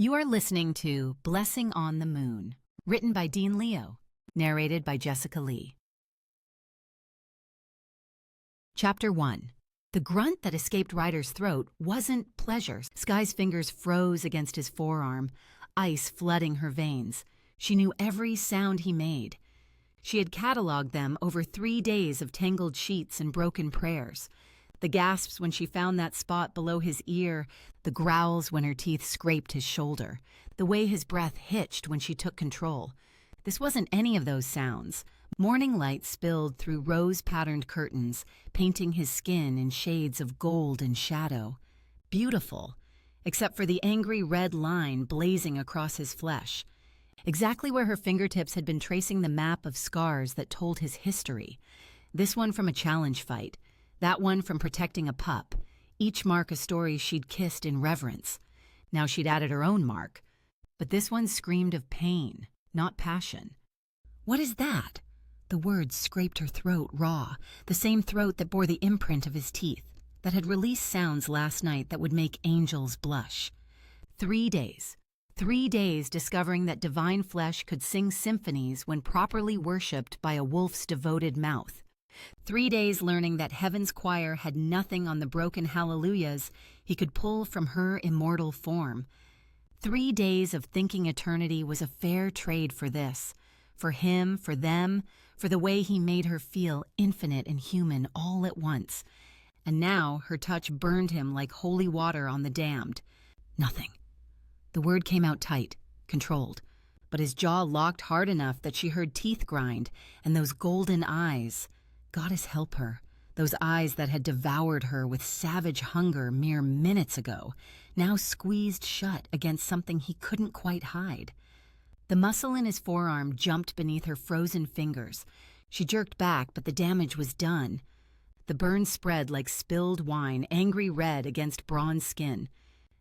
You are listening to Blessing on the Moon, written by Dean Leo, narrated by Jessica Lee. Chapter 1. The grunt that escaped Ryder's throat wasn't pleasure. Sky's fingers froze against his forearm, ice flooding her veins. She knew every sound he made. She had cataloged them over 3 days of tangled sheets and broken prayers. The gasps when she found that spot below his ear, the growls when her teeth scraped his shoulder, the way his breath hitched when she took control. This wasn't any of those sounds. Morning light spilled through rose-patterned curtains, painting his skin in shades of gold and shadow. Beautiful, except for the angry red line blazing across his flesh. Exactly where her fingertips had been tracing the map of scars that told his history. This one from a challenge fight. That one from protecting a pup, each mark a story she'd kissed in reverence. Now she'd added her own mark. But this one screamed of pain, not passion. What is that? The words scraped her throat raw, the same throat that bore the imprint of his teeth, that had released sounds last night that would make angels blush. 3 days. 3 days discovering that divine flesh could sing symphonies when properly worshipped by a wolf's devoted mouth. 3 days learning that heaven's choir had nothing on the broken hallelujahs he could pull from her immortal form. 3 days of thinking eternity was a fair trade for this. For him, for them, for the way he made her feel infinite and human all at once. And now her touch burned him like holy water on the damned. Nothing. The word came out tight, controlled, but his jaw locked hard enough that she heard teeth grind, and those golden eyes. Goddess help her. Those eyes that had devoured her with savage hunger mere minutes ago, now squeezed shut against something he couldn't quite hide. The muscle in his forearm jumped beneath her frozen fingers. She jerked back, but the damage was done. The burn spread like spilled wine, angry red against bronze skin.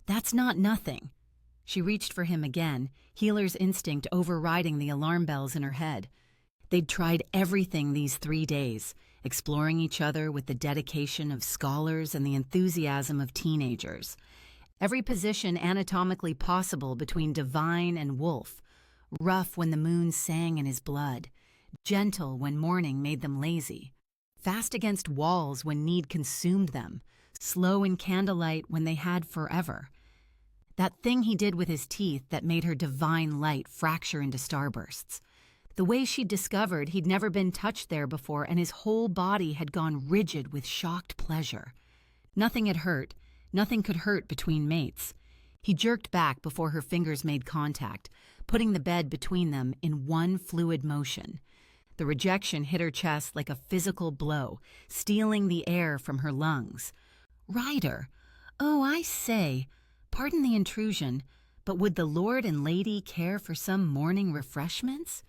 That's not nothing. She reached for him again, healer's instinct overriding the alarm bells in her head. They'd tried everything these 3 days, exploring each other with the dedication of scholars and the enthusiasm of teenagers. Every position anatomically possible between divine and wolf. Rough when the moon sang in his blood. Gentle when morning made them lazy. Fast against walls when need consumed them. Slow in candlelight when they had forever. That thing he did with his teeth that made her divine light fracture into starbursts. The way she'd discovered he'd never been touched there before, and his whole body had gone rigid with shocked pleasure. Nothing had hurt. Nothing could hurt between mates. He jerked back before her fingers made contact, putting the bed between them in one fluid motion. The rejection hit her chest like a physical blow, stealing the air from her lungs. Ryder! Oh, I say, pardon the intrusion, but would the lord and lady care for some morning refreshments?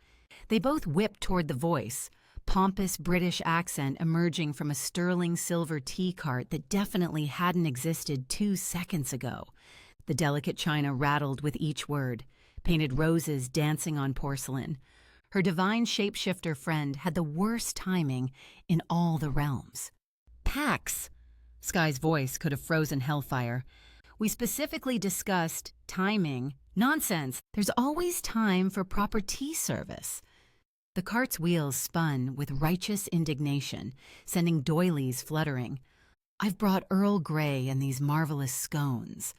They both whipped toward the voice, pompous British accent emerging from a sterling silver tea cart that definitely hadn't existed 2 seconds ago. The delicate china rattled with each word, painted roses dancing on porcelain. Her divine shapeshifter friend had the worst timing in all the realms. Pax! Sky's voice could have frozen hellfire. We specifically discussed timing. Nonsense! There's always time for proper tea service. The cart's wheels spun with righteous indignation, sending doilies fluttering. I've brought Earl Grey and these marvelous scones.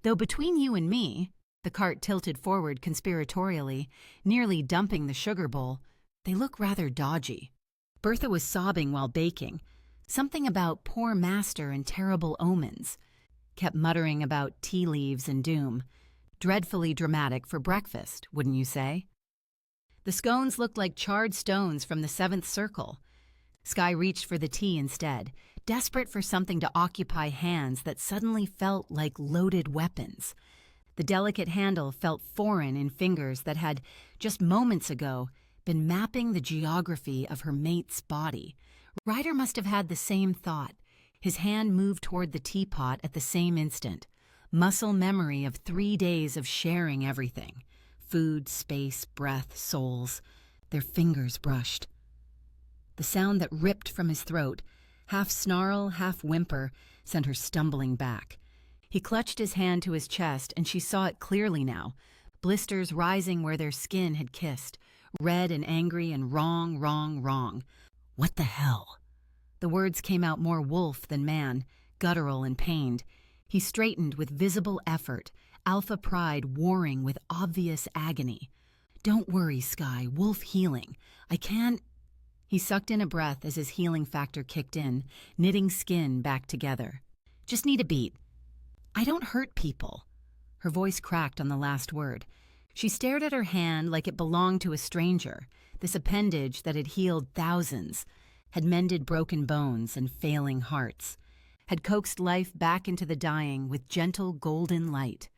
Though between you and me, the cart tilted forward conspiratorially, nearly dumping the sugar bowl, they look rather dodgy. Bertha was sobbing while baking. Something about poor master and terrible omens. Kept muttering about tea leaves and doom. Dreadfully dramatic for breakfast, wouldn't you say? The scones looked like charred stones from the 7th circle. Sky reached for the tea instead, desperate for something to occupy hands that suddenly felt like loaded weapons. The delicate handle felt foreign in fingers that had, just moments ago, been mapping the geography of her mate's body. Ryder must have had the same thought. His hand moved toward the teapot at the same instant. Muscle memory of 3 days of sharing everything. Food, space, breath, souls. Their fingers brushed. The sound that ripped from his throat, half snarl, half whimper, sent her stumbling back. He clutched his hand to his chest, and she saw it clearly now. Blisters rising where their skin had kissed. Red and angry and wrong, wrong, wrong. What the hell? The words came out more wolf than man, guttural and pained. He straightened with visible effort, alpha pride warring with obvious agony. Don't worry, Sky, wolf healing. I can't. He sucked in a breath as his healing factor kicked in, knitting skin back together. Just need a beat. I don't hurt people. Her voice cracked on the last word. She stared at her hand like it belonged to a stranger, this appendage that had healed thousands, had mended broken bones and failing hearts, had coaxed life back into the dying with gentle golden light.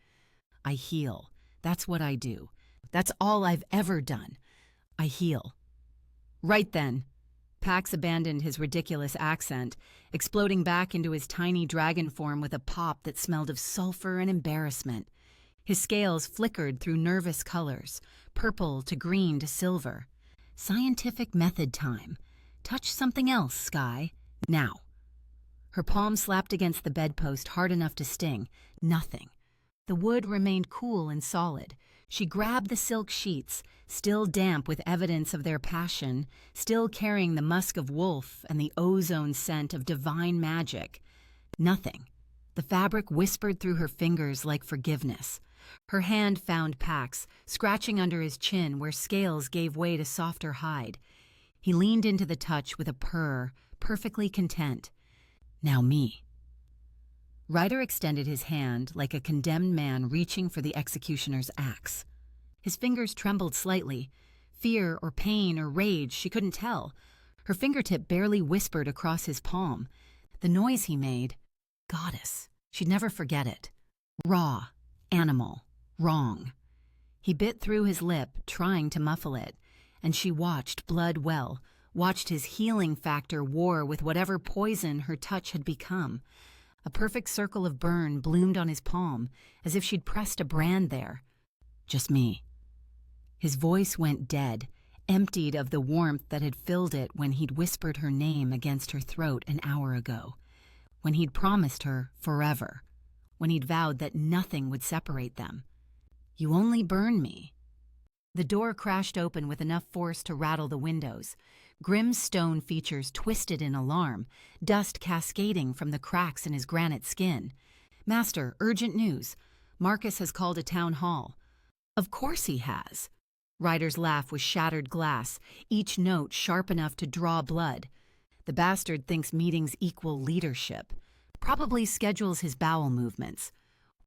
I heal. That's what I do. That's all I've ever done. I heal. Right then. Pax abandoned his ridiculous accent, exploding back into his tiny dragon form with a pop that smelled of sulfur and embarrassment. His scales flickered through nervous colors, purple to green to silver. Scientific method time. Touch something else, Sky. Now. Her palm slapped against the bedpost hard enough to sting. Nothing. The wood remained cool and solid. She grabbed the silk sheets, still damp with evidence of their passion, still carrying the musk of wolf and the ozone scent of divine magic. Nothing. The fabric whispered through her fingers like forgiveness. Her hand found Pax, scratching under his chin where scales gave way to softer hide. He leaned into the touch with a purr, perfectly content. Now me. Ryder extended his hand like a condemned man reaching for the executioner's axe. His fingers trembled slightly. Fear or pain or rage, she couldn't tell. Her fingertip barely whispered across his palm. The noise he made, goddess, she'd never forget it. Raw, animal, wrong. He bit through his lip, trying to muffle it, and she watched blood well, watched his healing factor war with whatever poison her touch had become. A perfect circle of burn bloomed on his palm, as if she'd pressed a brand there. Just me. His voice went dead, emptied of the warmth that had filled it when he'd whispered her name against her throat an hour ago, when he'd promised her forever, when he'd vowed that nothing would separate them. You only burn me. The door crashed open with enough force to rattle the windows. Grim stone features twisted in alarm, dust cascading from the cracks in his granite skin. Master, urgent news. Marcus has called a town hall. Of course he has. Ryder's laugh was shattered glass, each note sharp enough to draw blood. The bastard thinks meetings equal leadership. Probably schedules his bowel movements.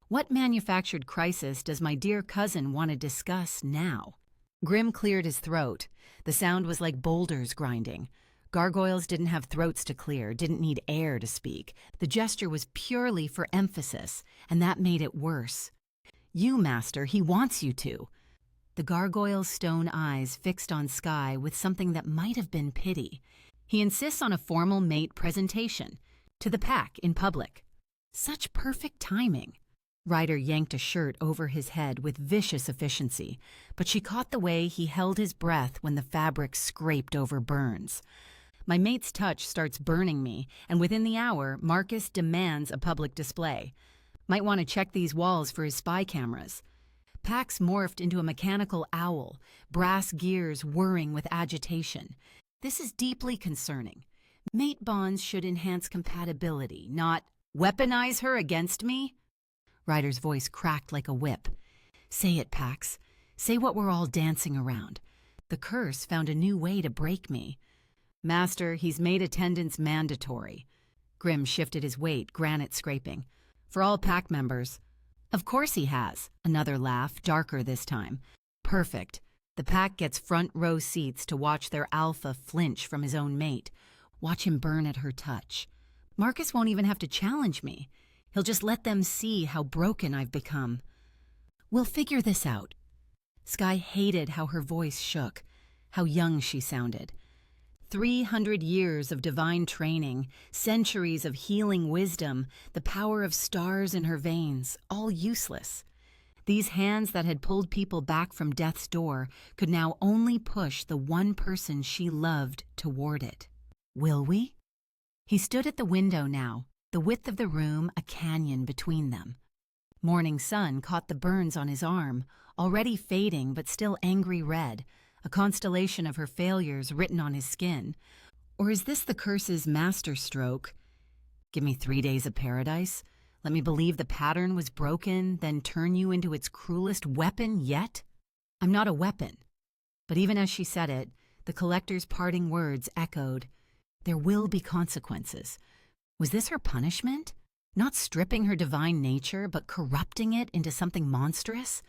What manufactured crisis does my dear cousin want to discuss now? Grim cleared his throat. The sound was like boulders grinding. Gargoyles didn't have throats to clear, didn't need air to speak. The gesture was purely for emphasis, and that made it worse. You, Master, he wants you to. The gargoyle's stone eyes fixed on Sky with something that might have been pity. He insists on a formal mate presentation. To the pack in public. Such perfect timing. Ryder yanked a shirt over his head with vicious efficiency, but she caught the way he held his breath when the fabric scraped over burns. My mate's touch starts burning me, and within the hour, Marcus demands a public display. Might want to check these walls for his spy cameras. Pax morphed into a mechanical owl, brass gears whirring with agitation. This is deeply concerning. Mate bonds should enhance compatibility, not weaponize her against me. Ryder's voice cracked like a whip. Say it, Pax. Say what we're all dancing around. The curse found a new way to break me. Master, he's made attendance mandatory. Grim shifted his weight, granite scraping. For all pack members. Of course he has. Another laugh, darker this time. Perfect. The pack gets front row seats to watch their alpha flinch from his own mate. Watch him burn at her touch. Marcus won't even have to challenge me. He'll just let them see how broken I've become. We'll figure this out. Sky hated how her voice shook, how young she sounded. 300 years of divine training, centuries of healing wisdom, the power of stars in her veins, all useless. These hands that had pulled people back from death's door could now only push the one person she loved toward it. Will we? He stood at the window now, the width of the room a canyon between them. Morning sun caught the burns on his arm, already fading but still angry red, a constellation of her failures written on his skin. Or is this the curse's masterstroke? Give me 3 days of paradise? Let me believe the pattern was broken, then turn you into its cruelest weapon yet? I'm not a weapon. But even as she said it, the collector's parting words echoed. There will be consequences. Was this her punishment? Not stripping her divine nature, but corrupting it into something monstrous?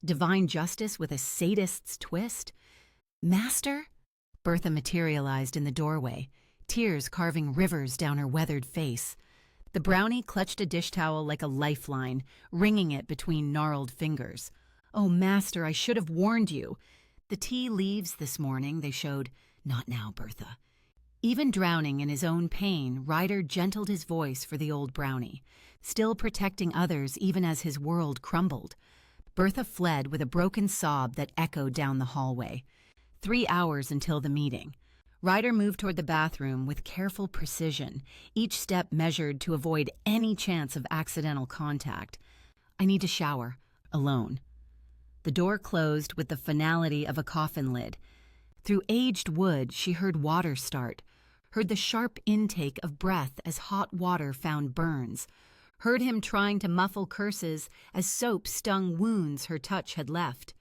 Divine justice with a sadist's twist? Master? Bertha materialized in the doorway, tears carving rivers down her weathered face. The brownie clutched a dish towel like a lifeline, wringing it between gnarled fingers. Oh, Master, I should have warned you. The tea leaves this morning, they showed. Not now, Bertha. Even drowning in his own pain, Ryder gentled his voice for the old brownie, still protecting others even as his world crumbled. Bertha fled with a broken sob that echoed down the hallway. 3 hours until the meeting. Ryder moved toward the bathroom with careful precision, each step measured to avoid any chance of accidental contact. I need to shower, alone. The door closed with the finality of a coffin lid. Through aged wood, she heard water start, heard the sharp intake of breath as hot water found burns, heard him trying to muffle curses as soap stung wounds her touch had left.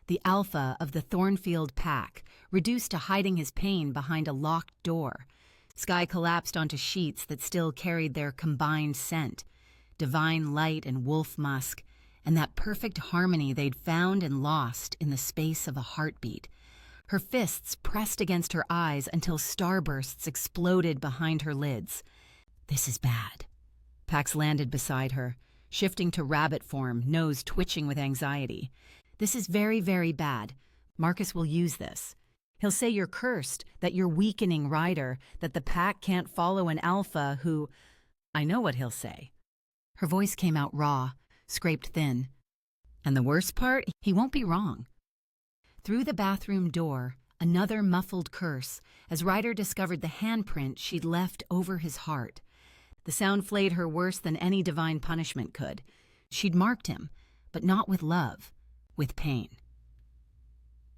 The alpha of the Thornfield pack, reduced to hiding his pain behind a locked door. Sky collapsed onto sheets that still carried their combined scent, divine light and wolf musk, and that perfect harmony they'd found and lost in the space of a heartbeat. Her fists pressed against her eyes until starbursts exploded behind her lids. This is bad. Pax landed beside her, shifting to rabbit form, nose twitching with anxiety. This is very, very bad. Marcus will use this. He'll say you're cursed, that you're weakening Ryder, that the pack can't follow an alpha who... I know what he'll say. Her voice came out raw, scraped thin. And the worst part, he won't be wrong. Through the bathroom door, another muffled curse, as Ryder discovered the handprint she'd left over his heart. The sound flayed her worse than any divine punishment could. She'd marked him, but not with love. With pain.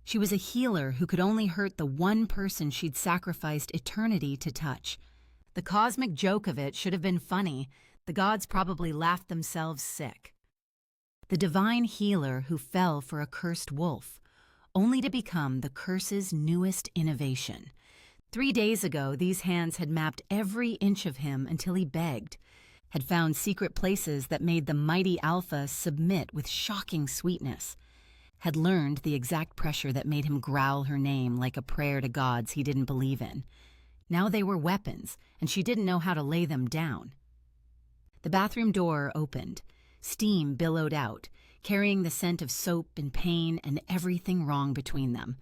She was a healer who could only hurt the one person she'd sacrificed eternity to touch. The cosmic joke of it should have been funny. The gods probably laughed themselves sick. The divine healer who fell for a cursed wolf, only to become the curse's newest innovation. 3 days ago, these hands had mapped every inch of him until he begged, had found secret places that made the mighty alpha submit with shocking sweetness, had learned the exact pressure that made him growl her name like a prayer to gods he didn't believe in. Now they were weapons, and she didn't know how to lay them down. The bathroom door opened. Steam billowed out, carrying the scent of soap and pain and everything wrong between them.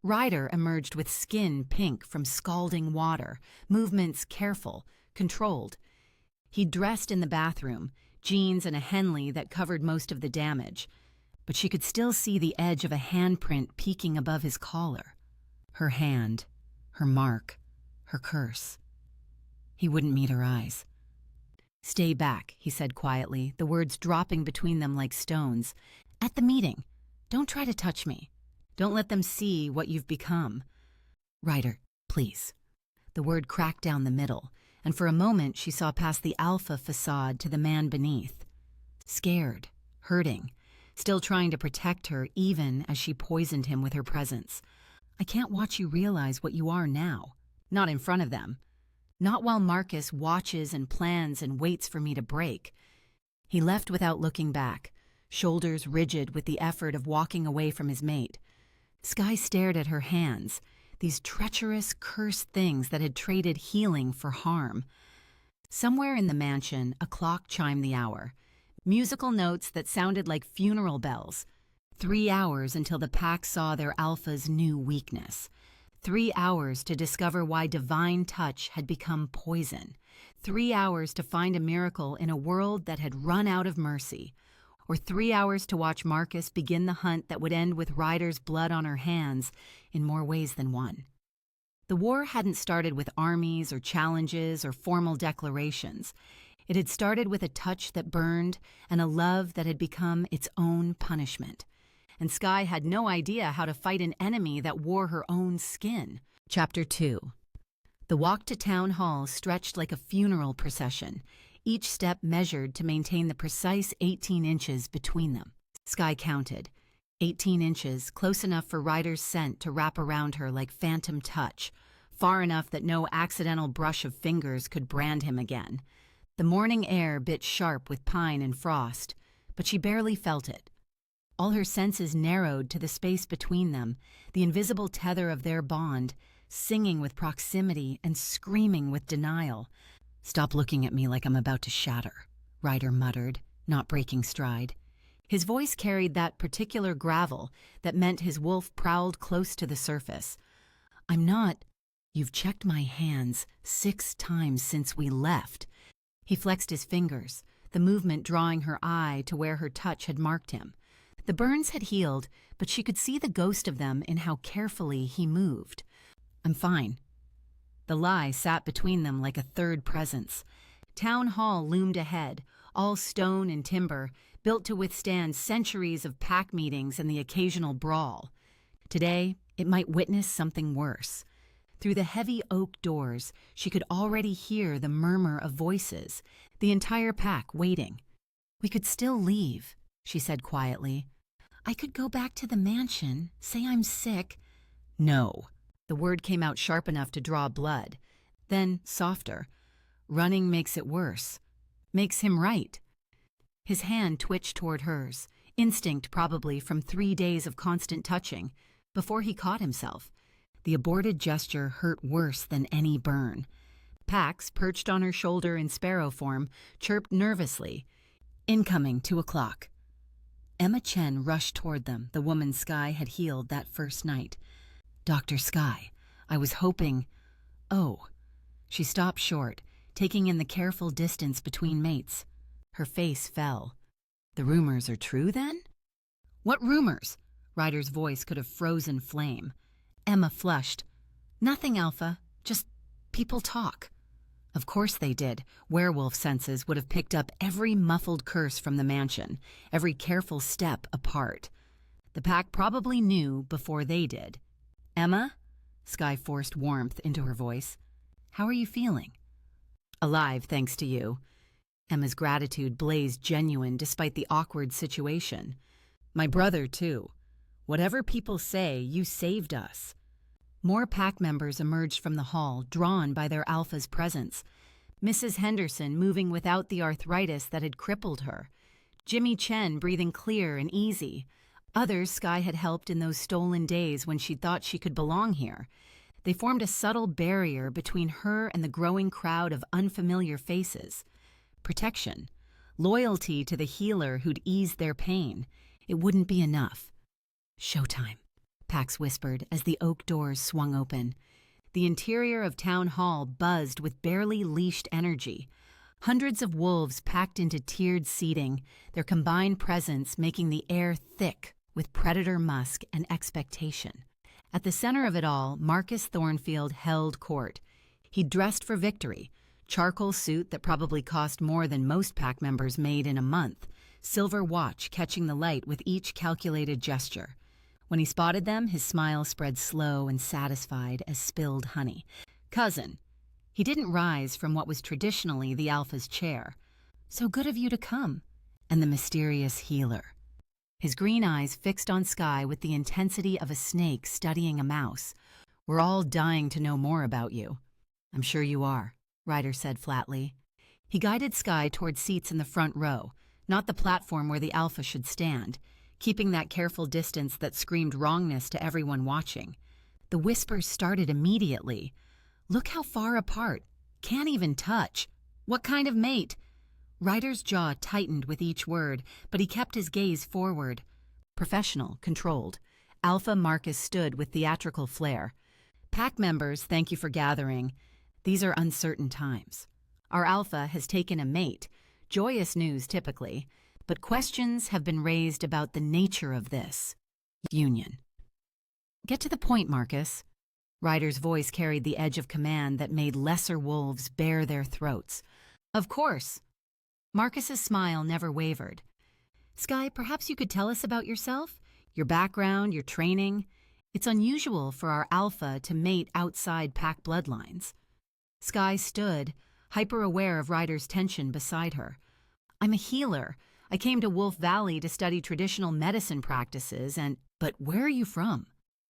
Ryder emerged with skin pink from scalding water, movements careful, controlled. He'd dressed in the bathroom, jeans and a Henley that covered most of the damage, but she could still see the edge of a handprint peeking above his collar. Her hand, her mark, her curse. He wouldn't meet her eyes. Stay back, he said quietly, the words dropping between them like stones. At the meeting. Don't try to touch me. Don't let them see what you've become. Ryder, please. The word cracked down the middle, and for a moment she saw past the alpha facade to the man beneath. Scared, hurting, still trying to protect her even as she poisoned him with her presence. I can't watch you realize what you are now. Not in front of them. Not while Marcus watches and plans and waits for me to break. He left without looking back, shoulders rigid with the effort of walking away from his mate. Sky stared at her hands, these treacherous, cursed things that had traded healing for harm. Somewhere in the mansion, a clock chimed the hour. Musical notes that sounded like funeral bells. 3 hours until the pack saw their alpha's new weakness. 3 hours to discover why divine touch had become poison. 3 hours to find a miracle in a world that had run out of mercy. Or 3 hours to watch Marcus begin the hunt that would end with Ryder's blood on her hands in more ways than one. The war hadn't started with armies or challenges or formal declarations. It had started with a touch that burned and a love that had become its own punishment. And Sky had no idea how to fight an enemy that wore her own skin. Chapter 2. The walk to town hall stretched like a funeral procession, each step measured to maintain the precise 18 inches between them. Sky counted. 18 inches, close enough for Ryder's scent to wrap around her like phantom touch, far enough that no accidental brush of fingers could brand him again. The morning air bit sharp with pine and frost, but she barely felt it. All her senses narrowed to the space between them, the invisible tether of their bond, singing with proximity and screaming with denial. "Stop looking at me like I'm about to shatter," Ryder muttered, not breaking stride. His voice carried that particular gravel that meant his wolf prowled close to the surface. "I'm not. You've checked my hands 6 times since we left." He flexed his fingers, the movement drawing her eye to where her touch had marked him. The burns had healed, but she could see the ghost of them in how carefully he moved. "I'm fine." The lie sat between them like a third presence. Town Hall loomed ahead, all stone and timber, built to withstand centuries of pack meetings and the occasional brawl. Today, it might witness something worse. Through the heavy oak doors, she could already hear the murmur of voices, the entire pack waiting. "We could still leave," she said quietly. "I could go back to the mansion, say I'm sick." "No." The word came out sharp enough to draw blood. Then, softer. "Running makes it worse. Makes him right." His hand twitched toward hers, instinct probably from 3 days of constant touching, before he caught himself. The aborted gesture hurt worse than any burn. Pax, perched on her shoulder in sparrow form, chirped nervously. "Incoming, 2 o'clock." Emma Chen rushed toward them, the woman Sky had healed that first night. "Dr. Sky, I was hoping—" "Oh." She stopped short, taking in the careful distance between mates. Her face fell. "The rumors are true, then?" "What rumors?" Ryder's voice could have frozen flame. Emma flushed. "Nothing, Alpha. Just people talk." Of course they did. Werewolf senses would have picked up every muffled curse from the mansion, every careful step apart. The pack probably knew before they did. "Emma?" Sky forced warmth into her voice. "How are you feeling?" "Alive, thanks to you." Emma's gratitude blazed genuine despite the awkward situation. "My brother, too. Whatever people say, you saved us." More pack members emerged from the hall, drawn by their Alpha's presence. Mrs. Henderson moving without the arthritis that had crippled her. Jimmy Chen breathing clear and easy. Others Sky had helped in those stolen days when she thought she could belong here. They formed a subtle barrier between her and the growing crowd of unfamiliar faces. Protection. Loyalty to the healer who'd eased their pain. It wouldn't be enough. "Showtime," Pax whispered as the oak doors swung open. The interior of Town Hall buzzed with barely leashed energy. Hundreds of wolves packed into tiered seating, their combined presence making the air thick with predator musk and expectation. At the center of it all, Marcus Thornfield held court. He'd dressed for victory. Charcoal suit that probably cost more than most pack members made in a month. Silver watch catching the light with each calculated gesture. When he spotted them, his smile spread slow and satisfied as spilled honey. "Cousin." He didn't rise from what was traditionally the Alpha's chair. "So good of you to come." And the mysterious healer. His green eyes fixed on Sky with the intensity of a snake studying a mouse. "We're all dying to know more about you." "I'm sure you are," Ryder said flatly. He guided Sky toward seats in the front row, not the platform where the Alpha should stand, keeping that careful distance that screamed wrongness to everyone watching. The whispers started immediately. "Look how far apart. Can't even touch. What kind of mate?" Ryder's jaw tightened with each word, but he kept his gaze forward. Professional, controlled. Alpha Marcus stood with theatrical flair. "Pack members, thank you for gathering. These are uncertain times. Our Alpha has taken a mate. Joyous news, typically. But questions have been raised about the nature of this union." "Get to the point, Marcus." Ryder's voice carried the edge of command that made lesser wolves bare their throats. Of course. Marcus's smile never wavered. Sky, perhaps you could tell us about yourself? Your background, your training? It's unusual for our alpha to mate outside pack bloodlines. Sky stood, hyper-aware of Ryder's tension beside her. I'm a healer. I came to Wolf Valley to study traditional medicine practices and— But where are you from?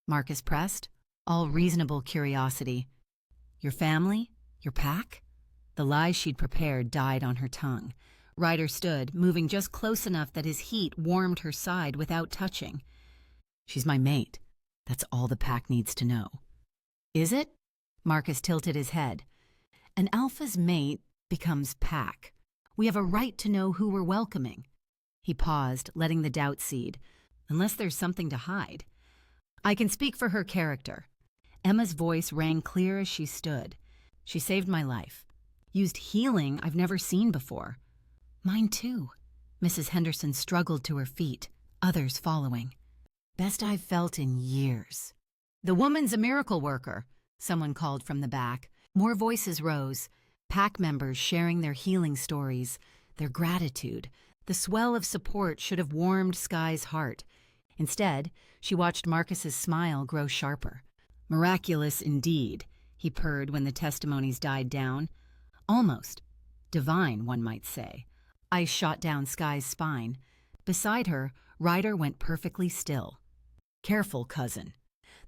Marcus pressed, all reasonable curiosity. Your family? Your pack? The lies she'd prepared died on her tongue. Ryder stood, moving just close enough that his heat warmed her side without touching. She's my mate. That's all the pack needs to know. Is it? Marcus tilted his head. An alpha's mate becomes pack. We have a right to know who we're welcoming. He paused, letting the doubt seed. Unless there's something to hide. I can speak for her character. Emma's voice rang clear as she stood. She saved my life. Used healing I've never seen before. Mine too. Mrs. Henderson struggled to her feet, others following. Best I've felt in years. The woman's a miracle worker, someone called from the back. More voices rose, pack members sharing their healing stories, their gratitude. The swell of support should have warmed Sky's heart. Instead, she watched Marcus's smile grow sharper. Miraculous indeed, he purred when the testimonies died down. Almost. Divine, one might say. Ice shot down Sky's spine. Beside her, Ryder went perfectly still. Careful, cousin.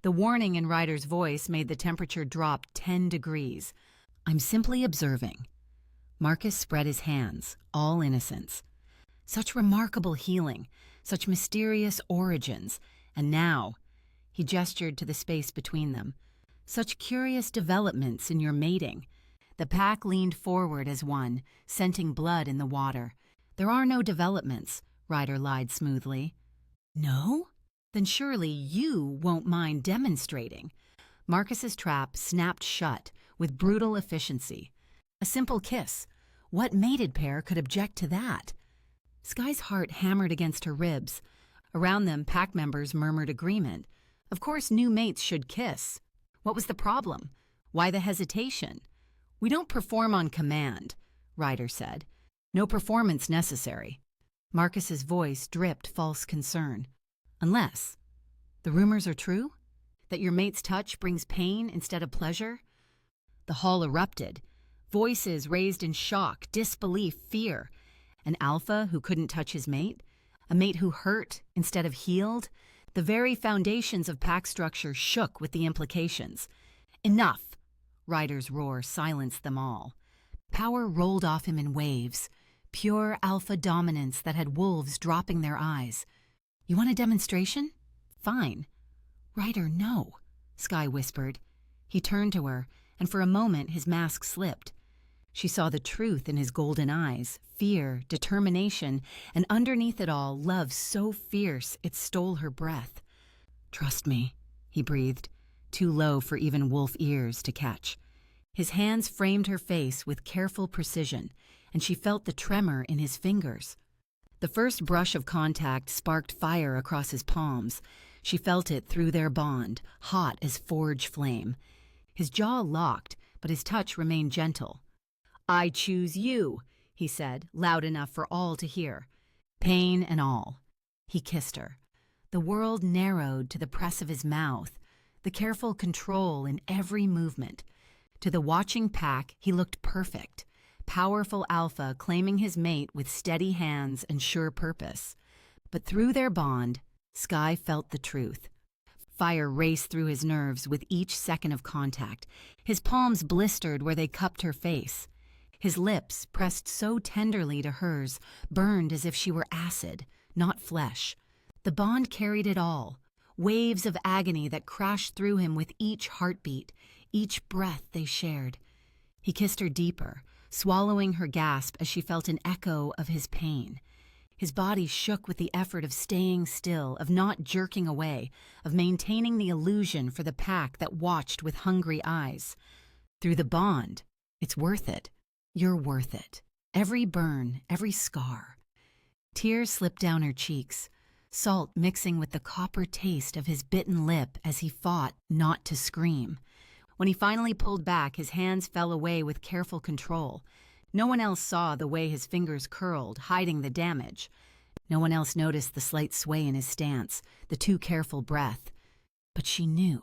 The warning in Ryder's voice made the temperature drop 10 degrees. I'm simply observing. Marcus spread his hands, all innocence. Such remarkable healing, such mysterious origins, and now, he gestured to the space between them, such curious developments in your mating. The pack leaned forward as one, scenting blood in the water. There are no developments, Ryder lied smoothly. No? Then surely you won't mind demonstrating. Marcus's trap snapped shut with brutal efficiency. A simple kiss. What mated pair could object to that? Sky's heart hammered against her ribs. Around them, pack members murmured agreement. Of course, new mates should kiss. What was the problem? Why the hesitation? We don't perform on command, Ryder said. No performance necessary. Marcus's voice dripped false concern. Unless the rumors are true? That your mate's touch brings pain instead of pleasure? The hall erupted. Voices raised in shock, disbelief, fear. An alpha who couldn't touch his mate? A mate who hurt instead of healed? The very foundations of pack structure shook with the implications. Enough! Ryder's roar silenced them all. Power rolled off him in waves. Pure alpha dominance that had wolves dropping their eyes. You want a demonstration? Fine. Ryder, no, Sky whispered. He turned to her, and for a moment his mask slipped. She saw the truth in his golden eyes, fear, determination, and underneath it all, love so fierce it stole her breath. Trust me, he breathed, too low for even wolf ears to catch. His hands framed her face with careful precision, and she felt the tremor in his fingers. The first brush of contact sparked fire across his palms. She felt it through their bond, hot as forge flame. His jaw locked, but his touch remained gentle. I choose you, he said, loud enough for all to hear. Pain and all. He kissed her. The world narrowed to the press of his mouth, the careful control in every movement. To the watching pack, he looked perfect. Powerful alpha claiming his mate with steady hands and sure purpose. But through their bond, Sky felt the truth. Fire raced through his nerves with each second of contact. His palms blistered where they cupped her face. His lips, pressed so tenderly to hers, burned as if she were acid, not flesh. The bond carried it all. Waves of agony that crashed through him with each heartbeat, each breath they shared. He kissed her deeper, swallowing her gasp as she felt an echo of his pain. His body shook with the effort of staying still, of not jerking away, of maintaining the illusion for the pack that watched with hungry eyes. Through the bond, it's worth it. You're worth it. Every burn, every scar. Tears slipped down her cheeks, salt mixing with the copper taste of his bitten lip as he fought not to scream. When he finally pulled back, his hands fell away with careful control. No one else saw the way his fingers curled, hiding the damage. No one else noticed the slight sway in his stance, the too careful breath. But she knew.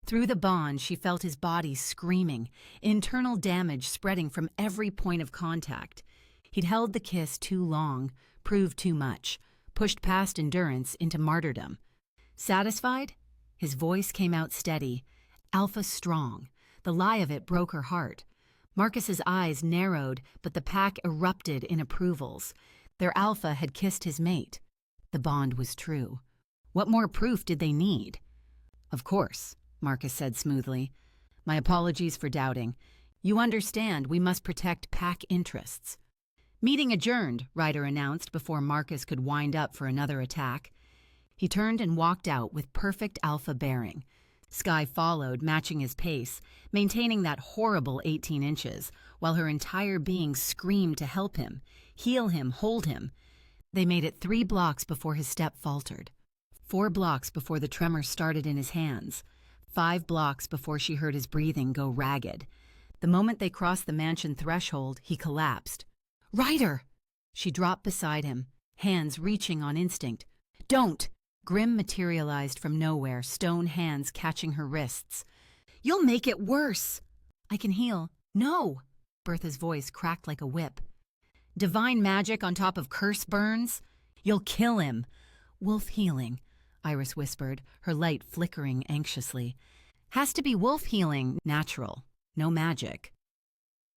Through the bond, she felt his body screaming, internal damage spreading from every point of contact. He'd held the kiss too long, proved too much, pushed past endurance into martyrdom. Satisfied? His voice came out steady, alpha strong. The lie of it broke her heart. Marcus's eyes narrowed, but the pack erupted in approvals. Their alpha had kissed his mate. The bond was true. What more proof did they need? Of course, Marcus said smoothly. My apologies for doubting. You understand we must protect pack interests. Meeting adjourned, Ryder announced before Marcus could wind up for another attack. He turned and walked out with perfect alpha bearing. Sky followed, matching his pace, maintaining that horrible 18 inches, while her entire being screamed to help him, heal him, hold him. They made it 3 blocks before his step faltered, 4 blocks before the tremor started in his hands, 5 blocks before she heard his breathing go ragged. The moment they crossed the mansion threshold, he collapsed. "Ryder!" She dropped beside him, hands reaching on instinct. "Don't!" Grim materialized from nowhere, stone hands catching her wrists. "You'll make it worse!" "I can heal." "No!" Bertha's voice cracked like a whip. "Divine magic on top of curse burns? You'll kill him." "Wolf healing," Iris whispered, her light flickering anxiously. "Has to be wolf healing, natural, no magic."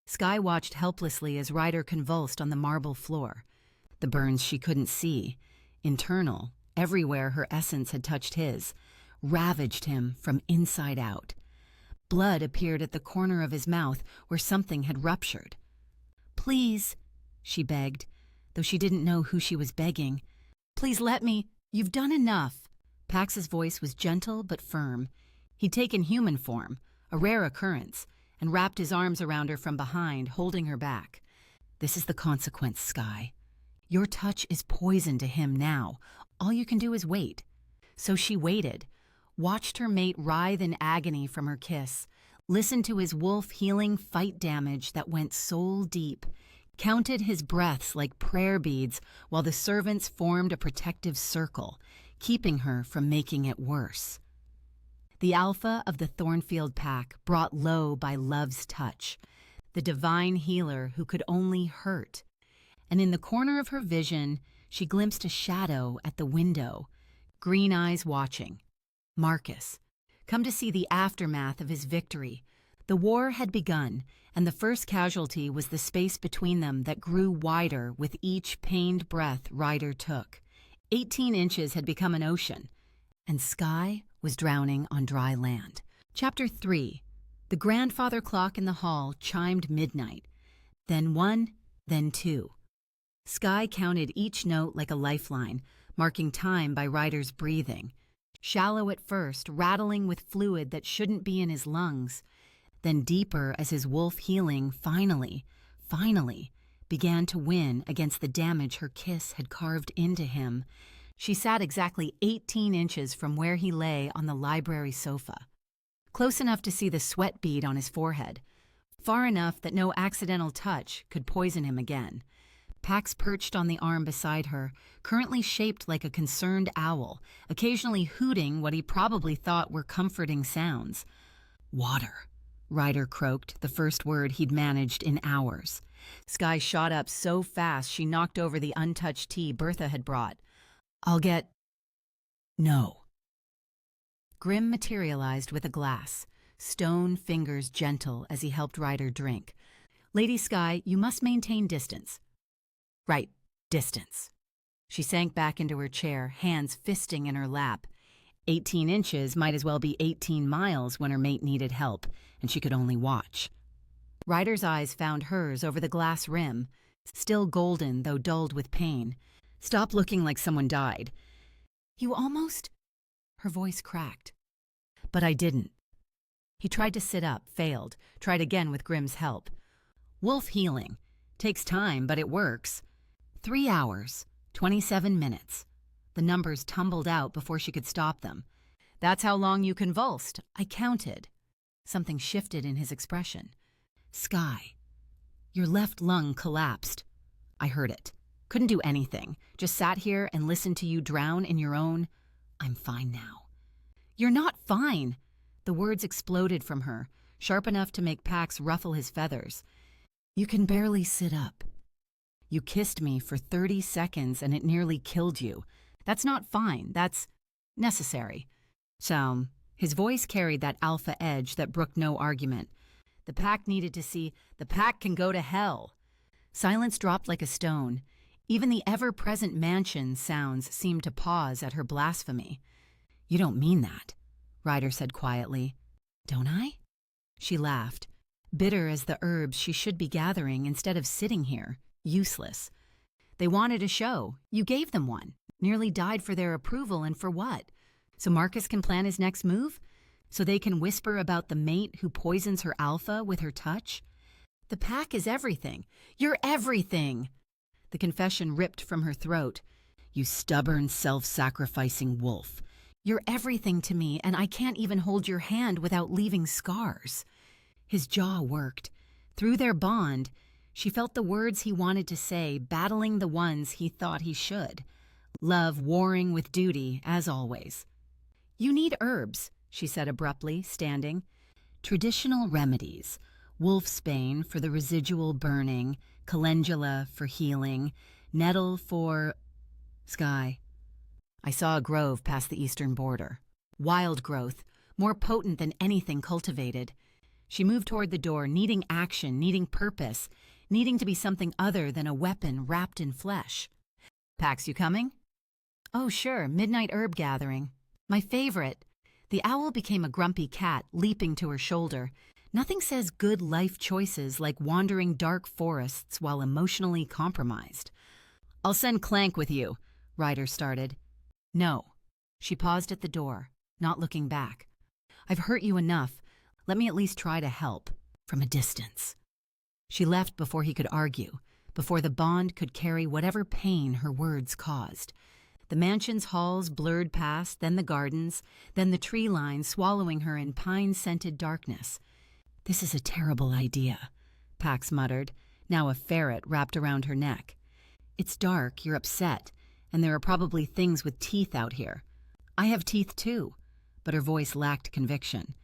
Sky watched helplessly as Ryder convulsed on the marble floor. The burns she couldn't see, internal, everywhere her essence had touched his, ravaged him from inside out. Blood appeared at the corner of his mouth where something had ruptured. "Please," she begged, though she didn't know who she was begging. "Please let me. You've done enough." Pax's voice was gentle but firm. He'd taken human form, a rare occurrence, and wrapped his arms around her from behind, holding her back. "This is the consequence, Sky. Your touch is poison to him now. All you can do is wait." So she waited, watched her mate writhe in agony from her kiss, listened to his wolf healing fight damage that went soul deep, counted his breaths like prayer beads while the servants formed a protective circle, keeping her from making it worse. The alpha of the Thornfield pack brought low by love's touch, the divine healer who could only hurt. And in the corner of her vision, she glimpsed a shadow at the window, green eyes watching. Marcus, come to see the aftermath of his victory. The war had begun, and the first casualty was the space between them that grew wider with each pained breath Ryder took. 18 inches had become an ocean, and Sky was drowning on dry land. Chapter 3. The grandfather clock in the hall chimed midnight. Then 1, then 2. Sky counted each note like a lifeline, marking time by Ryder's breathing. Shallow at first, rattling with fluid that shouldn't be in his lungs. Then deeper as his wolf healing finally began to win against the damage her kiss had carved into him. She sat exactly 18 inches from where he lay on the library sofa. Close enough to see the sweat bead on his forehead. Far enough that no accidental touch could poison him again. Pax perched on the arm beside her, currently shaped like a concerned owl, occasionally hooting what he probably thought were comforting sounds. "Water," Ryder croaked, the first word he'd managed in hours. Sky shot up so fast she knocked over the untouched tea Bertha had brought. "I'll get—" "No." Grim materialized with a glass, stone fingers gentle as he helped Ryder drink. "Lady Sky, you must maintain distance." "Right, distance." She sank back into her chair, hands fisting in her lap. 18 inches might as well be 18 miles when her mate needed help, and she could only watch. Ryder's eyes found hers over the glass rim, still golden though dulled with pain. "Stop looking like someone died." "You almost—" Her voice cracked. "But I didn't." He tried to sit up, failed, tried again with Grim's help. "Wolf healing. Takes time, but it works. 3 hours, 27 minutes. The numbers tumbled out before she could stop them. "That's how long you convulsed. I counted." Something shifted in his expression. Sky, your left lung collapsed. I heard it. Couldn't do anything. Just sat here and listened to you drown in your own, I'm fine now. You're not fine. The words exploded from her, sharp enough to make Pax ruffle his feathers. You can barely sit up. You kissed me for 30 seconds and it nearly killed you. That's not fine. That's necessary. So, his voice carried that alpha edge that brooked no argument. The pack needed to see the pack can go to hell. Silence dropped like a stone. Even the ever-present mansion sounds seemed to pause at her blasphemy. You don't mean that, Ryder said quietly. Don't I? She laughed, bitter as the herbs she should be gathering instead of sitting here, useless. They wanted a show. You gave them one. Nearly died for their approval, and for what? So Marcus can plan his next move? So they can whisper about the mate who poisons her alpha with her touch? The pack is everything. You're everything. The confession ripped from her throat. You stubborn, self-sacrificing wolf. You're everything to me, and I can't even hold your hand without leaving scars. His jaw worked. Through their bond, she felt the words he wanted to say battling the ones he thought he should. Love warring with duty, as always. You need herbs, she said abruptly, standing. Traditional remedies. Wolfsbane for the residual burning, calendula for healing, nettle for... Sky. I saw a grove past the eastern border. Wild growth, more potent than anything cultivated. She moved toward the door, needing action, needing purpose, needing to be something other than a weapon wrapped in flesh. Pax, you coming? Oh, sure, midnight herb gathering. My favorite. The owl became a grumpy cat, leaping to her shoulder. Nothing says good life choices like wandering dark forests while emotionally compromised. I'll send Clank with you, Ryder started. No. She paused at the door, not looking back. I've hurt you enough. Let me at least try to help, from a distance. She left before he could argue, before the bond could carry whatever pain her words caused. The mansion's halls blurred past, then the gardens, then the tree line swallowing her in pine-scented darkness. This is a terrible idea, Pax muttered, now a ferret wrapped around her neck. It's dark, you're upset, and there are probably things with teeth out here. I have teeth too, but her voice lacked conviction.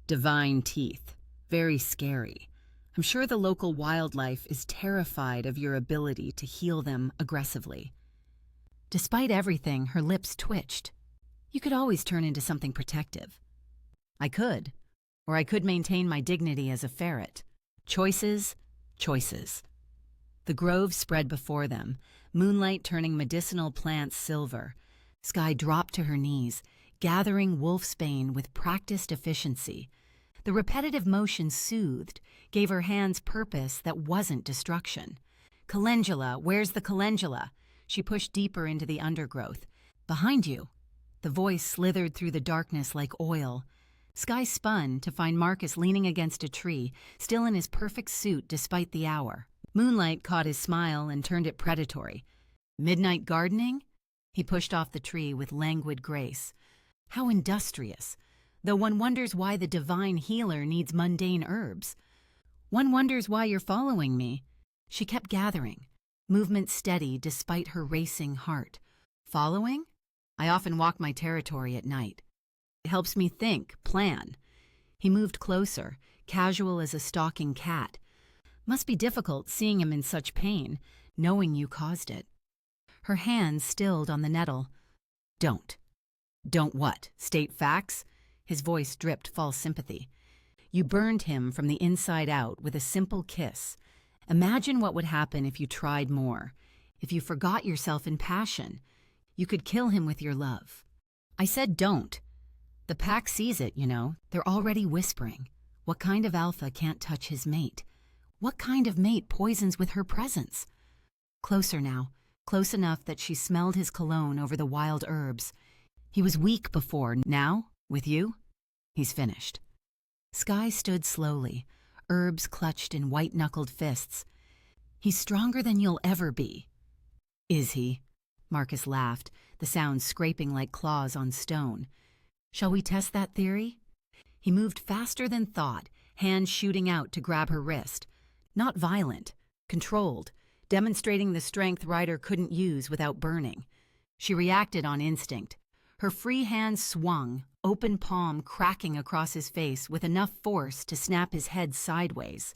Divine teeth. Very scary. I'm sure the local wildlife is terrified of your ability to heal them aggressively. Despite everything, her lips twitched. You could always turn into something protective. I could. Or I could maintain my dignity as a ferret. Choices, choices. The grove spread before them, moonlight turning medicinal plants silver. Sky dropped to her knees, gathering wolfsbane with practiced efficiency. The repetitive motion soothed, gave her hands purpose that wasn't destruction. Calendula, where's the calendula? She pushed deeper into the undergrowth. Behind you. The voice slithered through the darkness like oil. Sky spun to find Marcus leaning against a tree, still in his perfect suit despite the hour. Moonlight caught his smile and turned it predatory. Midnight gardening? He pushed off the tree with languid grace. How industrious, though one wonders why the divine healer needs mundane herbs. One wonders why you're following me. She kept gathering, movement steady despite her racing heart. Following? I often walk my territory at night. It helps me think, plan. He moved closer, casual as a stalking cat. Must be difficult seeing him in such pain, knowing you caused it. Her hands stilled on the nettle. Don't. Don't what? State facts? His voice dripped false sympathy. You burned him from the inside out with a simple kiss. Imagine what would happen if you tried more, if you forgot yourself in passion. You could kill him with your love. I said don't. The pack sees it, you know. They're already whispering. What kind of alpha can't touch his mate? What kind of mate poisons with her presence? Closer now, close enough that she smelled his cologne over the wild herbs. He was weak before. Now, with you, he's finished. Sky stood slowly, herbs clutched in white-knuckled fists. He's stronger than you'll ever be. Is he? Marcus laughed, the sound scraping like claws on stone. Shall we test that theory? He He moved faster than thought, hands shooting out to grab her wrist. Not violent, controlled, demonstrating the strength Ryder couldn't use without burning. She reacted on instinct. Her free hand swung, open palm cracking across his face with enough force to snap his head sideways.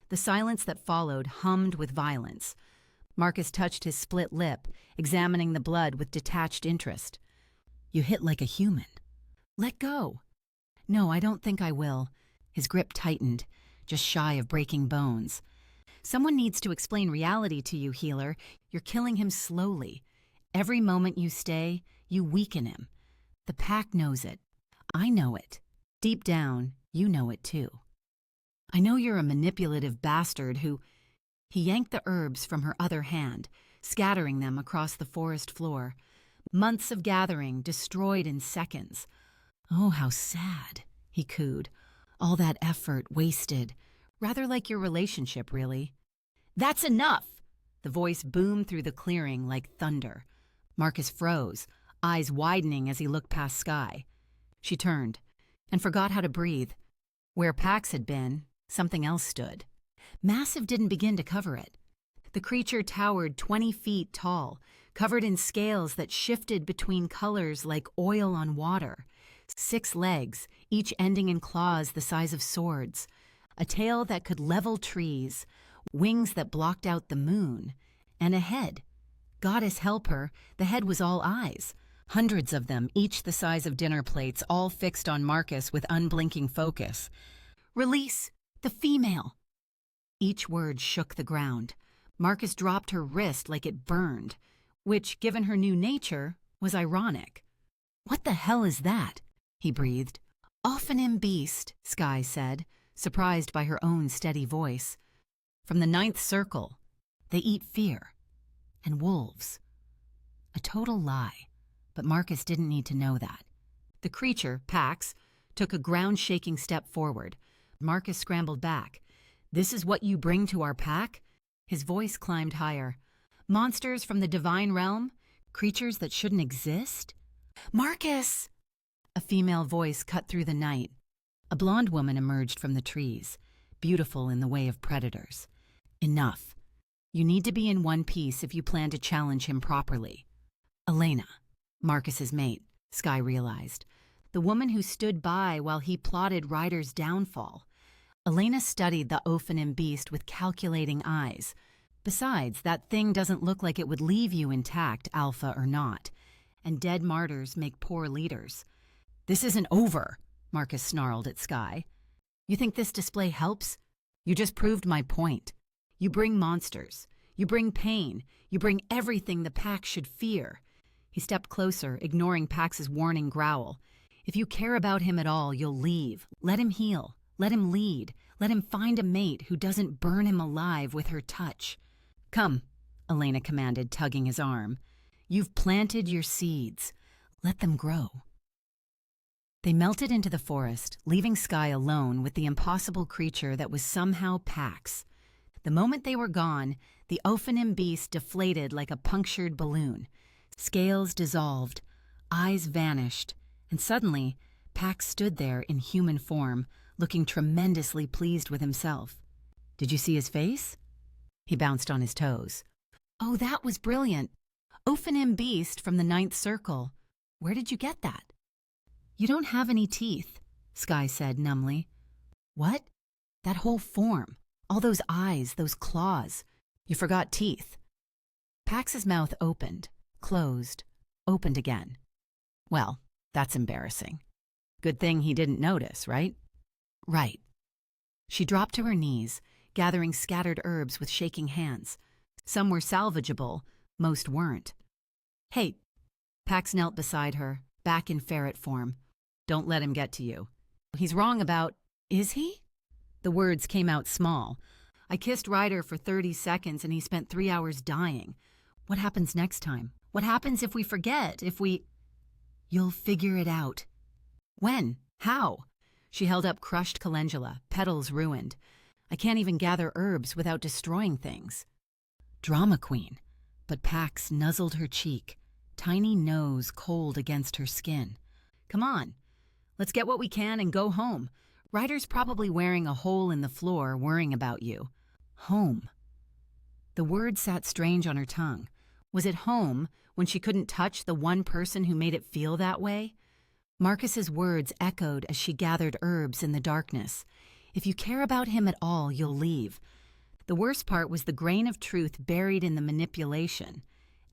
The silence that followed hummed with violence. Marcus touched his split lip, examining the blood with detached interest. "You hit like a human." "Let go." "No, I don't think I will." His grip tightened, just shy of breaking bones. "Someone needs to explain reality to you, healer. You're killing him slowly. Every moment you stay, you weaken him. The pack knows it. I know it. Deep down, you know it too. I know you're a manipulative bastard who—" He yanked the herbs from her other hand, scattering them across the forest floor. Months of gathering destroyed in seconds. "Oh, how sad," he cooed. "All that effort wasted. Rather like your relationship, really." "That's enough!" The voice boomed through the clearing like thunder. Marcus froze, eyes widening as he looked past Sky. She turned and forgot how to breathe. Where Pax had been, something else stood. Massive didn't begin to cover it. The creature towered 20 feet tall, covered in scales that shifted between colors like oil on water. 6 legs, each ending in claws the size of swords. A tail that could level trees, wings that blocked out the moon, and a head. Goddess help her, the head was all eyes. Hundreds of them, each the size of dinner plates, all fixed on Marcus with unblinking focus. "Release the female!" Each word shook the ground. Marcus dropped her wrist like it burned, which, given her new nature, was ironic. "What the hell is that?" he breathed. "Ophanim beast," Sky said, surprised by her own steady voice. "From the 9th circle. They eat fear. And wolves." A total lie, but Marcus didn't need to know that. The creature, Pax, took a ground-shaking step forward. Marcus scrambled back. "This is what you bring to our pack?" His voice climbed higher. "Monsters from the divine realm? Creatures that shouldn't exist?" "Marcus!" A female voice cut through the night. A blonde woman emerged from the trees, beautiful in the way of predators. "Enough. You need to be in one piece if you plan to challenge him properly." Elena, Marcus's mate, Sky realized. The woman who stood by while he plotted Ryder's downfall. Elena studied the Ophanim beast with calculating eyes. Besides, that thing doesn't look like it would leave you intact, alpha or not. And dead martyrs make poor leaders. "This isn't over," Marcus snarled at Sky. "You think this display helps? You just proved my point. You bring monsters. You bring pain. You bring everything the pack should fear." He stepped closer, ignoring Pax's warning growl. "If you care about him at all, you'll leave. Let him heal. Let him lead. Let him find a mate who doesn't burn him alive with her touch." "Come," Elena commanded, tugging his arm. "You've planted your seeds. Let them grow." They melted into the forest, leaving Sky alone with the impossible creature that was somehow Pax. The moment they were gone, the Ophanim beast deflated like a punctured balloon. Scales dissolved, eyes vanished, and suddenly, Pax stood there in human form, looking tremendously pleased with himself. "Did you see his face?" He bounced on his toes. "Oh, that was brilliant. Ophanim beast from the 9th circle. Where did you get that?" "You don't have any teeth," Sky said numbly. "What?" "That whole form. All those eyes, those claws. You forgot teeth." Pax's mouth opened, closed, opened again. "Well, that's embarrassing. Good thing he didn't notice, right?" "Right." She dropped to her knees, gathering scattered herbs with shaking hands. Some were salvageable, most weren't. "Hey." Pax knelt beside her, back in ferret form. "Don't let him get to you. He's wrong about—" "Is he?" The words came out small. "I kissed Ryder for 30 seconds and he spent 3 hours dying. What happens next time? What happens if we forget, if we—" "You'll figure it out." "When? How?" She held up crushed calendula, petals ruined. "I can't even gather herbs without destroying things." Drama queen. But Pax nuzzled her cheek, tiny nose cold against her skin. "Come on. Let's get what we can and go home. Ryder's probably wearing a hole in the floor worrying about you. Home. The word sat strange on her tongue. Was it home when she couldn't touch the one person who made it feel that way? Marcus's words echoed as she gathered herbs in the darkness. If you care about him at all, you'll leave. The worst part was the grain of truth buried in the manipulation.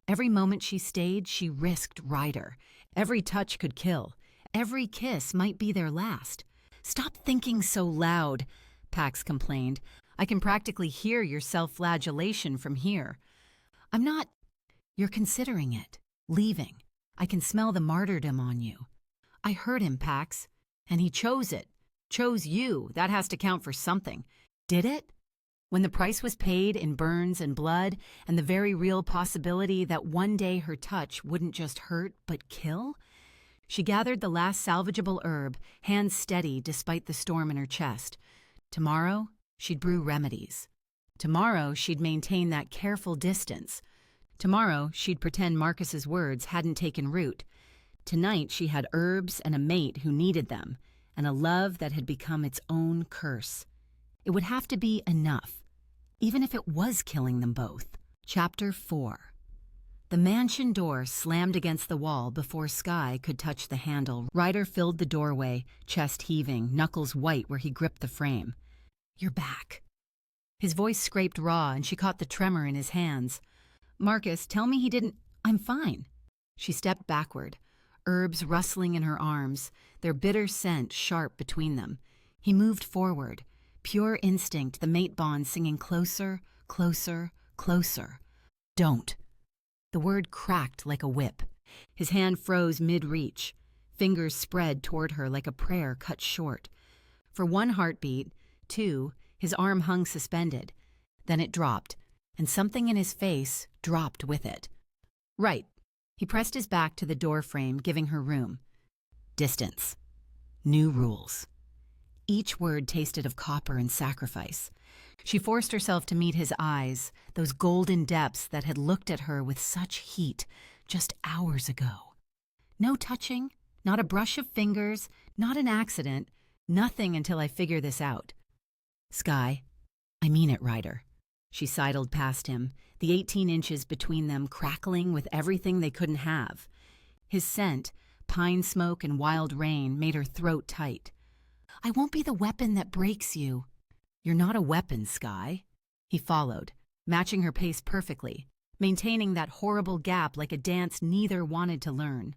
Every moment she stayed, she risked Ryder. Every touch could kill. Every kiss might be their last. Stop thinking so loud, Pax complained. I can practically hear your self-flagellation from here. I'm not... You're considering it. Leaving. I can smell the martyrdom on you. I heard him, Pax. And he chose it. Chose you. That has to count for something. Did it? When the price was paid in burns and blood, and the very real possibility that one day her touch wouldn't just hurt but kill? She gathered the last salvageable herb, hands steady despite the storm in her chest. Tomorrow, she'd brew remedies. Tomorrow, she'd maintain that careful distance. Tomorrow, she'd pretend Marcus's words hadn't taken root. Tonight, she had herbs and a mate who needed them, and a love that had become its own curse. It would have to be enough, even if it was killing them both. Chapter 4. The mansion door slammed against the wall before Sky could touch the handle. Ryder filled the doorway, chest heaving, knuckles white where he gripped the frame. You're back. His voice scraped raw, and she caught the tremor in his hands. Marcus, tell me he didn't... I'm fine. She stepped backward, herbs rustling in her arms, their bitter scent sharp between them. He moved forward, pure instinct, the mate bond singing closer, closer, closer. Don't. The word cracked like a whip. His hand froze mid-reach. Fingers spread toward her like a prayer cut short. For one heartbeat, two, his arm hung suspended. Then it dropped, and something in his face dropped with it. Right. He pressed his back to the door frame, giving her room. Distance. New rules. Each word tasted of copper and sacrifice. She forced herself to meet his eyes, those golden depths that had looked at her with such heat just hours ago. No touching, not a brush of fingers, not an accident, nothing until I figure this out. Sky, I mean it, Ryder. She sidled past him, the 18 inches between them crackling with everything they couldn't have. His scent, pine smoke and wild rain, made her throat tight. I won't be the weapon that breaks you. You're not a weapon, Sky. He followed, matching her pace perfectly, maintaining that horrible gap like a dance neither wanted to learn.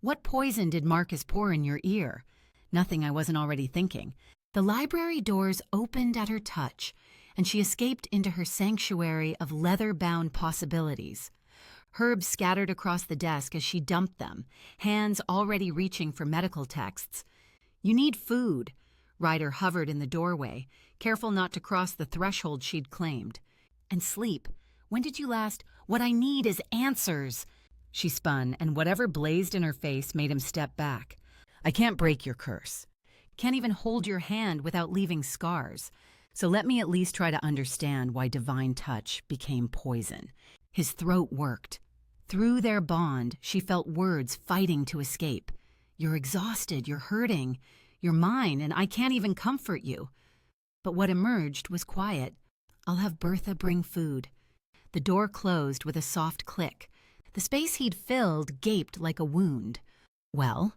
What poison did Marcus pour in your ear? Nothing I wasn't already thinking. The library doors opened at her touch, and she escaped into her sanctuary of leather-bound possibilities. Herbs scattered across the desk as she dumped them, hands already reaching for medical texts. You need food. Ryder hovered in the doorway, careful not to cross the threshold she'd claimed. And sleep. When did you last? What I need is answers. She spun, and whatever blazed in her face made him step back. I can't break your curse. Can't even hold your hand without leaving scars. So let me at least try to understand why divine touch became poison. His throat worked. Through their bond, she felt words fighting to escape. You're exhausted, you're hurting, you're mine, and I can't even comfort you. But what emerged was quiet. I'll have Bertha bring food. The door closed with a soft click. The space he'd filled gaped like a wound. Well?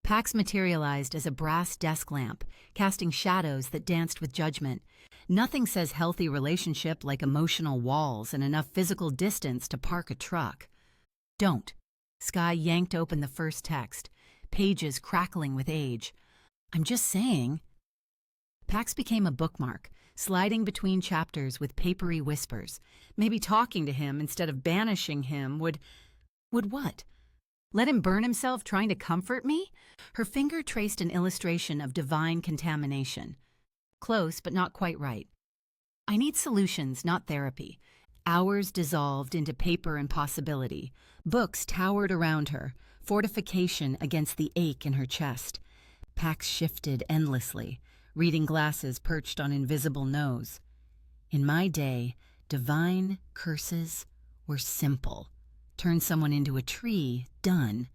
Pax materialized as a brass desk lamp, casting shadows that danced with judgment. Nothing says healthy relationship like emotional walls and enough physical distance to park a truck. Don't. Sky yanked open the first text, pages crackling with age. I'm just saying. Pax became a bookmark, sliding between chapters with papery whispers. Maybe talking to him instead of banishing him would what? Let him burn himself trying to comfort me? Her finger traced an illustration of divine contamination. Close, but not quite right. I need solutions, not therapy. Hours dissolved into paper and possibility. Books towered around her, fortification against the ache in her chest. Pax shifted endlessly, reading glasses perched on invisible nose. In my day, divine curses were simple. Turn someone into a tree, done.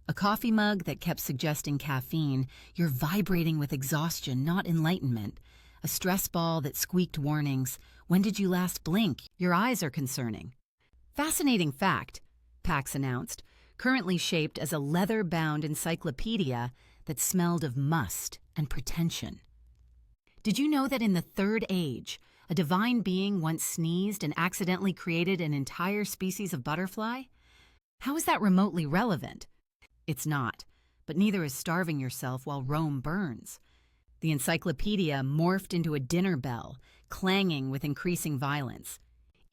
A coffee mug that kept suggesting caffeine, you're vibrating with exhaustion, not enlightenment. A stress ball that squeaked warnings, when did you last blink? Your eyes are concerning. Fascinating fact, Pax announced, currently shaped as a leather-bound encyclopedia that smelled of must and pretension. Did you know that in the Third Age, a divine being once sneezed and accidentally created an entire species of butterfly? How is that remotely relevant? It's not, but neither is starving yourself while Rome burns. The encyclopedia morphed into a dinner bell, clanging with increasing violence.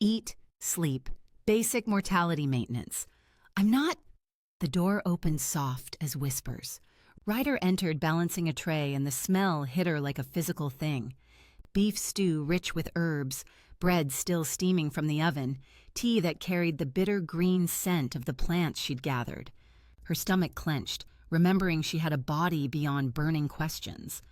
Eat, sleep, basic mortality maintenance. I'm not... The door opened soft as whispers. Ryder entered balancing a tray, and the smell hit her like a physical thing. Beef stew rich with herbs, bread still steaming from the oven, tea that carried the bitter green scent of the plants she'd gathered. Her stomach clenched, remembering she had a body beyond burning questions.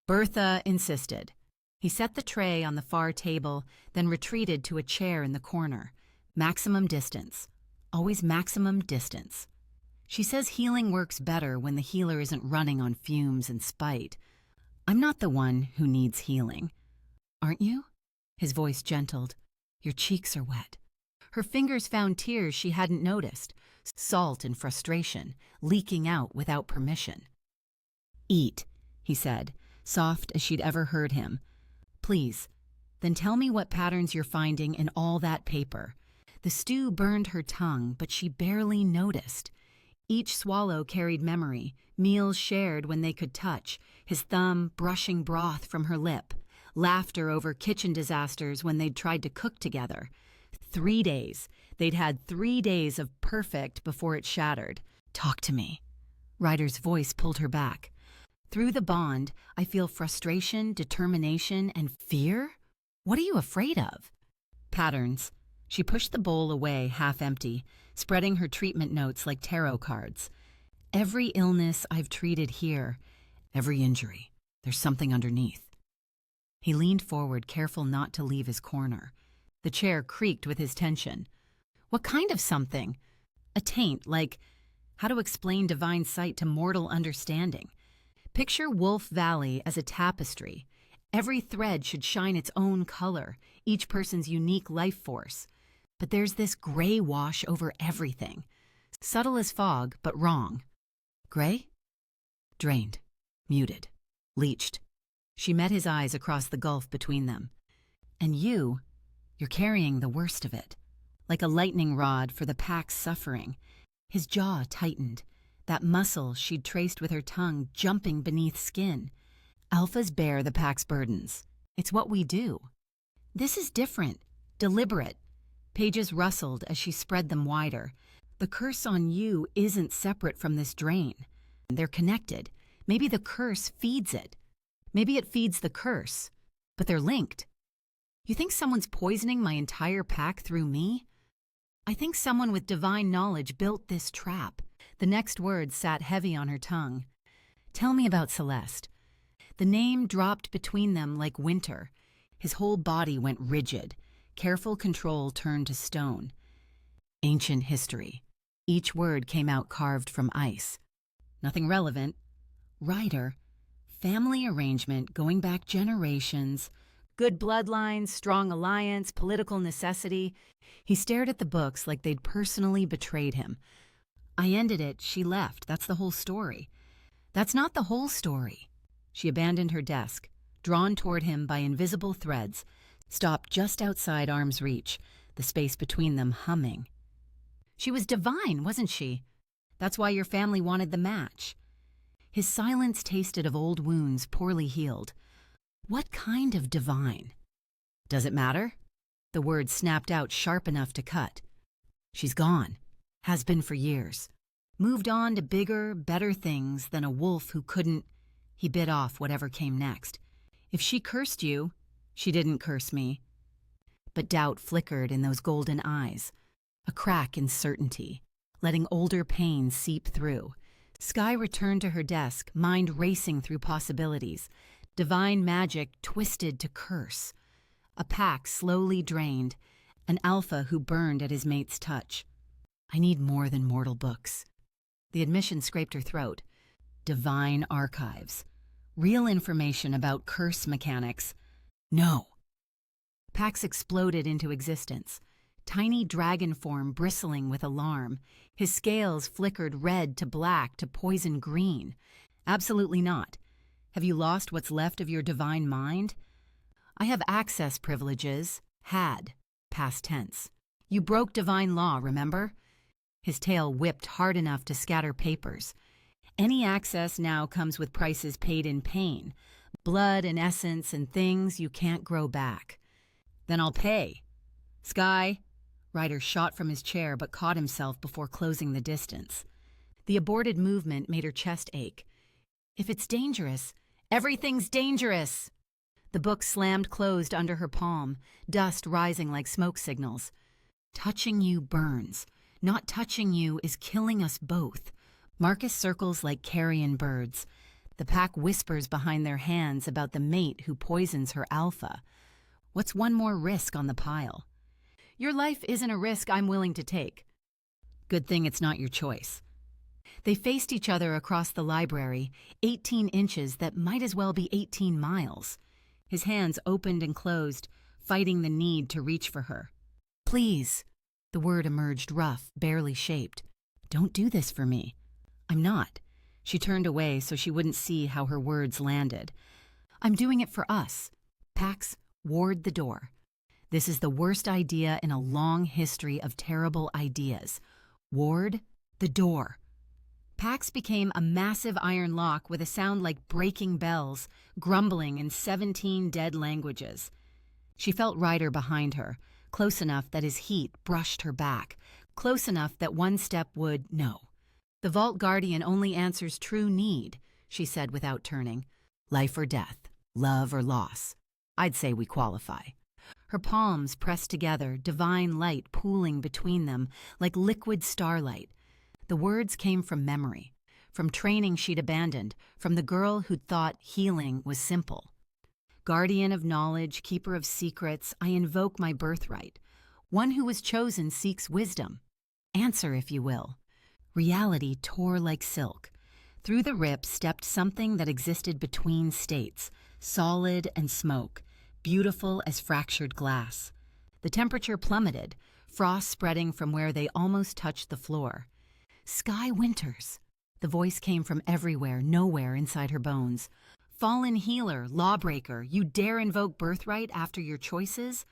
Bertha insisted. He set the tray on the far table, then retreated to a chair in the corner. Maximum distance. Always maximum distance. She says healing works better when the healer isn't running on fumes and spite. I'm not the one who needs healing. Aren't you? His voice gentled. Your cheeks are wet. Her fingers found tears she hadn't noticed, salt and frustration, leaking out without permission. Eat, he said, soft as she'd ever heard him. Please, then tell me what patterns you're finding in all that paper. The stew burned her tongue, but she barely noticed. Each swallow carried memory, meals shared when they could touch, his thumb brushing broth from her lip, laughter over kitchen disasters when they'd tried to cook together. 3 days. They'd had 3 days of perfect before it shattered. Talk to me. Ryder's voice pulled her back. Through the bond, I feel frustration, determination, and fear? What are you afraid of? Patterns. She pushed the bowl away, half empty, spreading her treatment notes like tarot cards. Every illness I've treated here, every injury, there's something underneath. He leaned forward, careful not to leave his corner. The chair creaked with his tension. What kind of something? A taint, like how to explain divine sight to mortal understanding. Picture Wolf Valley as a tapestry. Every thread should shine its own color, each person's unique life force. But there's this gray wash over everything. Subtle as fog, but wrong. Gray? Drained. Muted. Leached. She met his eyes across the gulf between them. And you're carrying the worst of it. Like a lightning rod for the pack's suffering. His jaw tightened. That muscle she'd traced with her tongue jumping beneath skin. Alphas bear the pack's burdens. It's what we do. This is different. Deliberate. Pages rustled as she spread them wider. The curse on you isn't separate from this drain. They're connected. Maybe the curse feeds it. Maybe it feeds the curse. But they're linked. You think someone's poisoning my entire pack through me? I think someone with divine knowledge built this trap. The next word sat heavy on her tongue. Tell me about Celeste. The name dropped between them like winter. His whole body went rigid. Careful control turned to stone. Ancient history. Each word came out carved from ice. Nothing relevant. Ryder. Family arrangement going back generations. Good bloodlines, strong alliance, political necessity. He stared at the books like they'd personally betrayed him. I ended it, she left. That's the whole story. That's not the whole story. She abandoned her desk, drawn toward him by invisible threads, stopped just outside arm's reach, the space between them humming. She was divine, wasn't she? That's why your family wanted the match. His silence tasted of old wounds poorly healed. What kind of divine? Does it matter? The word snapped out sharp enough to cut. She's gone. Has been for years. Moved on to bigger, better things than a wolf who couldn't... He bit off whatever came next. If she cursed you, she didn't curse me. But doubt flickered in those golden eyes. A crack in certainty, letting older pain seep through. Sky returned to her desk, mind racing through possibilities. Divine magic twisted to curse. A pack slowly drained. An alpha who burned at his mate's touch. I need more than mortal books. The admission scraped her throat. Divine archives. Real information about curse mechanics. No. Pax exploded into existence. Tiny dragon form bristling with alarm. His scales flickered red to black to poison green. Absolutely not. Have you lost what's left of your divine mind? I have access privileges. Had. Past tense. You broke divine law, remember? His tail whipped hard enough to scatter papers. Any access now comes with prices paid in pain. Blood and essence and things you can't grow back. Then I'll pay. Sky. Ryder shot from his chair but caught himself before closing the distance. The aborted movement made her chest ache. If it's dangerous, everything's dangerous! The book slammed closed under her palm, dust rising like smoke signals. Touching you burns. Not touching you is killing us both. Marcus circles like carrion birds. The pack whispers behind their hands about the mate who poisons her alpha. What's one more risk on the pile? Your life isn't a risk I'm willing to take. Good thing it's not your choice. They faced each other across the library, 18 inches that might as well be 18 miles. His hands opened and closed, fighting the need to reach for her. Please. The word emerged rough, barely shaped. Don't do this for me. I'm not. She turned away so she wouldn't see how her words landed. I'm doing it for us. Pax, ward the door. This is the worst idea in a long history of terrible ideas. Ward the door. Pax became a massive iron lock with a sound like breaking bells, grumbling in 17 dead languages. She felt Ryder behind her, close enough that his heat brushed her back, close enough that one step would, no. The Vault Guardian only answers true need, she said without turning. Life or death, love or loss. I'd say we qualify. Her palms pressed together, divine light pooling between them like liquid starlight. The words came from memory, from training she'd abandoned, from the girl who'd thought healing was simple. Guardian of knowledge, keeper of secrets, I invoke my birthright. One who was chosen seeks wisdom. Answer, if you will. Reality tore like silk. Through the rip stepped something that existed between states, solid and smoke, beautiful as fractured glass. The temperature plummeted, frost spreading from where they almost touched the floor. Sky Winters. The voice came from everywhere, nowhere inside her bones. Fallen healer, lawbreaker, you dare invoke birthright after your choices?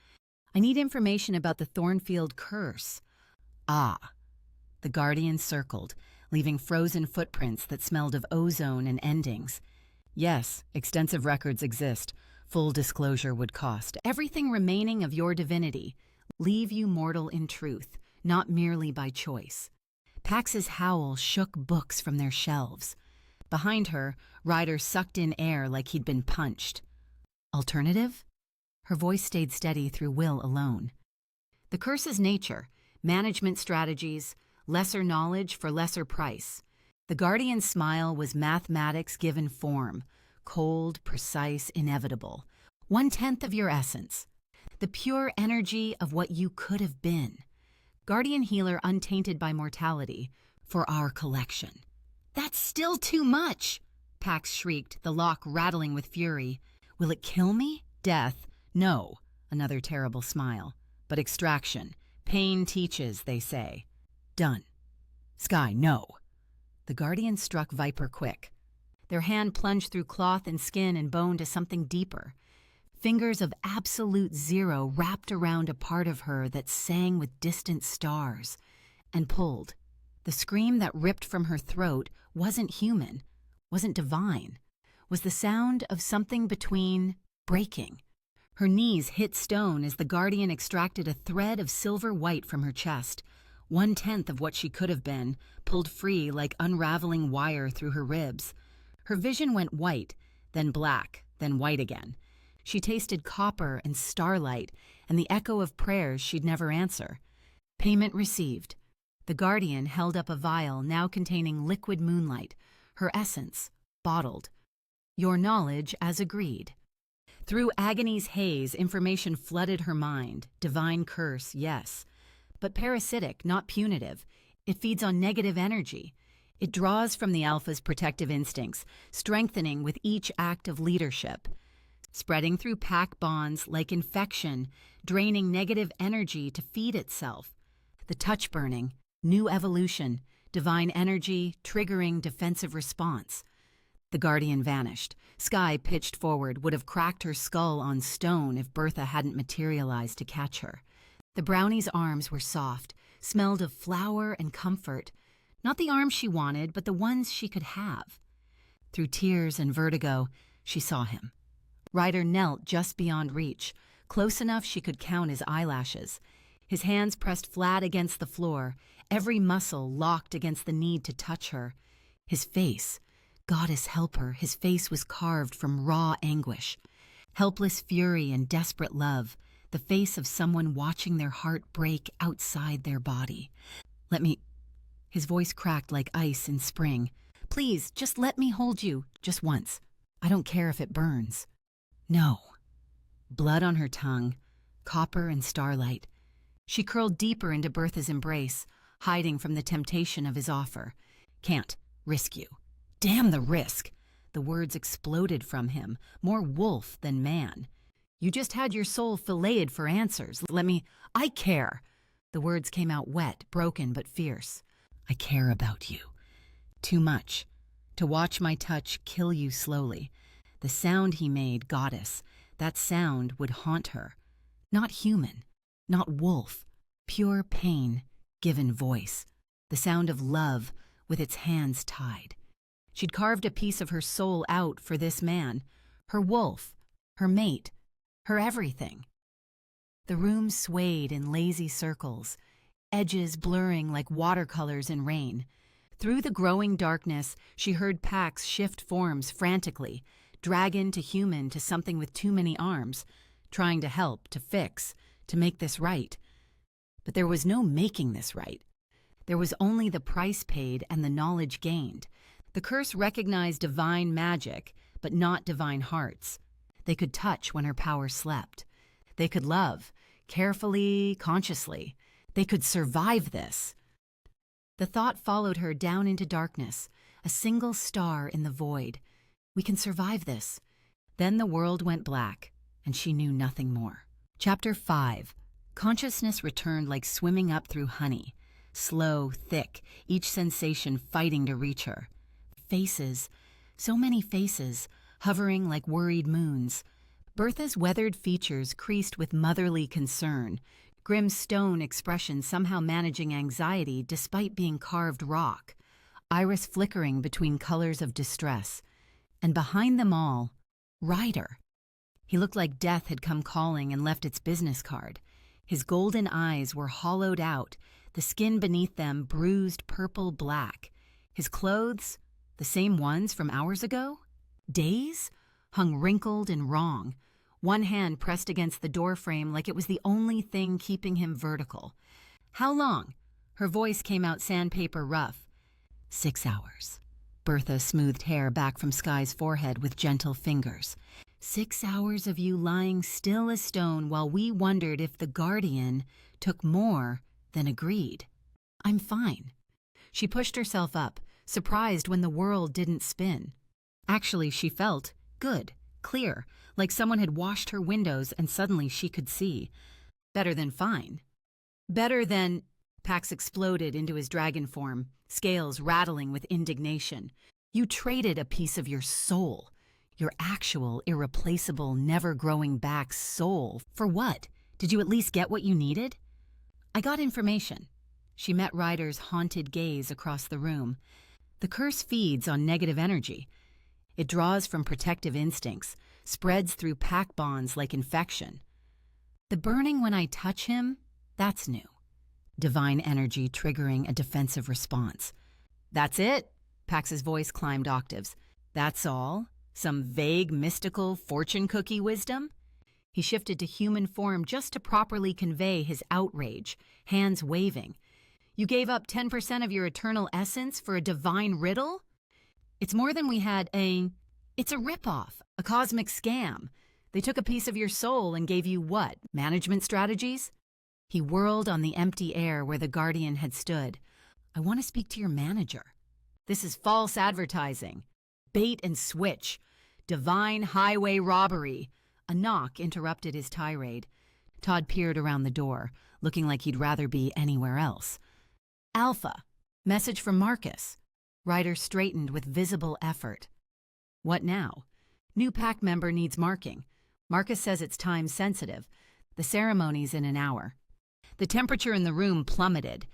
I need information about the Thornfield curse. Ah. The Guardian circled, leaving frozen footprints that smelled of ozone and endings. Yes, extensive records exist. Full disclosure would cost. Everything remaining of your divinity. Leave you mortal in truth, not merely by choice. Pax's howl shook books from their shelves. Behind her, Ryder sucked in air like he'd been punched. Alternative? Her voice stayed steady through will alone. The curse's nature, management strategies, lesser knowledge for lesser price. The Guardian's smile was mathematics given form, cold, precise, inevitable. 1/10 of your essence. The pure energy of what you could have been. Guardian healer untainted by mortality, for our collection. That's still too much, Pax shrieked, the lock rattling with fury. Will it kill me? Death? No. Another terrible smile. But extraction. Pain teaches, they say. Done. Sky, no. The Guardian struck Viper quick. Their hand plunged through cloth and skin and bone to something deeper. Fingers of absolute zero wrapped around a part of her that sang with distant stars, and pulled. The scream that ripped from her throat wasn't human, wasn't divine, was the sound of something between breaking. Her knees hit stone as the Guardian extracted a thread of silver white from her chest, 1/10 of what she could have been, pulled free like unraveling wire through her ribs. Her vision went white, then black, then white again. She tasted copper and starlight and the echo of prayers she'd never answer. Payment received. The Guardian held up a vial now containing liquid moonlight, her essence, bottled. Your knowledge as agreed. Through agony's haze, information flooded her mind. Divine curse, yes. But parasitic, not punitive. It feeds on negative energy. It draws from the alpha's protective instincts, strengthening with each act of leadership, spreading through pack bonds like infection, draining negative energy to feed itself. The touch burning, new evolution, divine energy, triggering defensive response. The guardian vanished. Sky, pitched forward, would have cracked her skull on stone if Bertha hadn't materialized to catch her. The brownie's arms were soft, smelled of flour and comfort. Not the arms she wanted, but the ones she could have. Through tears and vertigo, she saw him. Ryder knelt just beyond reach, close enough she could count his eyelashes. His hands pressed flat against the floor, every muscle locked against the need to touch her. His face, goddess help her, his face was carved from raw anguish. Helpless fury and desperate love, the face of someone watching their heart break outside their body. "Let me..." His voice cracked like ice in spring. "Please, just let me hold you, just once. I don't care if it burns." "No." Blood on her tongue, copper and starlight. She curled deeper into Bertha's embrace, hiding from the temptation of his offer. "Can't risk you." "Damn the risk!" The words exploded from him, more wolf than man. "You just had your soul filleted for answers. Let me..." "I care." The words came out wet, broken but fierce. "I care about you. Too much. To watch my touch kill you slowly." The sound he made, goddess, that sound would haunt her. Not human, not wolf, pure pain, given voice. The sound of love with its hands tied. She'd carved a piece of her soul out for this man, her wolf, her mate, her everything. The room swayed in lazy circles, edges blurring like watercolors in rain. Through the growing darkness, she heard Pax shift forms frantically, dragon to human to something with too many arms, trying to help, to fix, to make this right. But there was no making this right. There was only the price paid and the knowledge gained. The curse recognized divine magic, but not divine hearts. They could touch when her power slept. They could love, carefully, consciously. They could survive this. The thought followed her down into darkness, a single star in the void. We can survive this. Then the world went black, and she knew nothing more. Chapter 5. Consciousness returned like swimming up through honey. Slow, thick, each sensation fighting to reach her. Faces, so many faces, hovering like worried moons. Bertha's weathered features creased with motherly concern, grim stone expression somehow managing anxiety despite being carved rock, iris flickering between colors of distress. And behind them all, Ryder. He looked like death had come calling and left its business card. His golden eyes were hollowed out, the skin beneath them bruised purple-black. His clothes, the same ones from hours ago? Days? Hung wrinkled and wrong. One hand pressed against the doorframe like it was the only thing keeping him vertical. "How long?" Her voice came out sandpaper rough. 6 hours. Bertha smoothed hair back from Sky's forehead with gentle fingers. 6 hours of you lying still as stone while we wondered if the guardian took more than agreed. "I'm fine." She pushed herself up, surprised when the world didn't spin. Actually, she felt good, clear, like someone had washed her windows and suddenly she could see. Better than fine. Better than... Pax exploded into his dragon form, scales rattling with indignation. "You traded a piece of your soul, your actual, irreplaceable, never-growing-back soul. For what? Did you at least get what you needed?" "I got information." She met Ryder's haunted gaze across the room. The curse feeds on negative energy. It draws from protective instincts, spreads through pack bonds like infection. The burning when I touch him, that's new. Divine energy triggering a defensive response. "That's it?" Pax's voice climbed octaves. "That's all? Some vague, mystical fortune cookie wisdom?" He shifted to human form just to properly convey his outrage, hands waving. "You gave up 10% of your eternal essence for a divine riddle? It's more than we had It's a ripoff, a cosmic scam. They took a piece of your soul and gave you what? Management strategies?" He whirled on the empty air where the guardian had stood. "I want to speak to your manager." This is false advertising. Bait and switch. Divine highway robbery. A knock interrupted his tirade. Todd peered around the door, looking like he'd rather be anywhere else. Alpha. Message from Marcus. Ryder straightened with visible effort. What now? New pack member needs marking. Marcus says it's time sensitive. The ceremony's in an hour. The temperature in the room plummeted.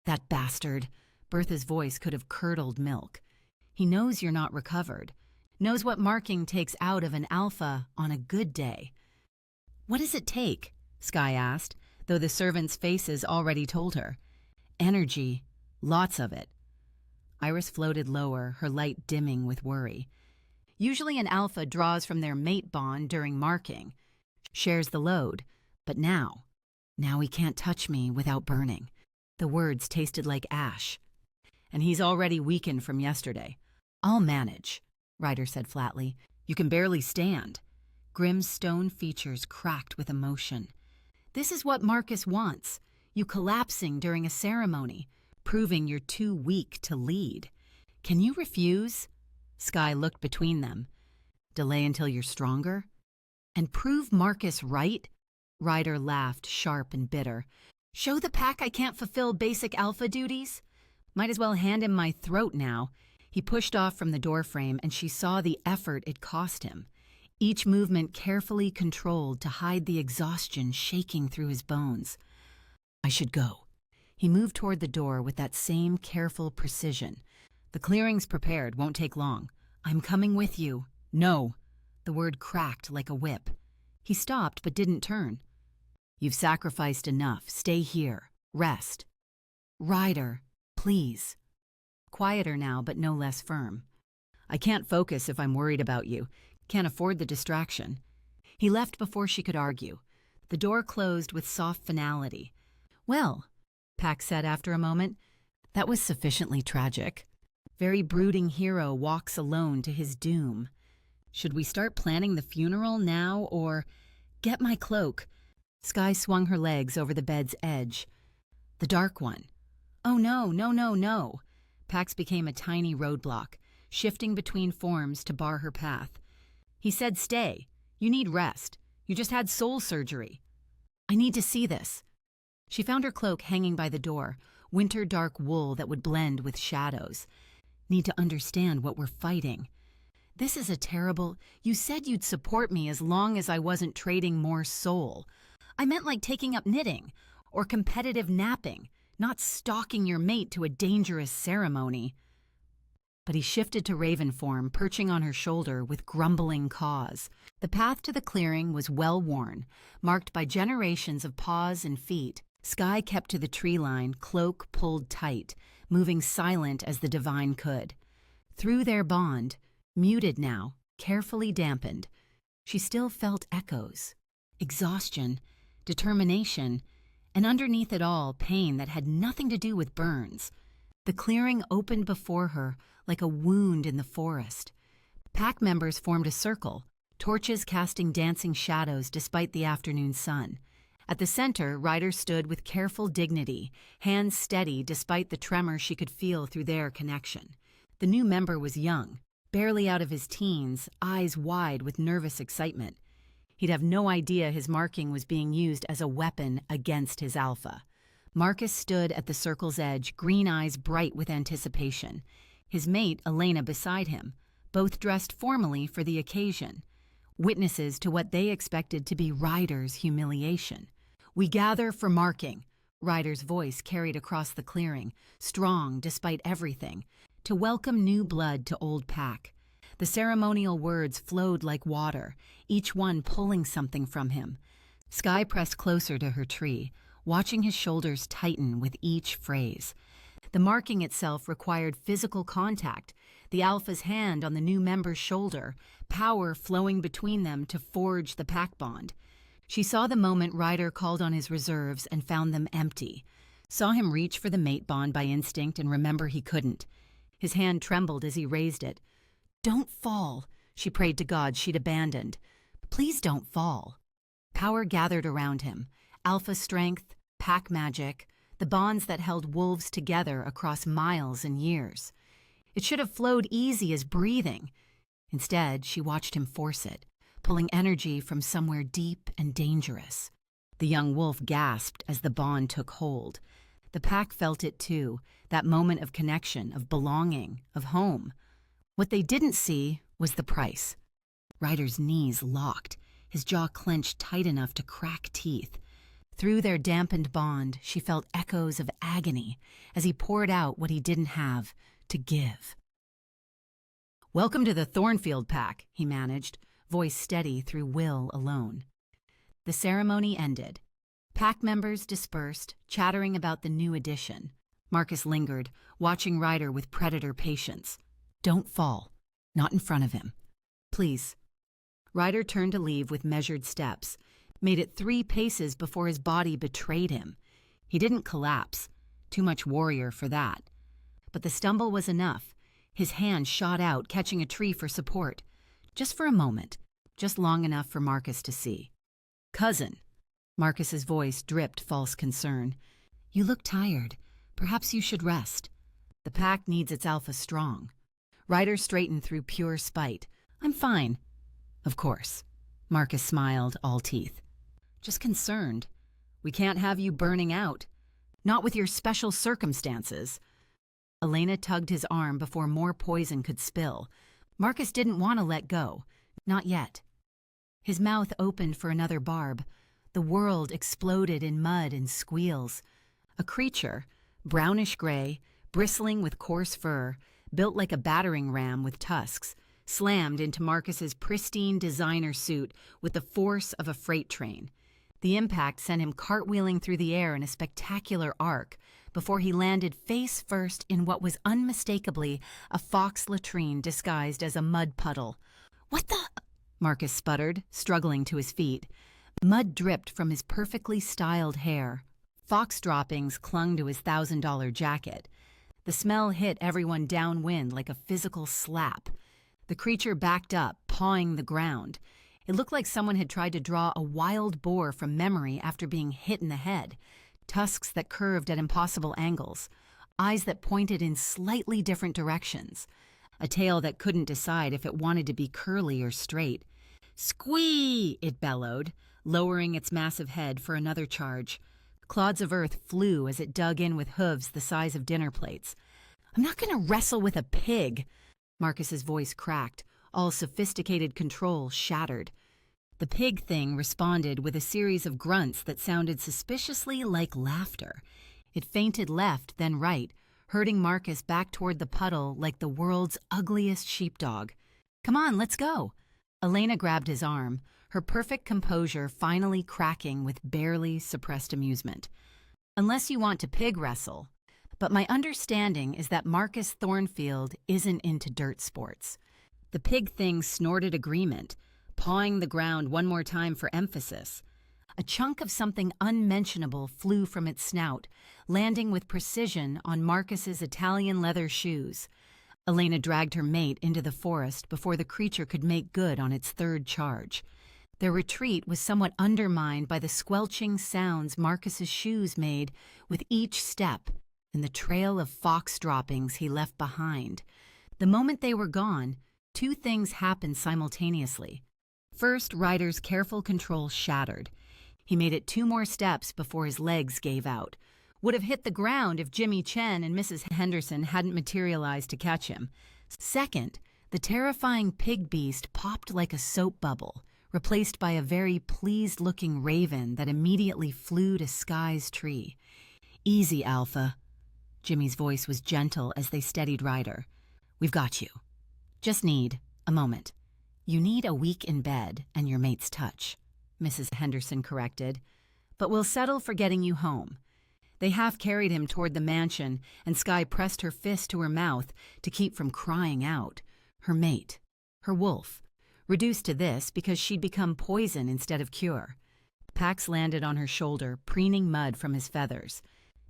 That bastard. Bertha's voice could have curdled milk. He knows you're not recovered. Knows what marking takes out of an alpha on a good day. What does it take? Sky asked, though the servants' faces already told her. Energy. Lots of it. Iris floated lower, her light dimming with worry. Usually an alpha draws from their mate bond during marking. Shares the load. But now he can't touch me without burning. The words tasted like ash. And he's already weakened from yesterday. I'll manage, Ryder said flatly. You can barely stand. Grimm's stone features cracked with emotion. This is what Marcus wants. You collapsing during a ceremony, proving you're too weak to lead. Can you refuse? Sky looked between them. Delay until you're stronger? And prove Marcus right? Ryder laughed, sharp and bitter. Show the pack I can't fulfill basic alpha duties? Might as well hand him my throat now. He pushed off from the doorframe and she saw the effort it cost him. Each movement carefully controlled to hide the exhaustion shaking through his bones. I should go. He moved toward the door with that same careful precision. The clearing's prepared, won't take long. I'm coming with you. No. The word cracked like a whip. He stopped but didn't turn. You've sacrificed enough. Stay here. Rest. Ryder, please. Quieter now, but no less firm. I can't focus if I'm worried about you. Can't afford the distraction. He left before she could argue. The door closed with soft finality. Well, Pack said after a moment, that was sufficiently tragic. Very brooding hero walks alone to his doom. Should we start planning the funeral now or... Get my cloak. Sky swung her legs over the bed's edge. The dark one. Oh no, no, no, no. Pax became a tiny roadblock, shifting between forms to bar her path. He said stay. You need rest. You just had soul surgery. I need to see this. She found her cloak hanging by the door, winter dark wool that would blend with shadows. Need to understand what we're fighting. This is a terrible... You said you'd support me as long as I wasn't trading more soul. I meant like taking up knitting or competitive napping, not stalking your mate to a dangerous ceremony. But he shifted to raven form, perching on her shoulder with grumbling caws. The path to the clearing was well-worn, marked by generations of paws and feet. Sky kept to the tree line, cloak pulled tight, moving silent as the divine could. Through their bond, muted now, carefully dampened, she still felt echoes, exhaustion, determination, and underneath it all, pain that had nothing to do with burns. The clearing opened before her like a wound in the forest. Pack members formed a circle, torches casting dancing shadows despite the afternoon sun. At the center, Ryder stood with careful dignity, hands steady despite the tremor she could feel through their connection. The new member was young, barely out of his teens, eyes wide with nervous excitement. He'd have no idea his marking was being used as a weapon against his alpha. Marcus stood at the circle's edge, green eyes bright with anticipation. His mate, Elena, beside him, both dressed formally for the occasion, witnesses to what they expected to be Ryder's humiliation. We gather for marking, Ryder's voice carried across the clearing, strong despite everything, to welcome new blood to old pack. The ceremonial words flowed like water, each one pulling something from him. Sky pressed closer to her tree, watching his shoulders tighten with each phrase. The marking itself required physical contact, the alpha's hand on the new member's shoulder, power flowing between them to forge the pack bond. She saw the moment Ryder called on his reserves and found them empty, saw him reach for the mate bond by instinct and remember he couldn't. His hand trembled as he raised it. Don't fall, she prayed to God she'd abandoned. Please don't fall. Power gathered around him, alpha strength, pack magic, the bonds that held wolves together across miles and years. It should have flowed easy as breathing. Instead, she watched him force it, pulling energy from somewhere deep and dangerous. The young wolf gasped as the bond took hold. The pack felt it too, that moment of connection, of belonging, of home. What they didn't see was the price. Ryder's knees locked, his jaw clenched tight enough to crack teeth. Through their dampened bond, she felt echoes of agony as he poured out what he didn't have to give. "Welcome to the Thornfield Pack," he managed, voice steady through will alone. The ceremony ended. Pack members dispersed, chattering about the new addition. Marcus lingered, watching Ryder with predator patience. "Don't fall. Not in front of him. Please." Ryder turned to leave with measured steps, made it 3 paces before his body betrayed him. He didn't collapse. Too much warrior for that. But the stumble was enough. His hand shot out, catching a tree for support. Just for a moment, just long enough for Marcus to see. "Cousin." Marcus's voice dripped false concern. "You look tired. Perhaps you should rest. The pack needs its alpha strong." Ryder straightened through pure spite. "I'm fine." "Of course." Marcus smiled, all teeth. "Just concerned. We can't have you burning out. Not with your special circumstances." Elena tugged his arm before more poison could spill. Marcus didn't want to let go. Not yet. His mouth opened for another barb. The world exploded in mud and squeals. A creature, brownish-gray, bristling with coarse fur, built like a battering ram with tusks, slammed into Marcus's pristine designer suit with the force of a freight train. The impact sent him cartwheeling through the air in a spectacular arc before he landed face first in what was unmistakably a fox latrine disguised as a mud puddle. "What the?" Marcus sputtered, struggling to his feet. Mud dripped from his perfectly styled hair. Fox droppings clung to his $1,000 jacket. The smell hit everyone downwind like a physical slap. The creature backed up, pawing the ground. It looked like someone had tried to draw a wild boar from memory after being hit in the head. Tusks that curved at impossible angles. Eyes that pointed in slightly different directions. A tail that couldn't decide if it wanted to be curly or straight. "Squee!" it bellowed, lowering its massive head for another charge. Clods of earth flew as it dug in with hooves the size of dinner plates. "I'm not going to wrestle with a pig." Marcus's voice cracked, all sophisticated control shattered. The pig thing responded with a series of grunts that sounded suspiciously like laughter. It feinted left, then right, herding Marcus back toward the puddle like the world's ugliest sheepdog. "Come on, let's go." Elena grabbed his arm, her perfect composure finally cracking with barely suppressed amusement. "Unless you want to pig wrestle. But my understanding is that Marcus Thornfield isn't into dirt sports." The pig thing snorted agreement, pawing the ground one more time for emphasis. A chunk of something unmentionable flew from its snout, landing with precision on Marcus's Italian leather shoes. Elena dragged her mate into the forest before the creature could make good on its third charge. Their retreat was somewhat undermined by the squelching sounds Marcus's shoes made with each step and the trail of fox droppings he left behind. The moment they were gone, 2 things happened simultaneously. First, Ryder's careful control shattered. He made it 2 more steps before his legs gave out. Would have hit the ground if Jimmy Chen and Mrs. Henderson hadn't materialized to catch him. Second, the terrifying pig beast popped like a soap bubble, replaced by a very pleased-looking raven that immediately flew to Sky's tree. "Easy, Alpha." Jimmy's voice was gentle as they steadied Ryder. "We've got you. Just need a moment." "You need a week in bed and your mate's touch," Mrs. Henderson corrected. "But we'll settle for getting you home." They half carried him toward the mansion, and Sky pressed her fist to her mouth to keep from crying out. Her mate. Her wolf. Reduced to this because she'd become poison instead of cure. Pax landed on her shoulder, preening mud from his feathers.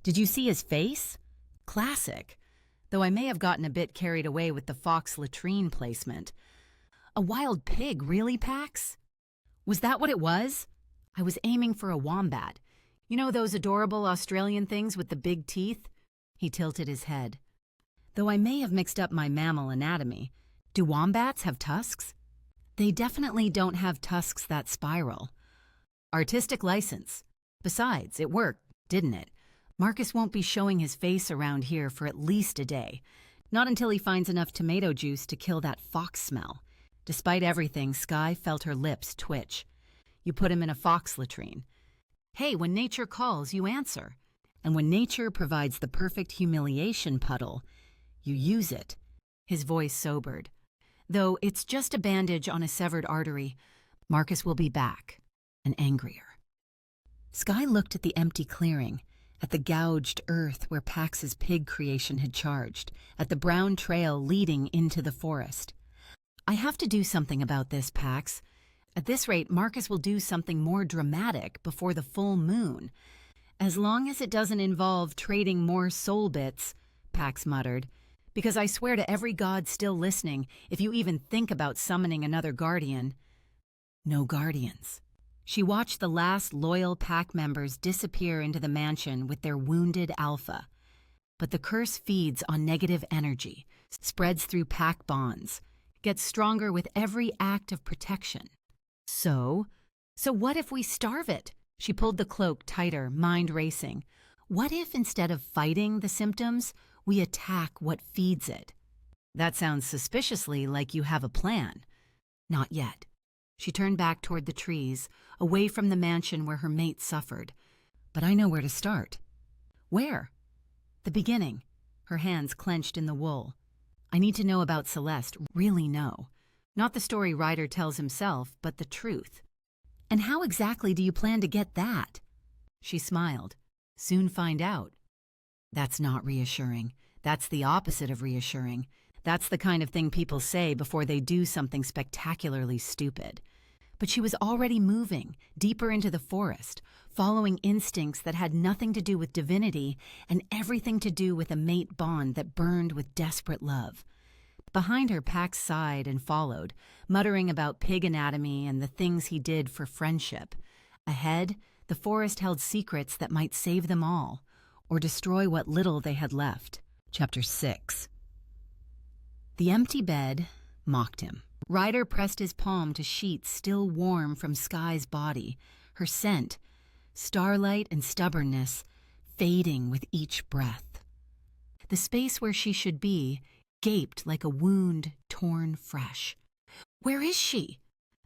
"Did you see his face? Classic. Though I may have gotten a bit carried away with the fox latrine placement. A wild pig, really, Pax? Was that what it was? I was aiming for a wombat. You know those adorable Australian things with the big teeth?" He tilted his head. though I may have mixed up my mammal anatomy. Do wombats have tusks? They definitely don't have tusks that spiral. Artistic license. Besides, it worked, didn't it? Marcus won't be showing his face around here for at least a day. Not until he finds enough tomato juice to kill that fox smell. Despite everything, Skye felt her lips twitch. You put him in a fox latrine. Hey, when nature calls, you answer. And when nature provides the perfect humiliation puddle, you use it. His voice sobered. Though it's just a bandage on a severed artery, Marcus will be back, and angrier. Skye looked at the empty clearing, at the gouged earth where Pax's pig creation had charged, at the brown trail leading into the forest. I have to do something about this, Pax. At this rate, Marcus will do something more dramatic before the full moon. As long as it doesn't involve trading more soul bits, Pax muttered, because I swear to every god still listening, if you even think about summoning another guardian. No guardians. She watched the last loyal pack members disappear into the mansion with their wounded alpha. But the curse feeds on negative energy, spreads through pack bonds, gets stronger with every act of protection. So what if we starve it? She pulled the cloak tighter, mind racing. What if instead of fighting the symptoms, we attack what feeds it? That sounds suspiciously like you have a plan. Not yet. She turned back toward the trees, away from the mansion where her mate suffered. But I know where to start. Where? The beginning, her hands clenched in the wool. I need to know about Celeste, really know. Not the story Ryder tells himself, but the truth. And how exactly do you plan to get that? She smiled. Soon find out. That's not reassuring. That's the opposite of reassuring. That's the kind of thing people say before they do something spectacularly stupid. But she was already moving, deeper into the forest, following instincts that had nothing to do with divinity and everything to do with a mate bond that burned with desperate love. Behind her, Pax sighed and followed, muttering about pig anatomy and the things he did for friendship. Ahead, the forest held secrets that might save them all, or destroy what little they had left. Chapter 6. The empty bed mocked him. Ryder pressed his palm to sheets still warm from Skye's body, her scent, starlight and stubbornness, fading with each breath. The space where she should be gaped like a wound torn fresh. Where is she?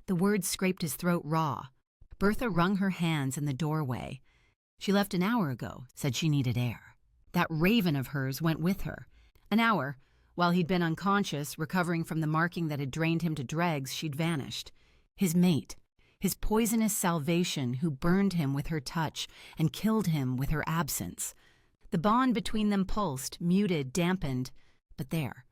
The words scraped his throat raw. Bertha wrung her hands in the doorway. She left an hour ago, said she needed air. That raven of hers went with her. An hour. While he'd been unconscious, recovering from the marking that had drained him to dregs, she'd vanished. His mate, his poisonous salvation who burned him with her touch and killed him with her absence. The bond between them pulsed, muted, dampened, but there,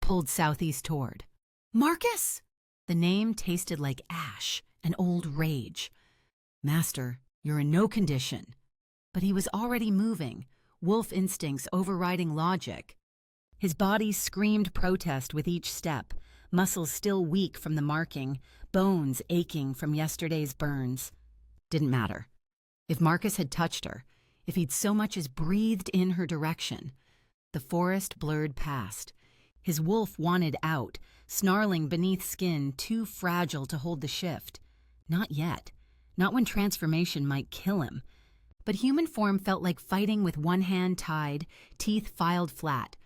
pulled southeast toward. Marcus! The name tasted like ash, an old rage. Master, you're in no condition. But he was already moving, wolf instincts overriding logic. His body screamed protest with each step, muscles still weak from the marking, bones aching from yesterday's burns. Didn't matter. If Marcus had touched her, if he'd so much as breathed in her direction. The forest blurred past. His wolf wanted out, snarling beneath skin too fragile to hold the shift. Not yet. Not when transformation might kill him. But human form felt like fighting with one hand tied, teeth filed flat.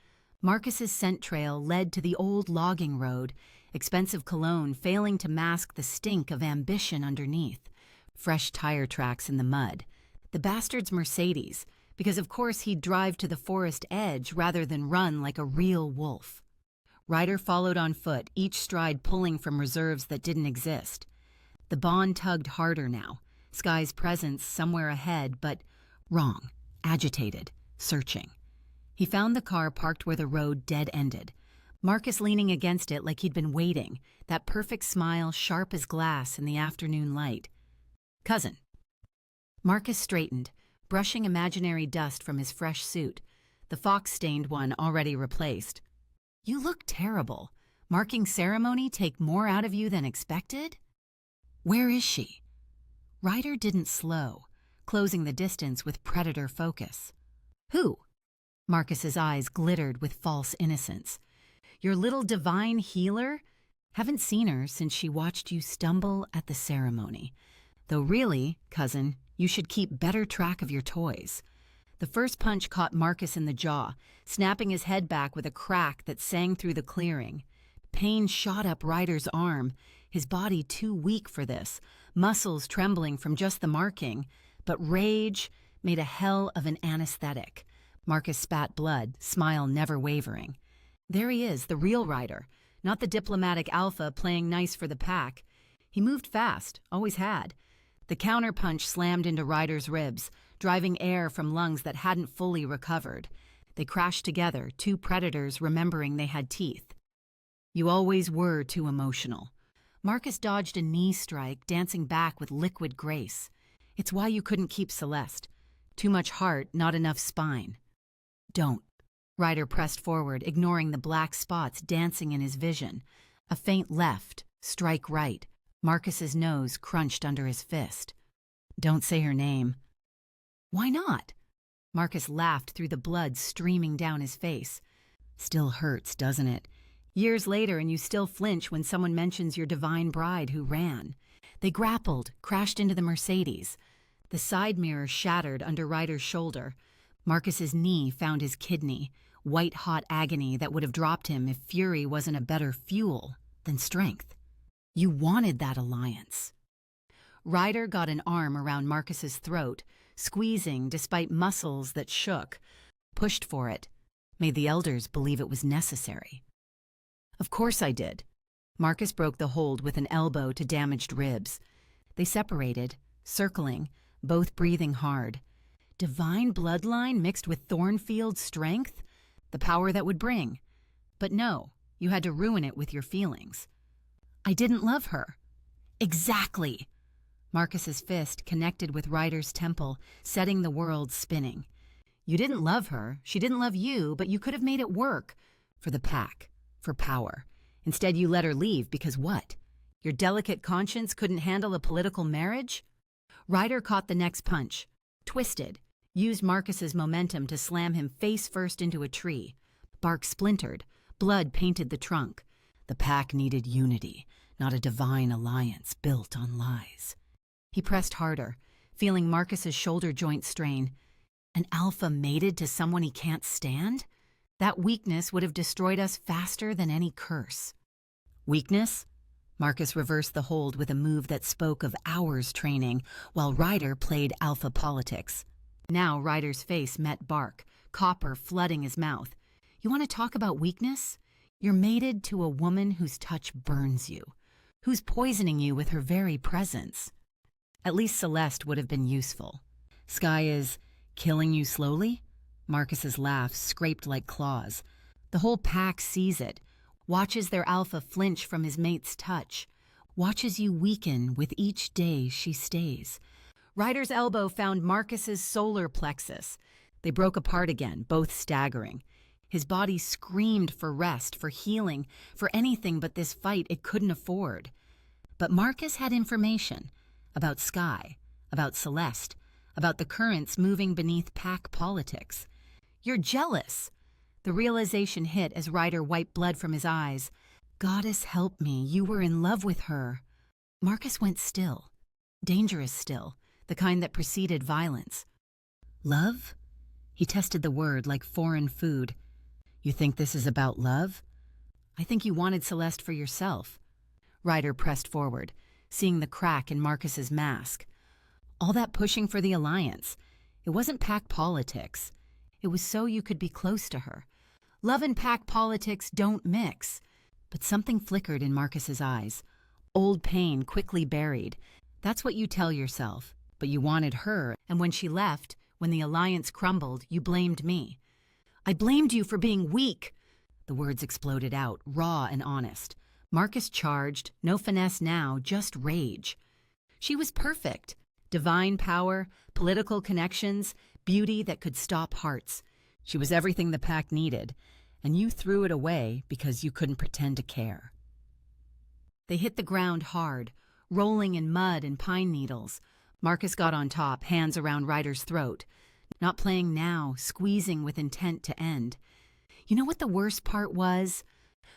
Marcus's scent trail led to the old logging road, expensive cologne failing to mask the stink of ambition underneath. Fresh tire tracks in the mud. The bastard's Mercedes, because of course he'd drive to the forest edge rather than run like a real wolf. Ryder followed on foot, each stride pulling from reserves that didn't exist. The bond tugged harder now, Skye's presence somewhere ahead, but wrong, agitated, searching. He found the car parked where the road dead-ended. Marcus leaning against it like he'd been waiting, that perfect smile sharp as glass in the afternoon light. Cousin. Marcus straightened, brushing imaginary dust from his fresh suit, the fox-stained one already replaced. You look terrible. Marking ceremony take more out of you than expected? Where is she? Ryder didn't slow, closing the distance with predator focus. Who? Marcus's eyes glittered with false innocence. Your little divine healer? Haven't seen her since she watched you stumble at the ceremony. Though really, cousin, you should keep better track of your toys. The first punch caught Marcus in the jaw, snapping his head back with a crack that sang through the clearing. Pain shot up Ryder's arm, his body too weak for this, muscles trembling from just the marking, but rage made a hell of an anesthetic. Marcus spat blood, smile never wavering. There he is, the real Ryder, not the diplomatic alpha playing nice for the pack. He moved fast, always had. The counterpunch slammed into Ryder's ribs, driving air from lungs that hadn't fully recovered. They crashed together, two predators remembering they had teeth. You always were too emotional. Marcus dodged a knee strike, dancing back with liquid grace. It's why you couldn't keep Celeste. Too much heart, not enough spine. Don't. Ryder pressed forward, ignoring the black spots dancing in his vision. A faint left, strike right. Marcus's nose crunched under his fist. Don't say her name. Why not? Marcus laughed through the blood streaming down his face. Still hurts, doesn't it? Years later and you still flinch when someone mentions your divine bride who ran. They grappled, crashed into the Mercedes. The side mirror shattered under Ryder's shoulder. Marcus's knee found his kidney, white-hot agony that would have dropped him if fury wasn't a better fuel than strength. You wanted that alliance. Ryder got an arm around Marcus's throat, squeezing despite muscles that shook, pushed for it, made the elders believe it was necessary. Of course I did. Marcus broke the hold with an elbow to damaged ribs. They separated, circling, both breathing hard. Divine bloodline mixed with Thornfield's strength? The power that would bring. But no, you had to ruin it with your feelings. I didn't love her. Exactly. Marcus's fist connected with Ryder's temple, setting the world spinning. You didn't love her, she didn't love you, but you could have made it work. For the pack, for power. Instead you let her leave because what? Your delicate conscience couldn't handle a political marriage? Ryder caught the next punch, twisted, used Marcus's momentum to slam him face first into a tree. Bark splintered, blood painted the trunk. The pack needed unity, not a divine alliance built on lies. He pressed harder, feeling Marcus's shoulder joint strain. An alpha mated to someone he can't stand? That weakness would have destroyed us faster than any curse. Weakness? Marcus reversed the hold with a move that spoke of hours training, while Ryder played alpha politics. Now Ryder's face met bark, copper flooding his mouth. You want to talk about weakness? You're mated to a woman whose touch burns you, who's poisoning you with her very presence. At least Celeste would have been useful. Sky is killing you slowly? Marcus's laugh scraped like claws. The whole pack sees it, watches their alpha flinch from his mate's touch, watches you weaken with each day she stays. Ryder's elbow found Marcus's solar plexus. They broke apart again, both staggering. His body screamed for rest, for healing, for anything but this fight it couldn't afford. But Marcus had information about Sky, about Celeste, about the currents moving beneath pack politics. You're jealous. The realization hit as Ryder wiped blood from his eyes. Goddess help me, you were in love with her. Marcus went still, dangerous still, the kind that preceded violence. Love? He tested the word like foreign food. You think this is about love? I think you wanted Celeste for yourself. Ryder pressed forward, seeing the crack in Marcus's mask. All that pushing for the alliance. It wasn't pack politics. It was so you could be close to her. Love and pack politics don't mix. But something flickered in Marcus's eyes. Old pain quickly buried. That's what you tell yourself. But you wanted her, and when she left, when the alliance crumbled, you blamed me. I blamed you for being weak. The words exploded out, raw and honest. Marcus charged, no finesse now, just rage. She was perfect. Divine power, political connections, beauty that could stop hearts. She was everything the pack needed, and you threw it away because you couldn't pretend to care. They hit the ground hard, rolling in mud and pine needles. Marcus got on top, hands around Ryder's throat. Not playing now, squeezing with intent to end. You know what the worst part was?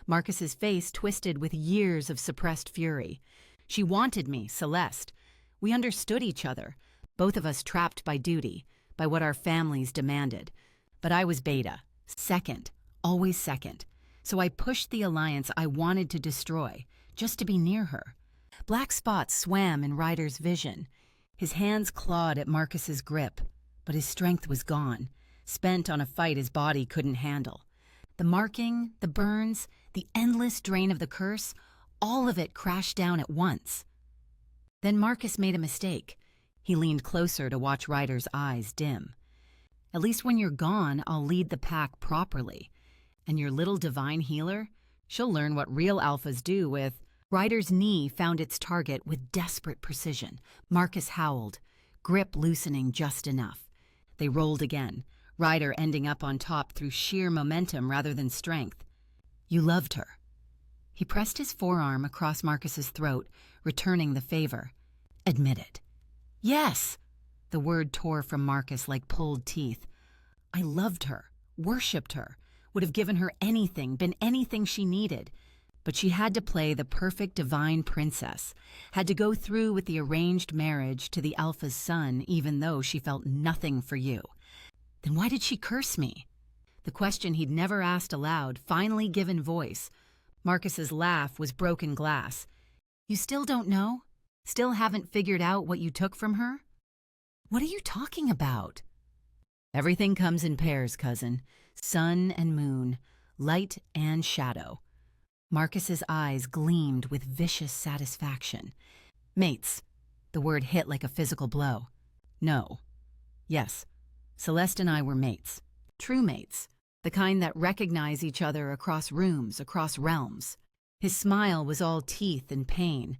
Marcus's face twisted with years of suppressed fury. She wanted me, Celeste. We understood each other, both of us trapped by duty, by what our families demanded. But I was beta, second, always second. So I pushed the alliance I wanted to destroy, just to be near her. Black spots swam in Ryder's vision. His hands clawed at Marcus's grip, but his strength was gone, spent on a fight his body couldn't handle. The marking, the burns, the endless drain of the curse, all of it crashed down at once. Then Marcus made a mistake. He leaned closer to watch Ryder's eyes dim. At least when you're gone, I'll lead the pack properly. And your little divine healer, she'll learn what real alphas do with... Ryder's knee found its target with desperate precision. Marcus howled, grip loosening just enough. They rolled again, Ryder ending up on top through sheer momentum rather than strength. You loved her. He pressed his forearm across Marcus's throat, returning the favor. Admit it. Yes! The word tore from Marcus like pulled teeth. I loved her, worshipped her, would have given her anything, been anything she needed. But she had to play the perfect divine princess, had to go through with the arranged marriage to the Alpha's son even though she felt nothing for you. Then why did she curse me? The question he'd never asked aloud finally given voice. Marcus's laugh was broken glass. You still don't know? Still haven't figured out what you took from her? What are you talking about? Everything comes in pairs, cousin. Sun and moon, light and shadow. Marcus's eyes gleamed with vicious satisfaction. Mates. The word hit like a physical blow. No. Yes. Celeste and I were mates. True mates. The kind that recognize each other across rooms, across realms. His smile was all teeth and pain.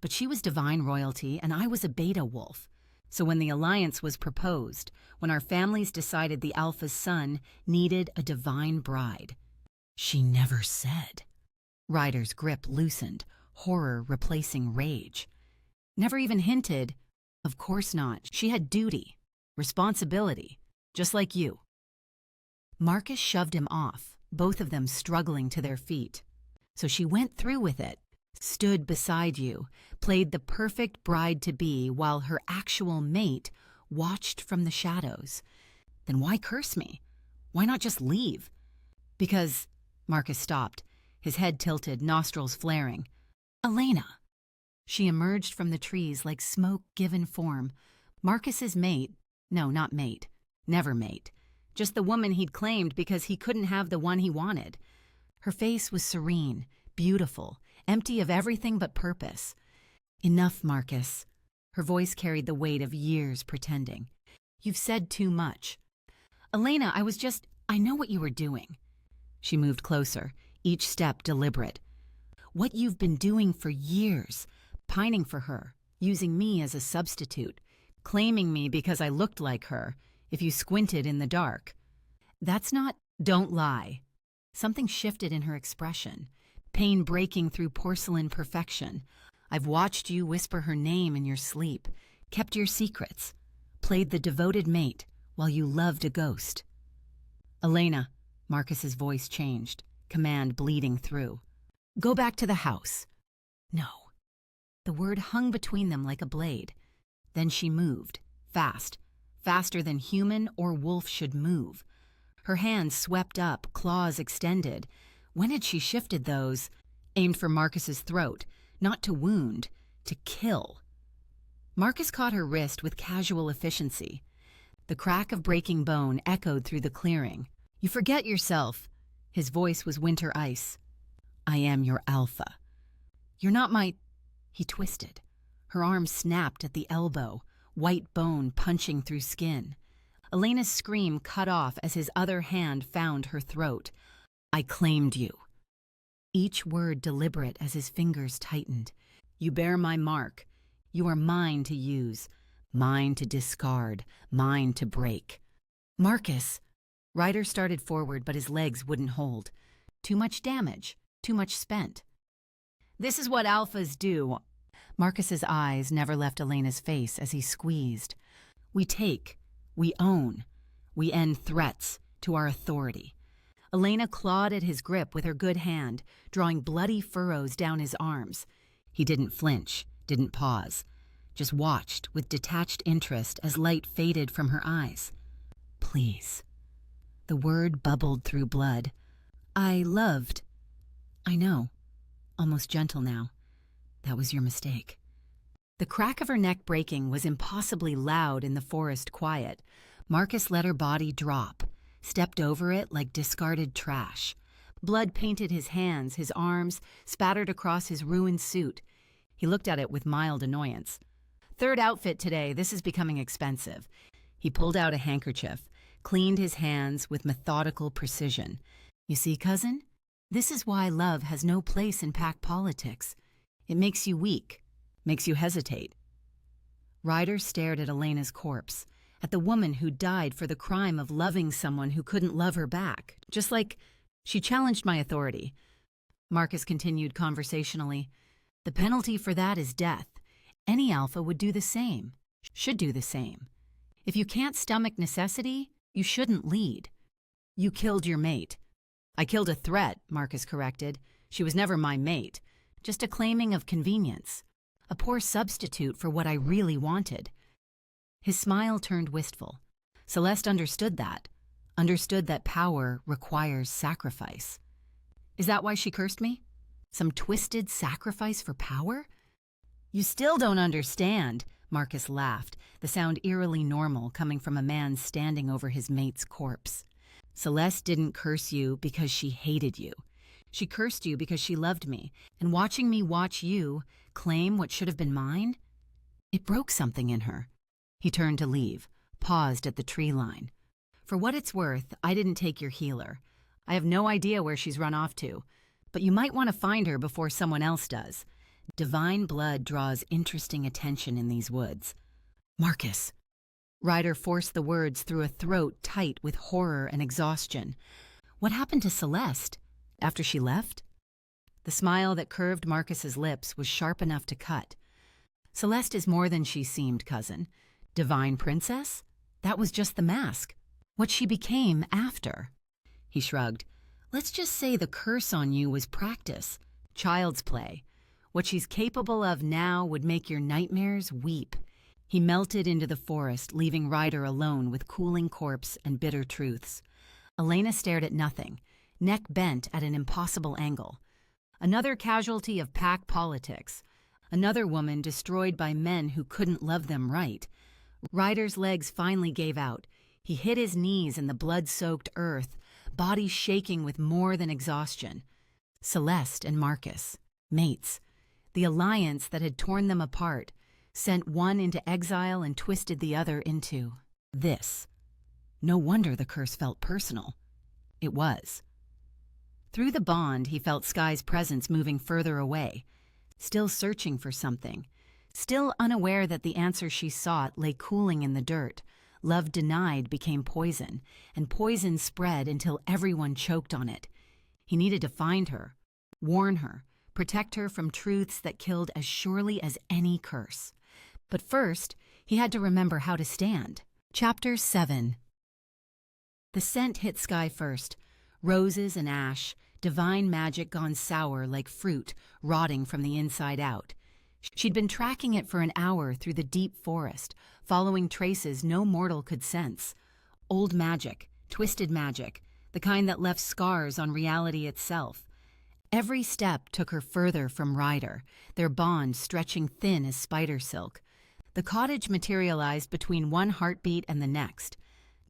But she was divine royalty and I was a beta wolf. So when the alliance was proposed, when our families decided the Alpha's son needed a divine bride, she never said. Ryder's grip loosened, horror replacing rage. Never even hinted, of course not. She had duty, responsibility, just like you. Marcus shoved him off, both of them struggling to their feet. So she went through with it, stood beside you, played the perfect bride-to-be while her actual mate watched from the shadows. Then why curse me? Why not just leave? Because... Marcus stopped, his head tilted, nostrils flaring. Elena! She emerged from the trees like smoke given form. Marcus's mate, no, not mate, never mate, just the woman he'd claimed because he couldn't have the one he wanted. Her face was serene, beautiful, empty of everything but purpose. Enough, Marcus. Her voice carried the weight of years pretending. You've said too much. Elena, I know what you were doing. She moved closer, each step deliberate. What you've been doing for years, pining for her, using me as a substitute, claiming me because I looked like her, if you squinted in the dark. That's not... Don't lie. Something shifted in her expression, pain breaking through porcelain perfection. I've watched you whisper her name in your sleep, kept your secrets, played the devoted mate while you loved a ghost. Elena, Marcus's voice changed, command bleeding through. Go back to the house. No. The word hung between them like a blade. Then she moved, fast, faster than human or wolf should move. Her hands swept up, claws extended. When had she shifted those? Aimed for Marcus's throat, not to wound, to kill. Marcus caught her wrist with casual efficiency. The crack of breaking bone echoed through the clearing. You forget yourself. His voice was winter ice. I am your alpha. You're not my... He twisted. Her arm snapped at the elbow, white bone punching through skin. Elena's scream cut off as his other hand found her throat. I claimed you. Each word deliberate as his fingers tightened. You bear my mark. You are mine to use, mine to discard, mine to break. Marcus! Ryder started forward, but his legs wouldn't hold. Too much damage, too much spent. This is what alphas do. Marcus's eyes never left Elena's face as he squeezed. We take, We own. We end threats to our authority. Elena clawed at his grip with her good hand, drawing bloody furrows down his arms. He didn't flinch, didn't pause, just watched with detached interest as light faded from her eyes. Please. The word bubbled through blood. I loved. I know. Almost gentle now. That was your mistake. The crack of her neck breaking was impossibly loud in the forest quiet. Marcus let her body drop, stepped over it like discarded trash. Blood painted his hands, his arms, spattered across his ruined suit. He looked at it with mild annoyance. Third outfit today, this is becoming expensive. He pulled out a handkerchief, cleaned his hands with methodical precision. You see, cousin? This is why love has no place in pack politics. It makes you weak, makes you hesitate. Ryder stared at Elena's corpse, at the woman who died for the crime of loving someone who couldn't love her back, just like she challenged my authority. Marcus continued conversationally. The penalty for that is death. Any alpha would do the same, should do the same. If you can't stomach necessity, you shouldn't lead. You killed your mate. I killed a threat, Marcus corrected. She was never my mate, just a claiming of convenience, a poor substitute for what I really wanted. His smile turned wistful. Celeste understood that power requires sacrifice. Is that why she cursed me? Some twisted sacrifice for power? You still don't understand, Marcus laughed, the sound eerily normal coming from a man standing over his mate's corpse. Celeste didn't curse you because she hated you. She cursed you because she loved me, and watching me watch you claim what should have been mine, it broke something in her. He turned to leave, paused at the tree line. For what it's worth, I didn't take your healer. I have no idea where she's run off to, but you might want to find her before someone else does. Divine blood draws interesting attention in these woods. Marcus. Ryder forced the words through a throat tight with horror and exhaustion. What happened to Celeste? After she left? The smile that curved Marcus's lips was sharp enough to cut. Celeste is more than she seemed, cousin. Divine princess? That was just the mask. What she became after. He shrugged. Let's just say the curse on you was practice, child's play. What she's capable of now would make your nightmares weep. He melted into the forest, leaving Ryder alone with cooling corpse and bitter truths. Elena stared at nothing, neck bent at an impossible angle. Another casualty of pack politics. Another woman destroyed by men who couldn't love them right. Ryder's legs finally gave out. He hit his knees in the blood-soaked earth, body shaking with more than exhaustion. Celeste and Marcus, mates. The alliance that had torn them apart, sent one into exile and twisted the other into this. No wonder the curse felt personal. It was. Through the bond, he felt Sky's presence moving further away, still searching for something, still unaware that the answer she sought lay cooling in the dirt. Love denied became poison, and poison spread until everyone choked on it. He needed to find her, warn her, protect her from truths that killed as surely as any curse. But first, he had to remember how to stand. Chapter 7. The scent hit Sky first. Roses and ash, divine magic gone sour like fruit, rotting from the inside out. She'd been tracking it for an hour through the deep forest, following traces no mortal could sense. Old magic, twisted magic, the kind that left scars on reality itself. Every step took her further from Ryder, their bond stretching thin as spider silk. The cottage materialized between one heartbeat and the next.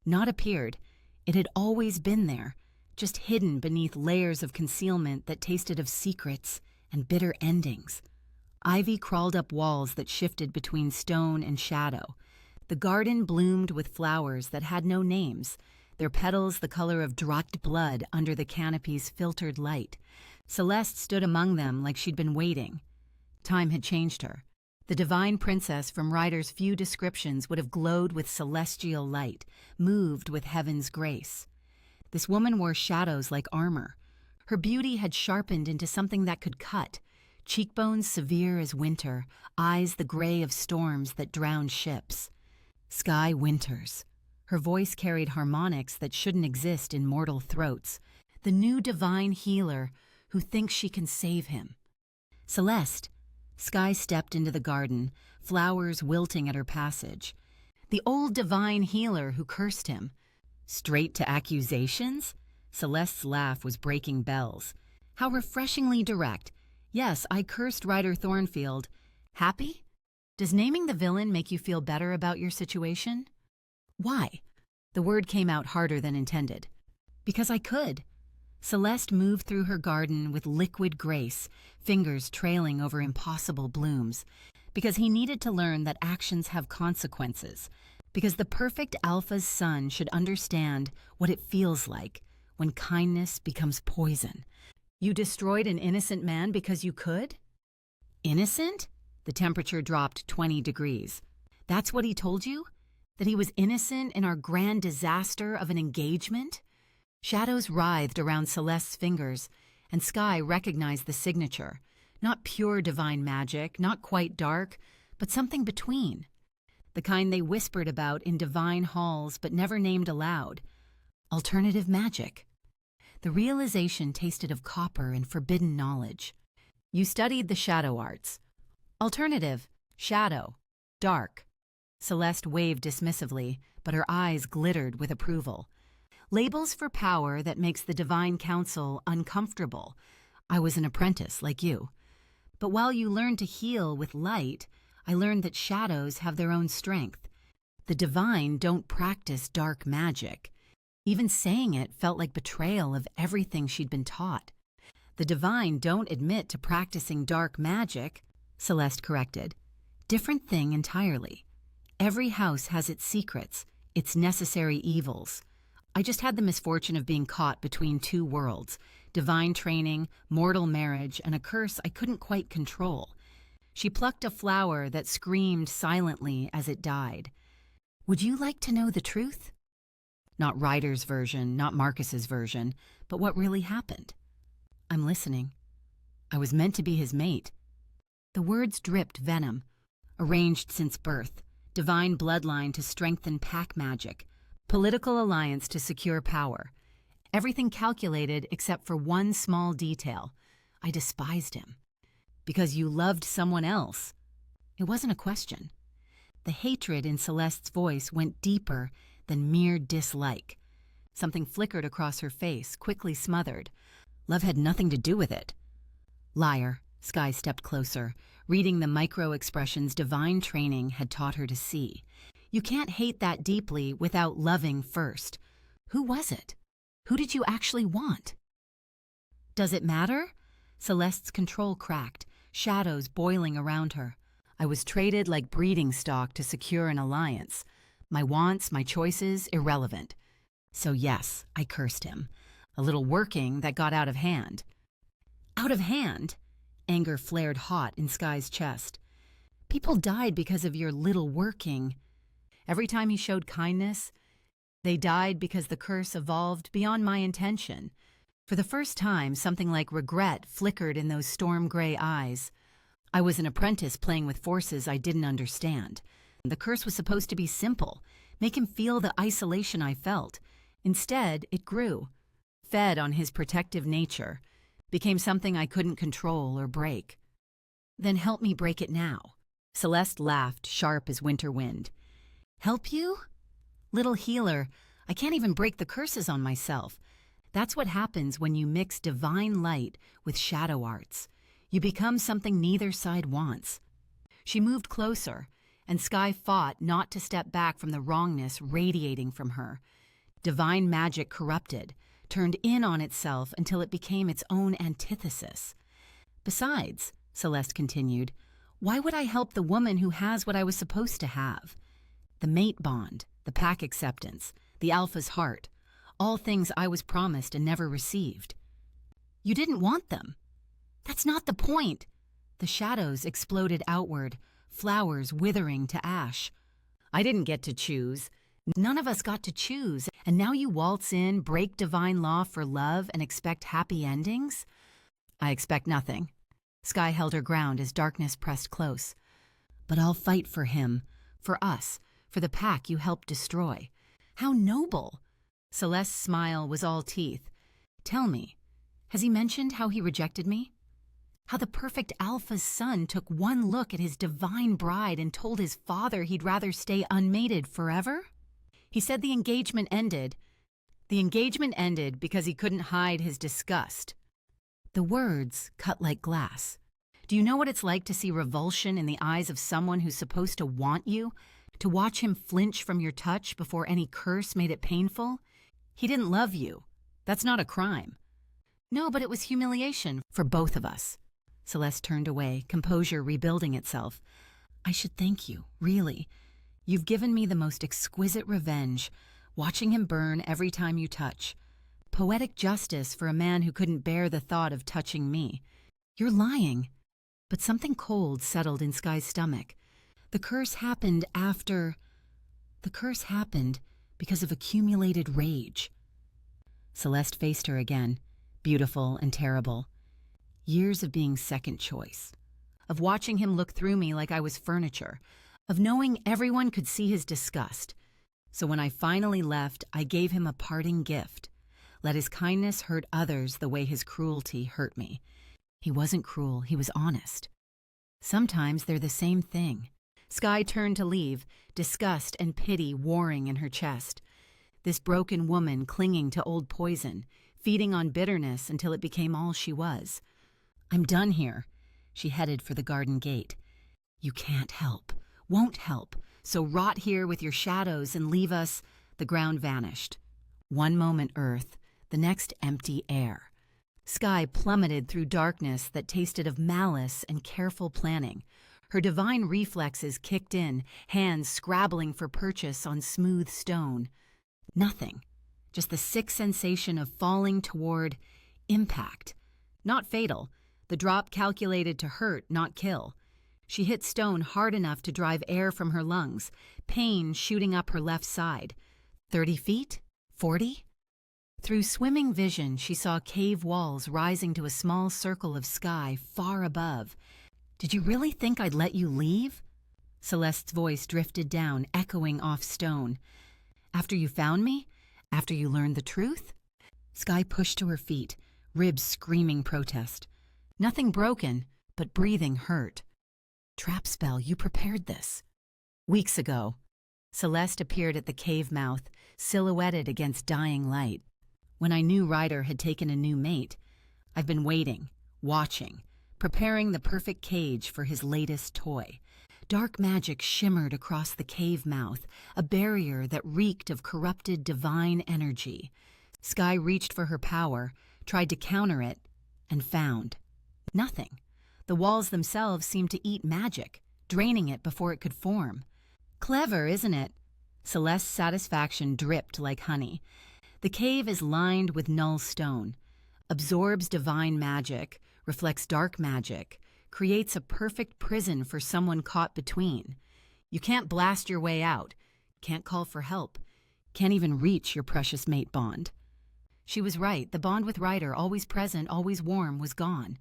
Not appeared. It had always been there, just hidden beneath layers of concealment that tasted of secrets and bitter endings. Ivy crawled up walls that shifted between stone and shadow. The garden bloomed with flowers that had no names, their petals the color of drugged blood under the canopy's filtered light. Celeste stood among them like she'd been waiting. Time had changed her. The divine princess from Ryder's few descriptions would have glowed with celestial light, moved with heaven's grace. This woman wore shadows like armor. Her beauty had sharpened into something that could cut, cheekbones severe as winter, eyes the gray of storms that drown ships. Sky Winters. Her voice carried harmonics that shouldn't exist in mortal throats. The new divine healer who thinks she can save him. Celeste. Sky stepped into the garden, flowers wilting at her passage. The old divine healer who cursed him. Straight to accusations? Celeste's laugh was breaking bells. How refreshingly direct. Yes, I cursed Ryder Thornfield. Happy? Does naming the villain make you feel better about your situation? Why? The word came out harder than intended. Because I could. Celeste moved through her garden with liquid grace, fingers trailing over impossible blooms. Because he needed to learn that actions have consequences. Because the perfect alpha's son should understand what it feels like when kindness becomes poison. You destroyed an innocent man because you could? Innocent? The temperature dropped 20 degrees. That's what he told you? That he was innocent in our grand disaster of an engagement? Shadows writhed around Celeste's fingers, and Sky recognized the signature. Not pure divine magic, not quite dark, but something between. The kind they whispered about in divine halls but never named aloud. Alternative magic. The realization tasted of copper and forbidden knowledge. You studied the shadow arts. Alternative, shadow, dark. Celeste waved dismissively, but her eyes glittered with approval. Labels for power that makes the divine council uncomfortable. I was an apprentice like you. But while you learned to heal with light, I learned that shadows have their own strength. The divine don't practice dark magic. Even saying it felt like betrayal of everything she'd been taught. The divine don't admit to practicing dark magic, Celeste corrected. Different thing entirely. Every house has its secrets, its necessary evils. I just had the misfortune of being caught between two worlds, divine training, mortal marriage, and a curse I couldn't quite control. She plucked a flower that screamed silently as it died. Would you like to know the truth? Not Ryder's version, not Marcus's version, but what really happened. I'm listening. I was meant to be his mate. The words dripped venom. Arranged since birth. Divine bloodline to strengthen pack magic. Political alliance to secure power. Everything calculated except for one small detail. I despised him. Because you loved someone else. It wasn't a question. The hatred in Celeste's voice went deeper than mere dislike. Something flickered across her face, quickly smothered. Love had nothing to do with it. Liar. Sky stepped closer, reading the micro-expressions divine training had taught her to see. You can't hate that deeply without loving first. Who was it? Who did you actually want? Does it matter? Celeste's control cracked, shadows boiling around her. I was traded like breeding stock to secure an alliance. My wants, my choices, irrelevant. So yes, I cursed him. A little working that got out of hand. Out of hand? Anger flared hot in Sky's chest. People died because of your little working. Every time he showed kindness, they died because the curse evolved beyond my intention. For the first time, something like regret flickered in those storm-gray eyes. I was an apprentice playing with forces I didn't understand. The curse was supposed to be simple, make him feel the isolation I felt. Instead, it grew, fed on his protective nature, became something I couldn't control or break. Then help me break it now. Celeste laughed, sharp as winter wind. Help you? Little healer, I can't even break the curses on myself. That's what happens when you mix divine light with shadow arts. You become something neither side wants. She moved closer, and Sky fought not to step back from the wrongness radiating from her. Divine magic corrupted, turned in on itself until it became its own antithesis. Besides, Celeste continued, why would I help the woman who has what I was supposed to have? The mate bond, the pack acceptance, the alpha's heart, all things I was promised and never received. You didn't want them. That's not the point. The shadows exploded outward, flowers withering to ash. I didn't get to choose. None of us got to choose, and now you waltz in, break divine law for love, and expect happy endings? I expect nothing. Sky held her ground as darkness pressed close. But I'll fight for him, for us, for the pack you helped destroy. How noble! Celeste's smile was all teeth. Tell me, has he mentioned how he rejected me? How the perfect alpha's son took one look at his divine bride and told his father he'd rather stay unmated forever? He said the engagement ended. The engagement ended because he couldn't hide his disgust. The words cut like glass. Do you know what it's like to see revulsion in the eyes of someone who's supposed to want you? To watch him flinch from your touch before any curse made it painful? He didn't love you. That's not a crime. No, but it was humiliation for both of us. Celeste turned away, composure rebuilding itself. I should thank you, really. You've given me the most exquisite revenge, watching him burn every time you touch. Poetic justice for a man who couldn't bear the thought of touching me. You're lying. But something cold settled in Sky's stomach. The curse happened because of accumulated rage. Celeste faced her again, beautiful and terrible. Years of being second choice. Of watching him look through me like I was furniture. Of knowing everyone could see his disgust. So when I finally left, I gave him a parting gift. Let his kindness hurt others the way his cruelty hurt me. He wasn't cruel, he was honest. Sometimes they're the same thing. Sky turned to leave, disgust and pity warring in her chest. This broken woman clinging to old poison, feeding on bitterness until it became all she was. I'm done here. She headed for the garden gate. You can't help, won't help, so rot here with your shadows and leave us. The ground vanished. One moment earth, the next empty air. Sky plummeted through darkness that tasted of malice and careful planning. Her divine reflexes kicked in, hands scrabbling for purchase on smooth stone. Nothing. Just the sick sensation of falling toward impact. Not fatal. The drop calculated to hurt, not kill. She hit stone hard enough to drive air from her lungs, pain shooting up her left side. 30 feet? 40? Through swimming vision, she saw cave walls rising to a small circle of sky far above. Did you really think I'd let you leave? Celeste's voice drifted down, echoing off stone. After you found me? After you learned the truth? Sky pushed to her feet, ribs screaming protest. Nothing broken, but breathing hurt. Trap spell, you prepared this. Weeks ago. Celeste appeared at the cave mouth, silhouetted against dying light. When I knew Ryder had taken a new mate, I've been waiting, watching, preparing the perfect cage for his latest toy. Dark magic shimmered across the cave mouth, a barrier that reeked of corrupted divine energy. Sky reached for her power, tried to counter it, and found nothing. The walls themselves seemed to eat magic, draining it before it could form. Clever, isn't it? Celeste's satisfaction dripped like honey. The cave is lined with null stone, absorbs divine magic, reflects dark magic, creates a perfect prison for someone caught between. You can't blast your way out, can't call for help, can't even reach your precious mate bond. She was right, the bond with Ryder, always present, always warm, was gone.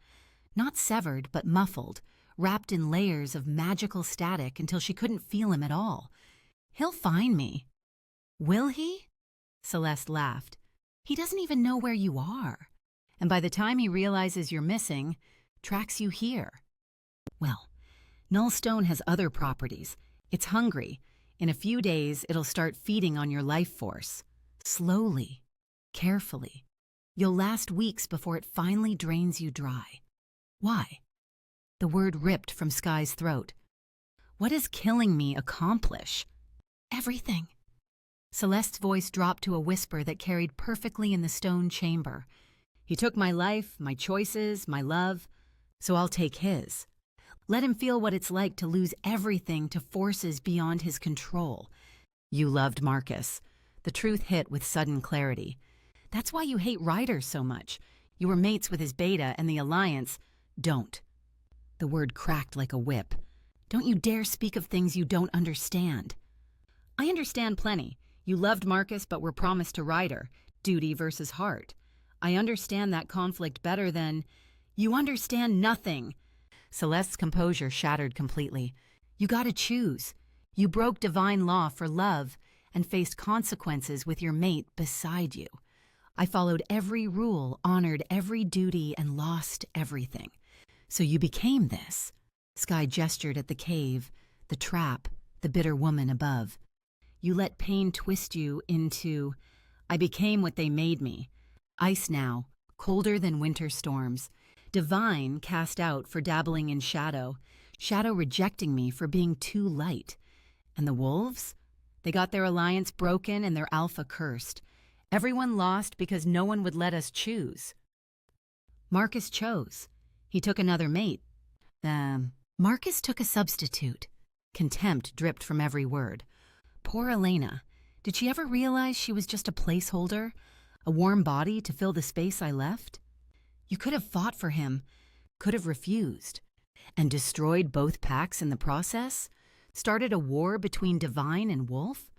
Not severed, but muffled, wrapped in layers of magical static until she couldn't feel him at all. He'll find me. Will he? Celeste laughed. He doesn't even know where you are. And by the time he realizes you're missing, tracks you here. Well, Nullstone has other properties. It's hungry. In a few days, it'll start feeding on your life force. Slowly, carefully. You'll last weeks before it finally drains you dry. Why? The word ripped from Sky's throat. What does killing me accomplish? Everything. Celeste's voice dropped to a whisper that carried perfectly in the stone chamber. He took my life, my choices, my love, so I'll take his. Let him feel what it's like to lose everything to forces beyond his control. You loved Marcus. The truth hit with sudden clarity. That's why you hate Ryder so much. You were mates with his beta and the Alliance. Don't. The word cracked like a whip. Don't you dare speak of things you don't understand. I understand plenty. You loved Marcus but were promised to Ryder. Duty versus heart. I understand that conflict better than... You understand nothing. Celeste's composure shattered completely. You gotta choose. You broke divine law for love, and faced consequences with your mate beside you. I followed every rule, honored every duty, and lost everything. So you became this. Sky gestured at the cave, the trap, the bitter woman above. You let pain twist you into... I became what they made me. Ice now, colder than winter storms. Divine cast out for dabbling in shadow. Shadow rejecting me for being too light. And the wolves? They got their alliance broken and their alpha cursed. Everyone lost because no one would let us choose. Marcus chose. He took another mate. Marcus took a substitute. Contempt dripped from every word. Poor Elena. Did she ever realize she was just a placeholder? A warm body to fill the space I left? You could have fought for him, could have refused, and destroyed both packs in the process? Started a war between Divine and Wolf?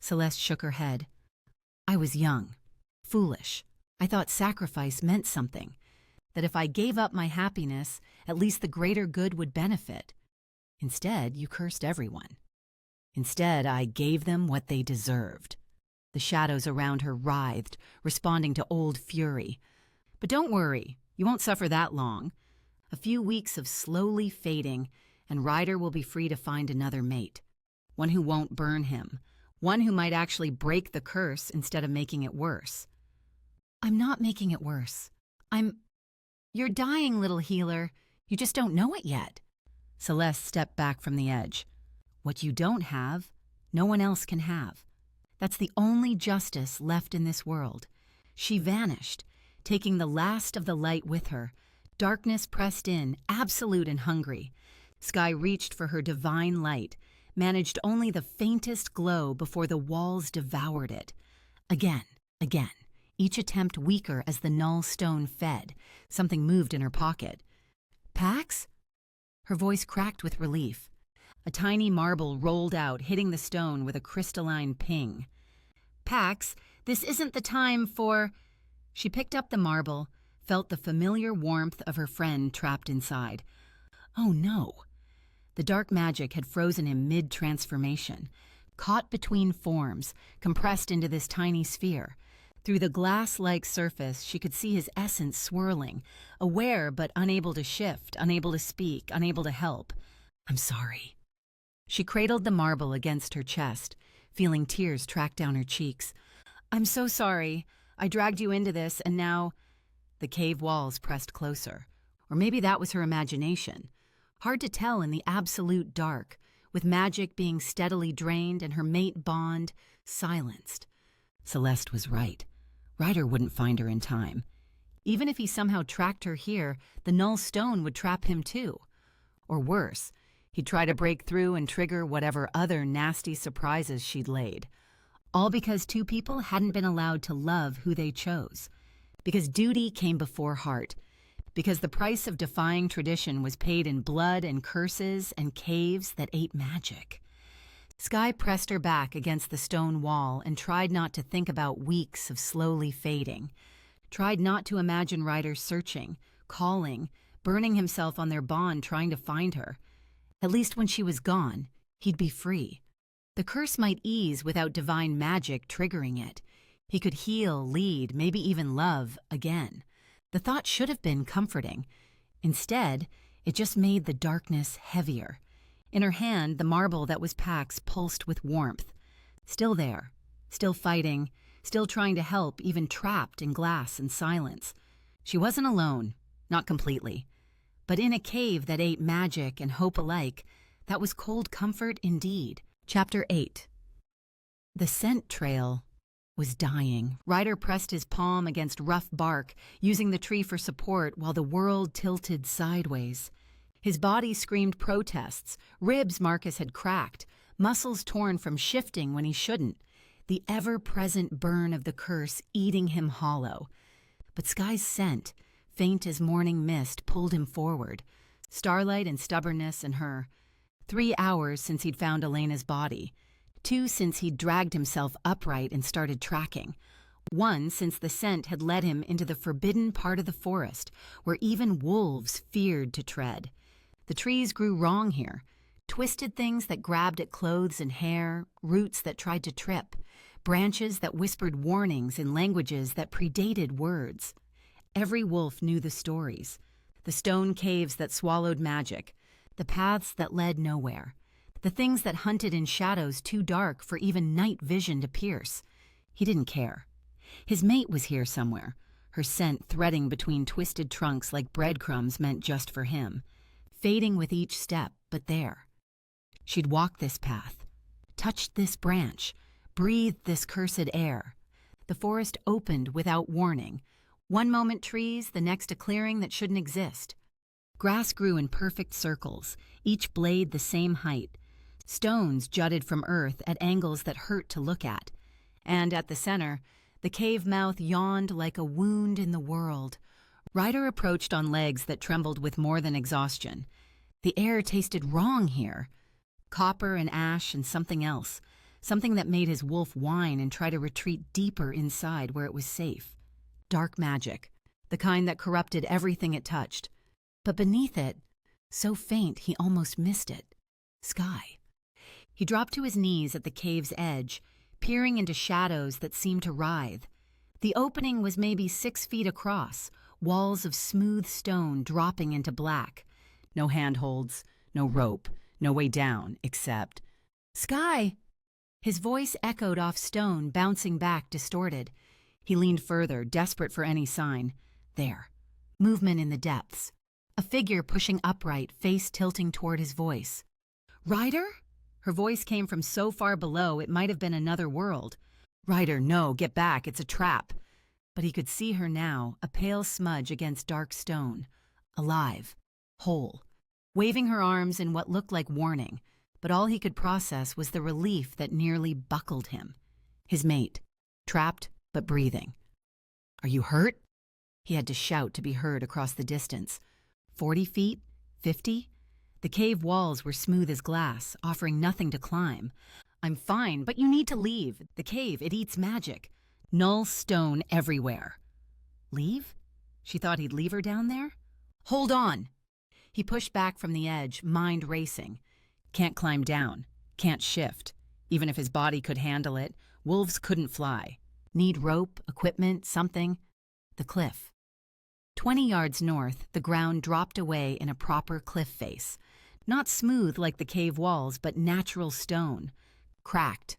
Celeste shook her head. I was young, foolish. I thought sacrifice meant something, that if I gave up my happiness, at least the greater good would benefit. Instead, you cursed everyone. Instead, I gave them what they deserved. The shadows around her writhed, responding to old fury. But don't worry, you won't suffer that long. A few weeks of slowly fading, and Ryder will be free to find another mate. One who won't burn him. One who might actually break the curse instead of making it worse. I'm not making it worse. You're dying, little healer. You just don't know it yet. Celeste stepped back from the edge. What you don't have, no one else can have. That's the only justice left in this world. She vanished, taking the last of the light with her. Darkness pressed in, absolute and hungry. Sky reached for her divine light, managed only the faintest glow before the walls devoured it. Again, each attempt weaker as the null stone fed. Something moved in her pocket. Pax? Her voice cracked with relief. A tiny marble rolled out, hitting the stone with a crystalline ping. Pax, this isn't the time for... She picked up the marble, felt the familiar warmth of her friend trapped inside. Oh no. The dark magic had frozen him mid-transformation, caught between forms, compressed into this tiny sphere. Through the glass-like surface, she could see his essence swirling, aware but unable to shift, unable to speak, unable to help. I'm sorry. She cradled the marble against her chest, feeling tears track down her cheeks. I'm so sorry. I dragged you into this, and now... The cave walls pressed closer. Or maybe that was her imagination. Hard to tell in the absolute dark, with magic being steadily drained and her mate bond silenced. Celeste was right. Ryder wouldn't find her in time. Even if he somehow tracked her here, the null stone would trap him too. Or worse, he'd try to break through and trigger whatever other nasty surprises she'd laid. All because two people hadn't been allowed to love who they chose. Because duty came before heart. Because the price of defying tradition was paid in blood and curses and caves that ate magic. Sky pressed her back against the stone wall and tried not to think about weeks of slowly fading. Tried not to imagine Ryder searching, calling, burning himself on their bond trying to find her. At least when she was gone, he'd be free. The curse might ease without divine magic triggering it. He could heal, lead, maybe even love again. The thought should have been comforting. Instead, it just made the darkness heavier. In her hand, the marble that was Pax pulsed with warmth. Still there, still fighting, still trying to help, even trapped in glass and silence. She wasn't alone, not completely. But in a cave that ate magic and hope alike, that was cold comfort indeed. Chapter 8. The scent trail was dying. Ryder pressed his palm against rough bark, using the tree for support while the world tilted sideways. His body screamed protests, ribs Marcus had cracked, muscles torn from shifting when he shouldn't, the ever-present burn of the curse eating him hollow. But Sky's scent, faint as morning mist, pulled him forward. Starlight and stubbornness and her. 3 hours since he'd found Elena's body. 2 since he'd dragged himself upright and started tracking. 1 since the scent had led him into the forbidden part of the forest, where even wolves feared to tread. The trees grew wrong here. Twisted things that grabbed at clothes and hair, roots that tried to trip, branches that whispered warnings in languages that predated words. Every wolf knew the stories. The stone caves that swallowed magic, the paths that led nowhere, the things that hunted in shadows too dark for even night vision to pierce. He didn't care. His mate was here somewhere, her scent threading between twisted trunks like breadcrumbs meant just for him, fading with each step, but there. She'd walked this path, touched this branch, breathed this cursed air. The forest opened without warning. One moment trees, the next a clearing that shouldn't exist. Grass grew in perfect circles, each blade the same height. Stones jutted from earth at angles that hurt to look at. And at the center, the cave mouth yawned like a wound in the world. Ryder approached on legs that trembled with more than exhaustion. The air tasted wrong here. Copper and ash and something else. Something that made his wolf whine and try to retreat deeper inside where it was safe. Dark magic, the kind that corrupted everything it touched. But beneath it, so faint he almost missed it, sky. He dropped to his knees at the cave's edge, peering into shadows that seemed to writhe. The opening was maybe 6 feet across, walls of smooth stone dropping into black. No handholds, no rope, no way down, except, "Sky!" His voice echoed off stone, bouncing back, distorted. He leaned further, desperate for any sign. There. Movement in the depths. A figure pushing upright, face tilting toward his voice. "Ryder?" Her voice came from so far below it might have been another world. "Ryder, no, get back, it's a trap." But he could see her now, a pale smudge against dark stone. Alive. Whole. Waving her arms in what looked like warning, but all he could process was the relief that nearly buckled him. His mate. Trapped, but breathing. "Are you hurt?" He had to shout to be heard across the distance. 40 feet? 50? The cave walls were smooth as glass, offering nothing to climb. "I'm fine, but you need to leave. The cave, it eats magic. Null stone everywhere." Leave? She thought he'd leave her down there? "Hold on!" He pushed back from the edge, mind racing. Can't climb down. Can't shift. Even if his body could handle it, wolves couldn't fly. Need rope, equipment, something. The cliff. 20 yards north, the ground dropped away in a proper cliff face. Not smooth like the cave walls, but natural stone. Cracked.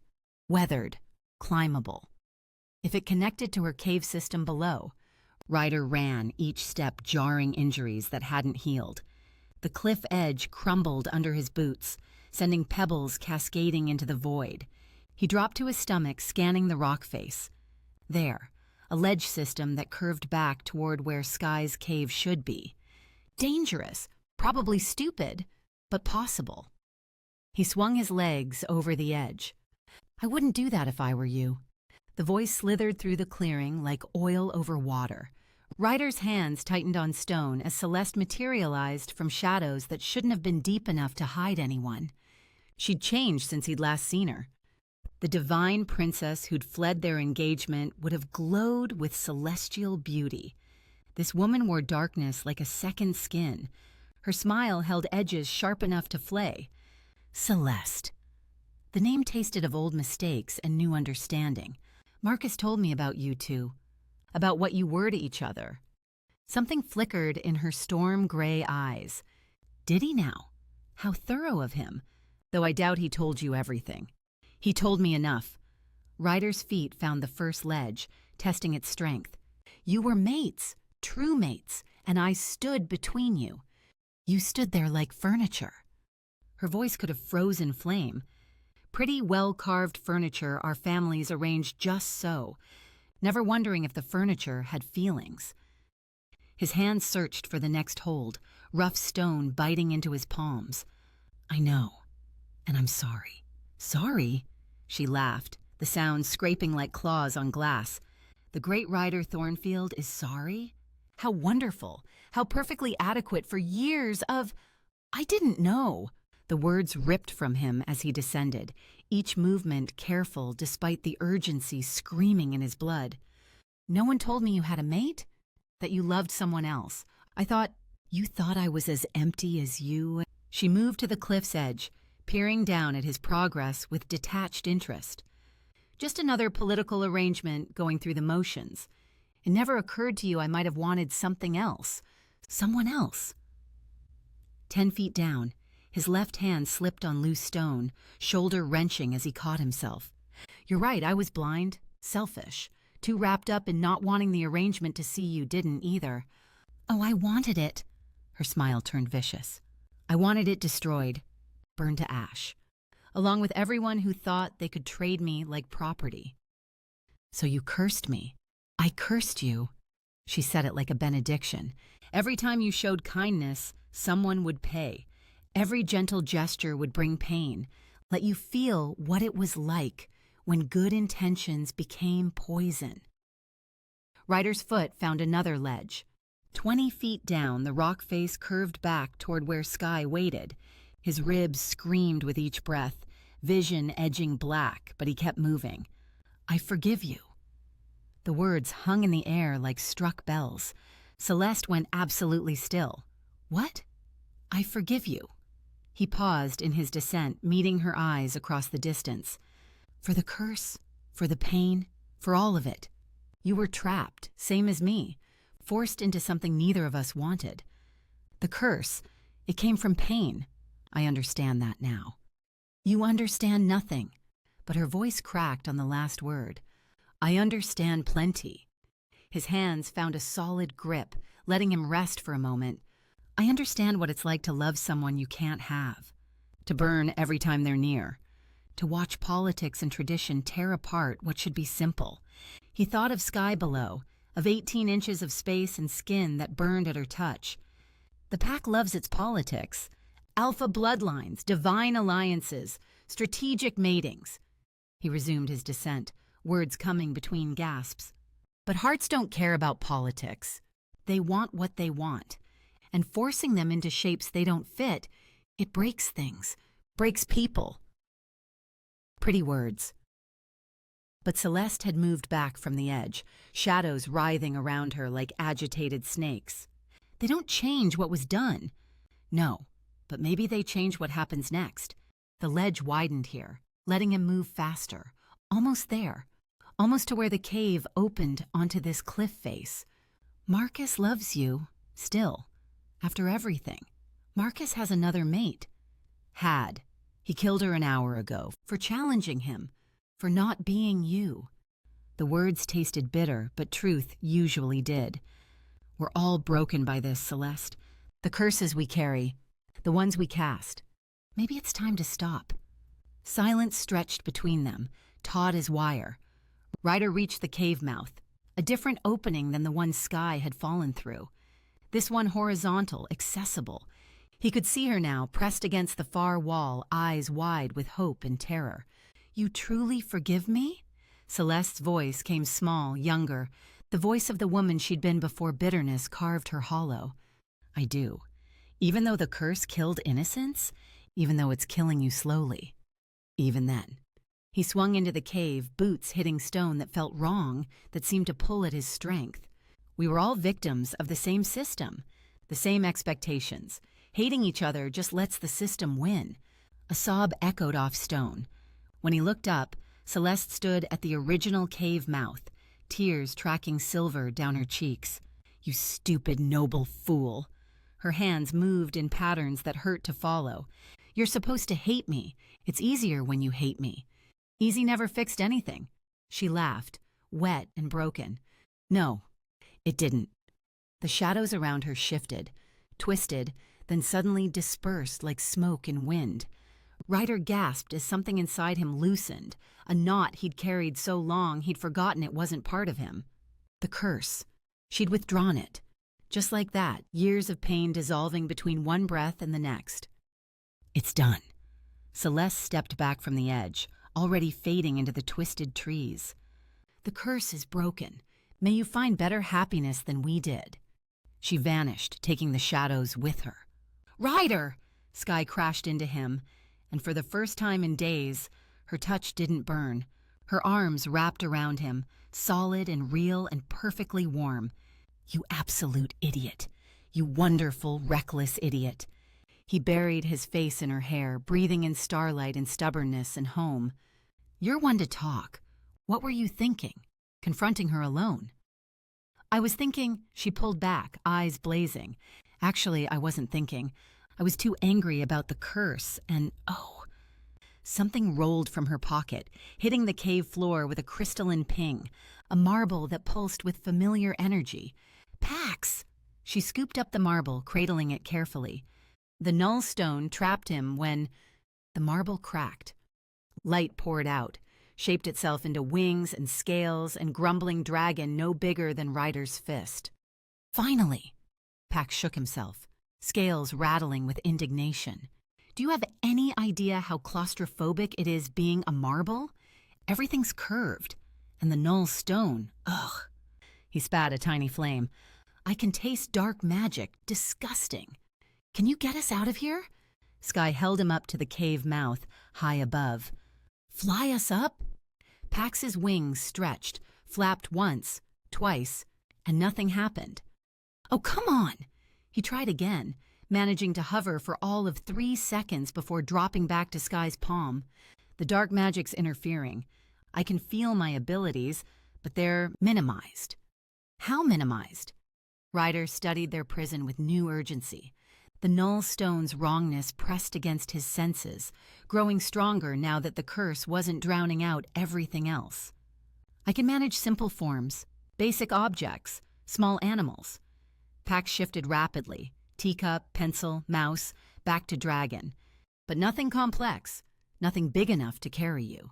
Weathered. Climbable. If it connected to her cave system below. Ryder ran, each step jarring injuries that hadn't healed. The cliff edge crumbled under his boots, sending pebbles cascading into the void. He dropped to his stomach, scanning the rock face. There, a ledge system that curved back toward where Sky's cave should be. Dangerous, probably stupid, but possible. He swung his legs over the edge. "I wouldn't do that if I were you." The voice slithered through the clearing like oil over water. Ryder's hands tightened on stone as Celeste materialized from shadows that shouldn't have been deep enough to hide anyone. She'd changed since he'd last seen her. The divine princess who'd fled their engagement would have glowed with celestial beauty. This woman wore darkness like a second skin. Her smile held edges sharp enough to flay. Celeste. The name tasted of old mistakes and new understanding. "Marcus told me about you two. About what you were to each other." Something flickered in her storm-gray eyes. "Did he now? How thorough of him. Though I doubt he told you everything." "He told me enough." Ryder's feet found the first ledge, testing its strength. "You were mates, true mates, and I stood between you. You stood there like furniture." Her voice could have frozen flame. Pretty well-carved furniture our families arranged just so, never wondering if the furniture had feelings. His hand searched for the next hold, rough stone biting into his palms. "I know, and I'm sorry." "Sorry?" She laughed, the sound scraping like claws on glass. "The great Ryder Thornfield is sorry? How wonderful, how perfectly adequate for years of... I didn't know." The words ripped from him as he descended, each movement careful despite the urgency screaming in his blood. "No one told me you had a mate? That you loved someone else. You thought I was as empty as you?" She moved to the cliff's edge, peering down at his progress with detached interest. Just another political arrangement going through the motions. It never occurred to you I might have wanted something else. Someone else. 10 feet down, his left hand slipped on loose stone, shoulder wrenching as he caught himself. You're right, I was blind, selfish, too wrapped up in not wanting the arrangement to see you didn't either. Oh, I wanted it. Her smile turned vicious. I wanted it destroyed, burned to ash, along with everyone who thought they could trade me like property. So you cursed me. I cursed you. She said it like a benediction. Every time you showed kindness, someone would pay. Every gentle gesture would bring pain, let you feel what it was like when good intentions became poison. Ryder's foot found another ledge. 20 feet down, the rock face curved back toward where Sky waited. His ribs screamed with each breath, vision edging black, but he kept moving. I forgive you. The words hung in the air like struck bells. Celeste went absolutely still. What? I forgive you. He paused in his descent, meeting her eyes across the distance. For the curse, for the pain, for all of it. You were trapped, same as me, forced into something neither of us wanted. The curse, it came from pain. I understand that now. You understand nothing. But her voice cracked on the last word. I understand plenty. His hands found a solid grip, letting him rest for a moment. I understand what it's like to love someone you can't have, to burn every time they're near, to watch politics and tradition tear apart what should be simple. He thought of Sky below, of 18 inches of space and skin that burned at her touch. The pack loves its politics. Alpha bloodlines, divine alliances, strategic matings. He resumed his descent, words coming between gasps. But hearts don't care about politics. They want what they want. And forcing them into shapes they don't fit, it breaks things, breaks people. Pretty words. But Celeste had moved back from the edge, shadows writhing around her like agitated snakes. They don't change what was done. No, but maybe they change what happens next. The ledge widened here, letting him move faster, almost there, almost to where the cave opened onto this cliff face. Marcus loves you, still, after everything. Marcus has another mate. Had. He killed her an hour ago for challenging him, for not being you. The words tasted bitter, but truth usually did. We're all broken by this, Celeste. The curses we carry, the ones we cast. Maybe it's time to stop. Silence stretched between them, taut as wire. Ryder reached the cave mouth, a different opening than the one Sky had fallen through. This one horizontal, accessible. He could see her now, pressed against the far wall, eyes wide with hope and terror. You truly forgive me? Celeste's voice came small, younger, the voice of the woman she'd been before bitterness carved her hollow. I do. Even though the curse killed innocence, even though it's killing you slowly. Even then. He swung into the cave, boots hitting stone that felt wrong, that seemed to pull at his strength. We were all victims of the same system, the same expectations. Hating each other just lets the system win. A sob echoed off stone. When he looked up, Celeste stood at the original cave mouth, tears tracking silver down her cheeks. You stupid, noble fool. Her hands moved in patterns that hurt to follow. You're supposed to hate me. It's easier when you hate me. Easy never fixed anything. She laughed, wet and broken. No, it didn't. The shadows around her shifted, twisted, then suddenly dispersed like smoke in wind. Ryder gasped as something inside him loosened, a knot he'd carried so long he'd forgotten it wasn't part of him. The curse. She'd withdrawn it. Just like that, years of pain dissolving between one breath and the next. It's done. Celeste stepped back from the edge, already fading into the twisted trees. The curse is broken. May you find better happiness than we did. She vanished, taking the shadows with her. Ryder! Sky crashed into him, and for the first time in days, her touch didn't burn. Her arms wrapped around him, solid and real and perfectly warm. You absolute idiot. You wonderful, reckless idiot. He buried his face in her hair, breathing in starlight and stubbornness and home. "You're one to talk. What were you thinking?" Confronting her alone. "I was thinking," she pulled back, eyes blazing. "Actually, I wasn't thinking. I was too angry about the curse, and oh." Something rolled from her pocket, hitting the cave floor with a crystalline ping, a marble that pulsed with familiar energy. "Pax!" She scooped up the marble, cradling it carefully. The null stone trapped him when the marble cracked. Light poured out, shaped itself into wings and scales and grumbling dragon no bigger than Ryder's fist. "Finally!" Pax shook himself, scales rattling with indignation. "Do you have any idea how claustrophobic it is being a marble? Everything's curved. And the null stone, ugh." He spat a tiny flame. "I can taste dark magic. Disgusting. Can you get us out of here?" Sky held him up to the cave mouth, high above. "Fly us up?" Pax's wings stretched, flapped once, twice, and nothing happened. "Oh, come on!" He tried again, managing to hover for all of 3 seconds before dropping back to Sky's palm. "The dark magic's interfering. I can feel my abilities, but they're minimized." "How minimized?" Ryder studied their prison with new urgency. The null stone's wrongness pressed against his senses, growing stronger now that the curse wasn't drowning out everything else. "I can manage simple forms, basic objects, small animals." Pax shifted rapidly, teacup, pencil, mouse, back to dragon. "But nothing complex, nothing big enough to carry you."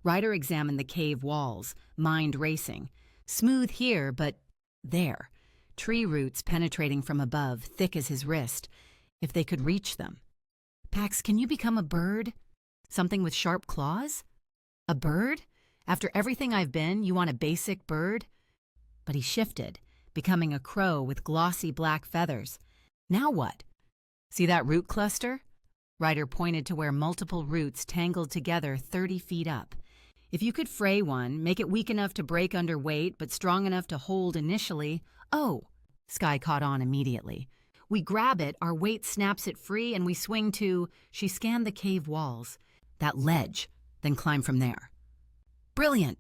Ryder examined the cave walls, mind racing. Smooth here, but there. Tree roots penetrating from above, thick as his wrist. If they could reach them. "Pax, can you become a bird? Something with sharp claws?" "A bird? After everything I've been, you want a basic bird?" But he shifted, becoming a crow with glossy black feathers. "Now what? See that root cluster?" Ryder pointed to where multiple roots tangled together 30 feet up. "If you could fray one, make it weak enough to break under weight, but strong enough to hold initially—" "Oh!" Sky caught on immediately. "We grab it, our weight snaps it free, and we swing to—" She scanned the cave walls. "That ledge, then climb from there." "Brilliant!"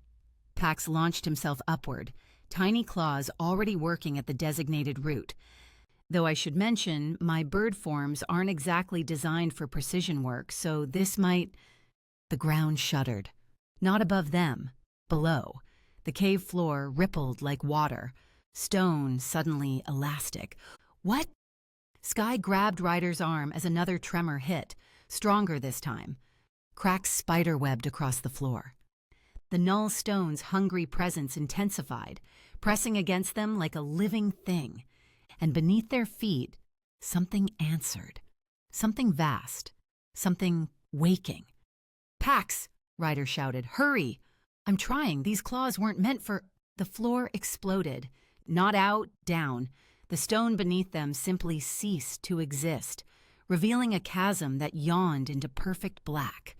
Pax launched himself upward, tiny claws already working at the designated route. "Though I should mention, my bird forms aren't exactly designed for precision work, so this might—" The ground shuddered. Not above them, below. The cave floor rippled like water. Stone suddenly elastic. "What?" Sky grabbed Ryder's arm as another tremor hit, stronger this time. Cracks spiderwebbed across the floor. The null stone's hungry presence intensified, pressing against them like a living thing. And beneath their feet, something answered. Something vast. Something waking. "Pax!" Ryder shouted. "Hurry! I'm trying. These claws weren't meant for—" The floor exploded. Not out, down. The stone beneath them simply ceased to exist, revealing a chasm that yawned into perfect black.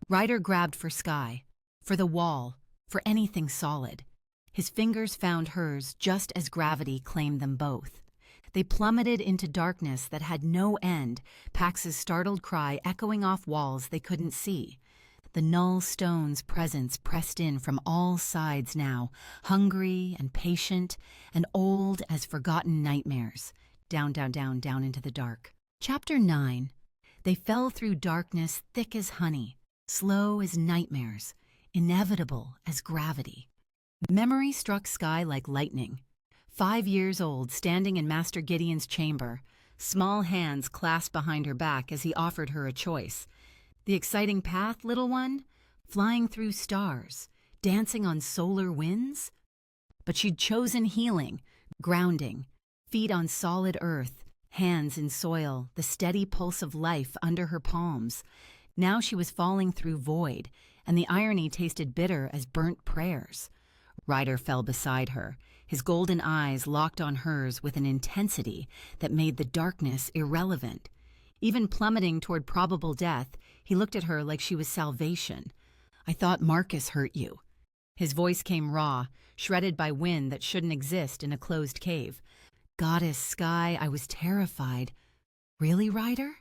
Ryder grabbed for Sky, for the wall, for anything solid. His fingers found hers just as gravity claimed them both. They plummeted into darkness that had no end, Pax's startled cry echoing off walls they couldn't see. The null stone's presence pressed in from all sides now, hungry and patient and old as forgotten nightmares. Down, down, down, down into the dark. Chapter 9. They fell through darkness thick as honey, slow as nightmares, inevitable as gravity. Memory struck Sky like lightning. 5 years old, standing in Master Gideon's chamber, small hands clasped behind her back as he offered her a choice. The exciting path, little one? Flying through stars, dancing on solar winds? But she'd chosen healing, grounding, feet on solid earth, hands in soil, the steady pulse of life under her palms. Now she was falling through void, and the irony tasted bitter as burnt prayers. Ryder fell beside her, his golden eyes locked on hers with an intensity that made the darkness irrelevant. Even plummeting toward probable death, he looked at her like she was salvation. "I thought Marcus hurt you." His voice came raw, shredded by wind that shouldn't exist in a closed cave. "Goddess Sky, I was terrified." "Really, Ryder?"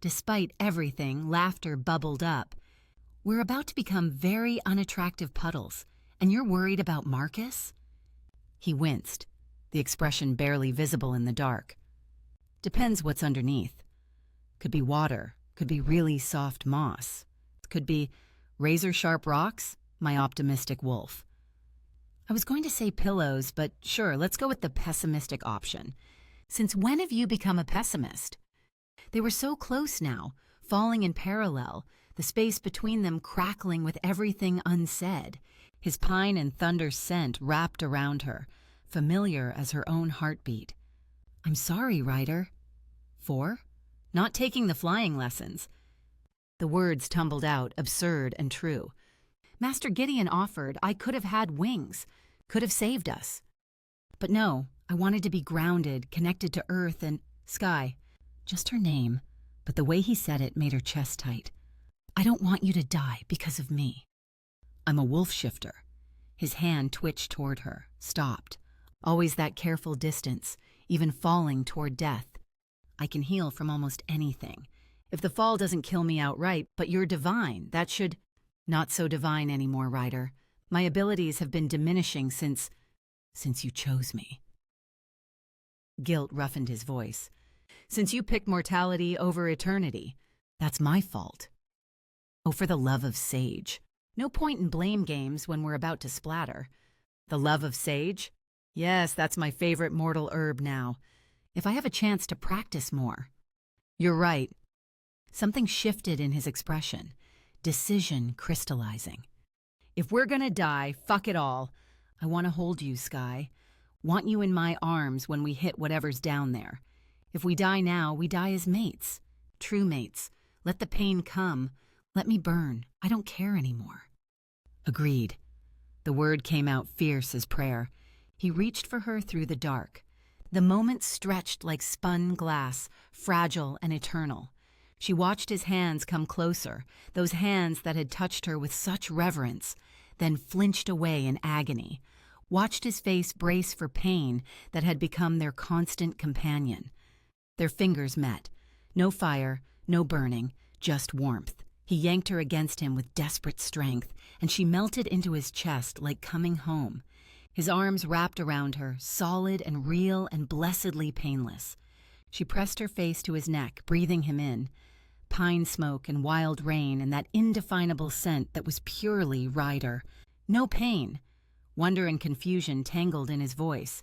Despite everything, laughter bubbled up. We're about to become very unattractive puddles, and you're worried about Marcus? He winced, the expression barely visible in the dark. Depends what's underneath. Could be water, could be really soft moss, could be razor-sharp rocks, my optimistic wolf. I was going to say pillows, but sure, let's go with the pessimistic option. Since when have you become a pessimist? They were so close now, falling in parallel, the space between them crackling with everything unsaid, his pine and thunder scent wrapped around her, familiar as her own heartbeat. I'm sorry, Ryder. For? Not taking the flying lessons. The words tumbled out, absurd and true. Master Gideon offered I could have had wings, could have saved us. But no, I wanted to be grounded, connected to earth and sky. Just her name, but the way he said it made her chest tight. I don't want you to die because of me. I'm a wolf shifter. His hand twitched toward her, stopped. Always that careful distance, even falling toward death. I can heal from almost anything. If the fall doesn't kill me outright, but you're divine, that should... Not so divine anymore, Ryder. My abilities have been diminishing since you chose me. Guilt roughened his voice. Since you picked mortality over eternity, that's my fault. Oh, for the love of sage. No point in blame games when we're about to splatter. The love of sage? Yes, that's my favorite mortal herb now. If I have a chance to practice more. You're right. Something shifted in his expression. Decision crystallizing. If we're gonna die, fuck it all. I want to hold you, Sky. Want you in my arms when we hit whatever's down there. If we die now, we die as mates. True mates. Let the pain come. Let me burn. I don't care anymore. Agreed. The word came out fierce as prayer. He reached for her through the dark. The moment stretched like spun glass, fragile and eternal. She watched his hands come closer, those hands that had touched her with such reverence, then flinched away in agony. Watched his face brace for pain that had become their constant companion. Their fingers met. No fire, no burning, just warmth. He yanked her against him with desperate strength, and she melted into his chest like coming home. His arms wrapped around her, solid and real and blessedly painless. She pressed her face to his neck, breathing him in. Pine smoke and wild rain and that indefinable scent that was purely Ryder. No pain. Wonder and confusion tangled in his voice.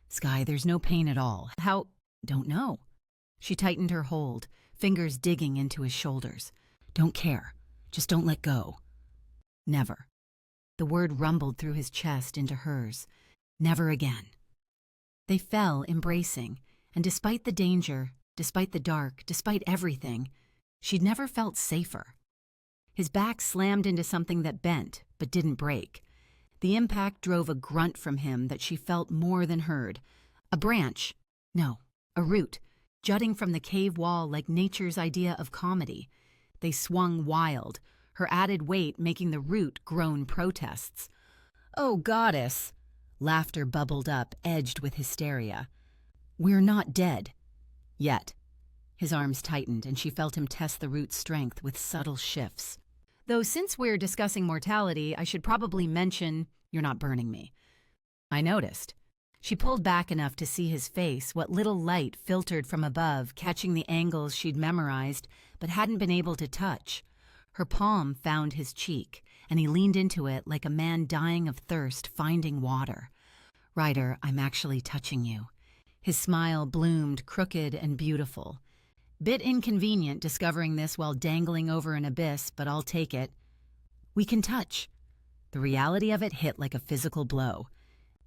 Sky, there's no pain at all. How? Don't know. She tightened her hold, fingers digging into his shoulders. Don't care. Just don't let go. Never. The word rumbled through his chest into hers. Never again. They fell, embracing, and despite the danger, despite the dark, despite everything, she'd never felt safer. His back slammed into something that bent, but didn't break. The impact drove a grunt from him that she felt more than heard. A branch. No, a root, jutting from the cave wall like nature's idea of comedy. They swung wild, her added weight making the root groan protests. Oh, goddess! Laughter bubbled up, edged with hysteria. We're not dead. Yet. His arms tightened, and she felt him test the root's strength with subtle shifts. Though since we're discussing mortality, I should probably mention you're not burning me. I noticed. She pulled back enough to see his face, what little light filtered from above, catching the angles she'd memorized, but hadn't been able to touch. Her palm found his cheek, and he leaned into it like a man dying of thirst finding water. Ryder, I'm actually touching you. His smile bloomed, crooked and beautiful. Bit inconvenient discovering this while dangling over an abyss, but I'll take it. We can touch. The reality of it hit like a physical blow.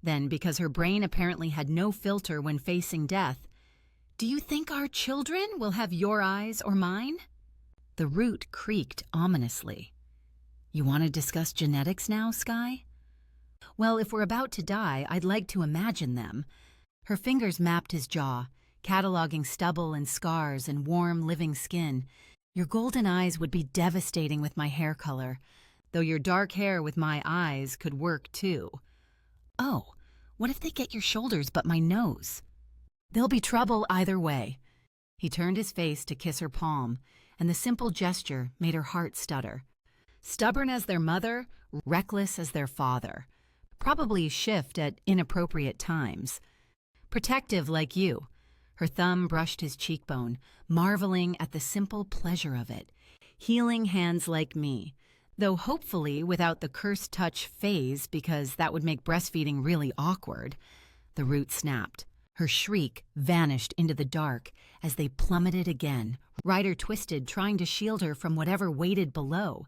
Then, because her brain apparently had no filter when facing death, do you think our children will have your eyes or mine? The root creaked ominously. You want to discuss genetics now, Sky? Well, if we're about to die, I'd like to imagine them. Her fingers mapped his jaw, cataloging stubble and scars and warm, living skin. Your golden eyes would be devastating with my hair color, though your dark hair with my eyes could work too. Oh, what if they get your shoulders but my nose? There'll be trouble either way. He turned his face to kiss her palm, and the simple gesture made her heart stutter. Stubborn as their mother, reckless as their father. Probably shift at inappropriate times. Protective like you. Her thumb brushed his cheekbone, marveling at the simple pleasure of it. Healing hands like me, though hopefully without the cursed touch phase because that would make breastfeeding really awkward. The root snapped. Her shriek vanished into the dark as they plummeted again. Ryder twisted, trying to shield her from whatever waited below.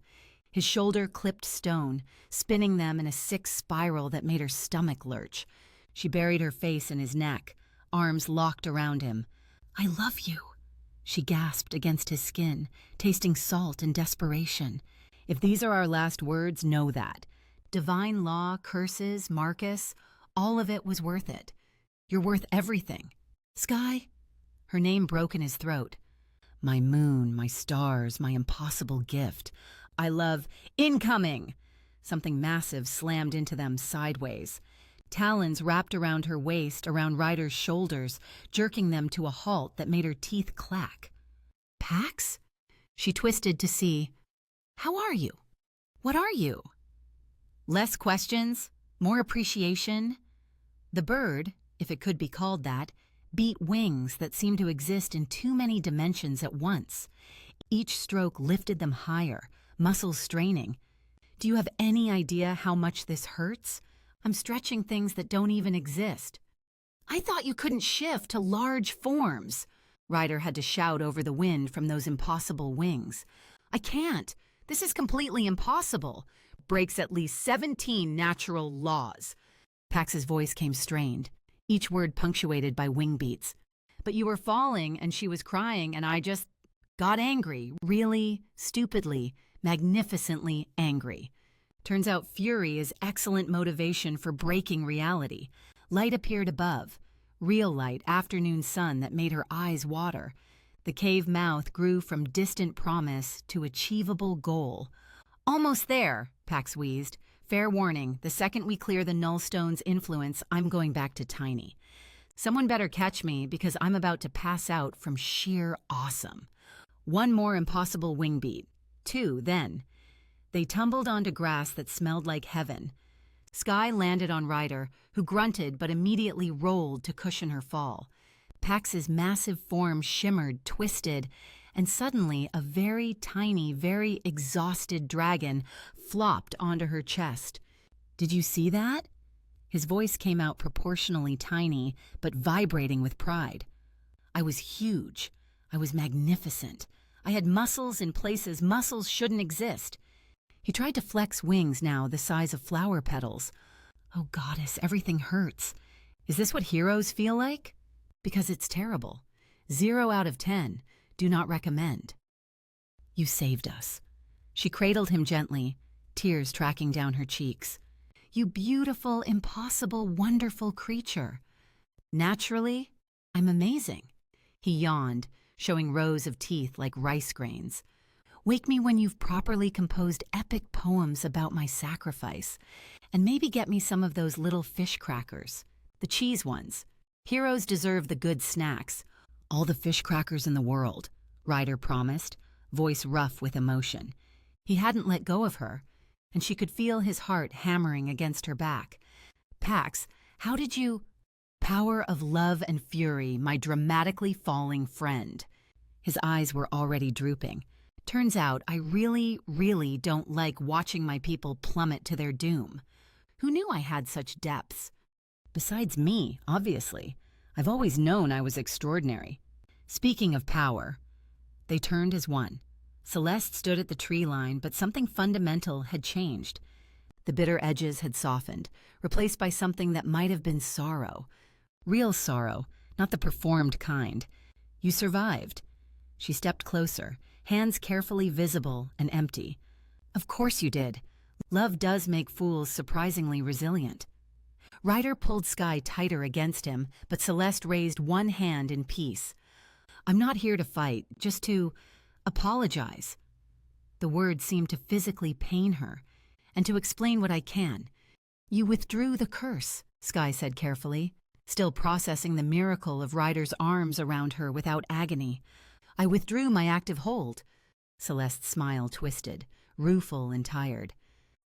His shoulder clipped stone, spinning them in a sick spiral that made her stomach lurch. She buried her face in his neck, arms locked around him. "I love you," she gasped against his skin, tasting salt and desperation. If these are our last words, know that. Divine law, curses, Marcus, all of it was worth it. You're worth everything. Sky? Her name broke in his throat. My moon, my stars, my impossible gift. I love incoming. Something massive slammed into them sideways. Talons wrapped around her waist, around Ryder's shoulders, jerking them to a halt that made her teeth clack. Pax? She twisted to see. How are you? What are you? Less questions, more appreciation. The bird, if it could be called that, beat wings that seemed to exist in too many dimensions at once. Each stroke lifted them higher, muscles straining. Do you have any idea how much this hurts? I'm stretching things that don't even exist. I thought you couldn't shift to large forms. Ryder had to shout over the wind from those impossible wings. I can't. This is completely impossible. Breaks at least 17 natural laws. Pax's voice came strained, each word punctuated by wing beats. But you were falling and she was crying and I just got angry, really, stupidly, magnificently angry. Turns out fury is excellent motivation for breaking reality. Light appeared above, real light, afternoon sun that made her eyes water. The cave mouth grew from distant promise to achievable goal. Almost there, Pax wheezed. Fair warning, the second we clear the Nullstone's influence, I'm going back to tiny. Someone better catch me because I'm about to pass out from sheer awesome. One more impossible wing beat. 2, then. They tumbled onto grass that smelled like heaven. Sky landed on Ryder, who grunted but immediately rolled to cushion her fall. Pax's massive form shimmered, twisted, and suddenly a very tiny, very exhausted dragon flopped onto her chest. Did you see that? His voice came out proportionally tiny, but vibrating with pride. I was huge. I was magnificent. I had muscles in places muscles shouldn't exist. He tried to flex wings now the size of flower petals. Oh, goddess, everything hurts. Is this what heroes feel like? Because it's terrible. 0 out of 10. Do not recommend. You saved us. She cradled him gently, tears tracking down her cheeks. You beautiful, impossible, wonderful creature. Naturally, I'm amazing. He yawned, showing rows of teeth like rice grains. Wake me when you've properly composed epic poems about my sacrifice, and maybe get me some of those little fish crackers, the cheese ones. Heroes deserve the good snacks. All the fish crackers in the world, Ryder promised, voice rough with emotion. He hadn't let go of her, and she could feel his heart hammering against her back. Pax, how did you... Power of love and fury, my dramatically falling friend. His eyes were already drooping. Turns out I really, really don't like watching my people plummet to their doom. Who knew I had such depths? Besides me, obviously. I've always known I was extraordinary. Speaking of power, they turned as one. Celeste stood at the tree line, but something fundamental had changed. The bitter edges had softened, replaced by something that might have been sorrow. Real sorrow, not the performed kind. You survived. She stepped closer, hands carefully visible and empty. Of course you did. Love does make fools surprisingly resilient. Ryder pulled Sky tighter against him, but Celeste raised one hand in peace. I'm not here to fight, just to apologize. The words seemed to physically pain her, and to explain what I can. You withdrew the curse, Sky said carefully. still processing the miracle of Ryder's arms around her without agony. I withdrew my active hold. Celeste's smile twisted, rueful and tired.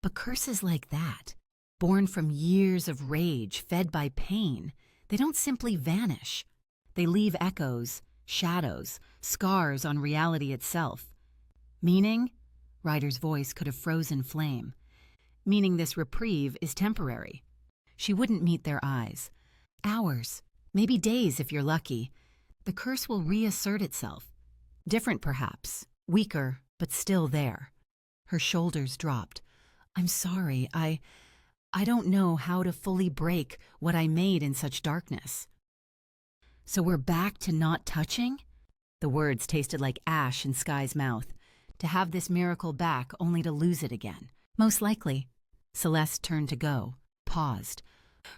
But curses like that, born from years of rage fed by pain, they don't simply vanish. They leave echoes, shadows, scars on reality itself. Meaning? Ryder's voice could have frozen flame. Meaning this reprieve is temporary. She wouldn't meet their eyes. Hours, maybe days if you're lucky. The curse will reassert itself. Different perhaps, weaker, but still there. Her shoulders dropped. I'm sorry, I don't know how to fully break what I made in such darkness. So we're back to not touching? The words tasted like ash in Sky's mouth. To have this miracle back only to lose it again. Most likely. Celeste turned to go, paused.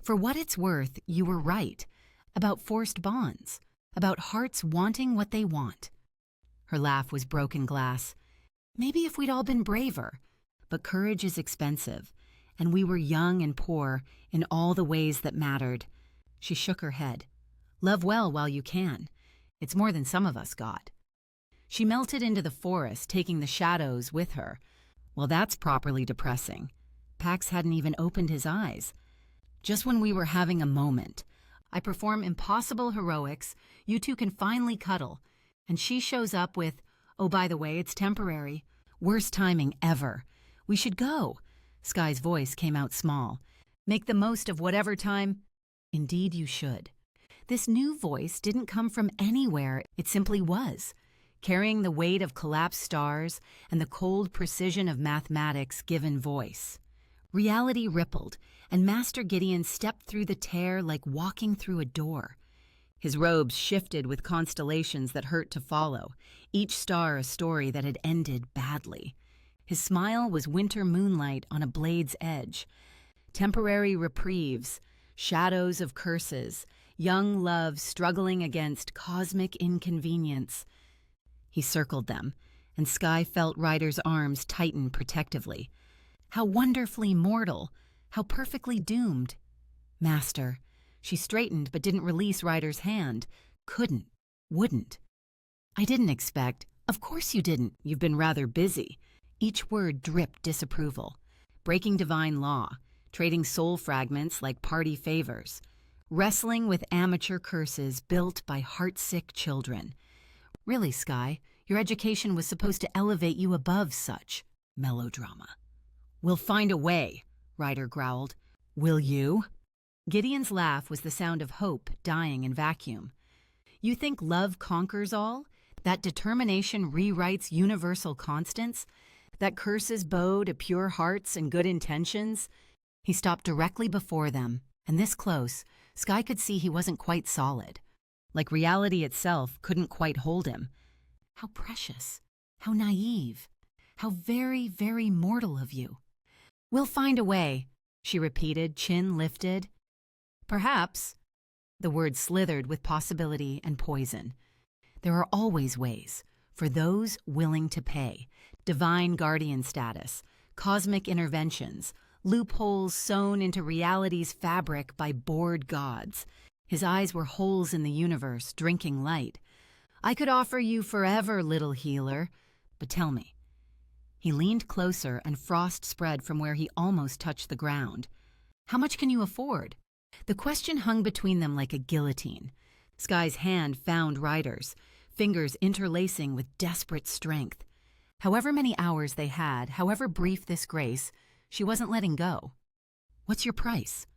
For what it's worth, you were right. About forced bonds. About hearts wanting what they want. Her laugh was broken glass. Maybe if we'd all been braver. But courage is expensive, and we were young and poor in all the ways that mattered. She shook her head. Love well while you can. It's more than some of us got. She melted into the forest, taking the shadows with her. Well, that's properly depressing. Pax hadn't even opened his eyes. Just when we were having a moment. I perform impossible heroics, you two can finally cuddle. And she shows up with, oh, by the way, it's temporary. Worst timing ever. We should go. Sky's voice came out small. Make the most of whatever time. Indeed you should. This new voice didn't come from anywhere, it simply was. Carrying the weight of collapsed stars and the cold precision of mathematics given voice. Reality rippled, and Master Gideon stepped through the tear like walking through a door. His robes shifted with constellations that hurt to follow, each star a story that had ended badly. His smile was winter moonlight on a blade's edge. Temporary reprieves, shadows of curses, young love struggling against cosmic inconvenience. He circled them, and Sky felt Ryder's arms tighten protectively. How wonderfully mortal, how perfectly doomed. Master. She straightened but didn't release Ryder's hand. Couldn't, wouldn't. I didn't expect. Of course you didn't. You've been rather busy. Each word dripped disapproval. Breaking divine law, trading soul fragments like party favors, wrestling with amateur curses built by heartsick children. Really, Sky, your education was supposed to elevate you above such melodrama. We'll find a way, Ryder growled. Will you? Gideon's laugh was the sound of hope dying in vacuum. You think love conquers all? That determination rewrites universal constants? That curses bow to pure hearts and good intentions? He stopped directly before them, and this close, Sky could see he wasn't quite solid. Like reality itself couldn't quite hold him. How precious, how naive, how very, very mortal of you. We'll find a way, she repeated, chin lifted. Perhaps. The word slithered with possibility and poison. There are always ways, for those willing to pay. Divine guardian status, cosmic interventions, loopholes sewn into reality's fabric by bored gods. His eyes were holes in the universe, drinking light. I could offer you forever, little healer, but tell me. He leaned closer and frost spread from where he almost touched the ground. How much can you afford? The question hung between them like a guillotine. Sky's hand found Ryder's, fingers interlacing with desperate strength. However many hours they had, however brief this grace, she wasn't letting go. What's your price?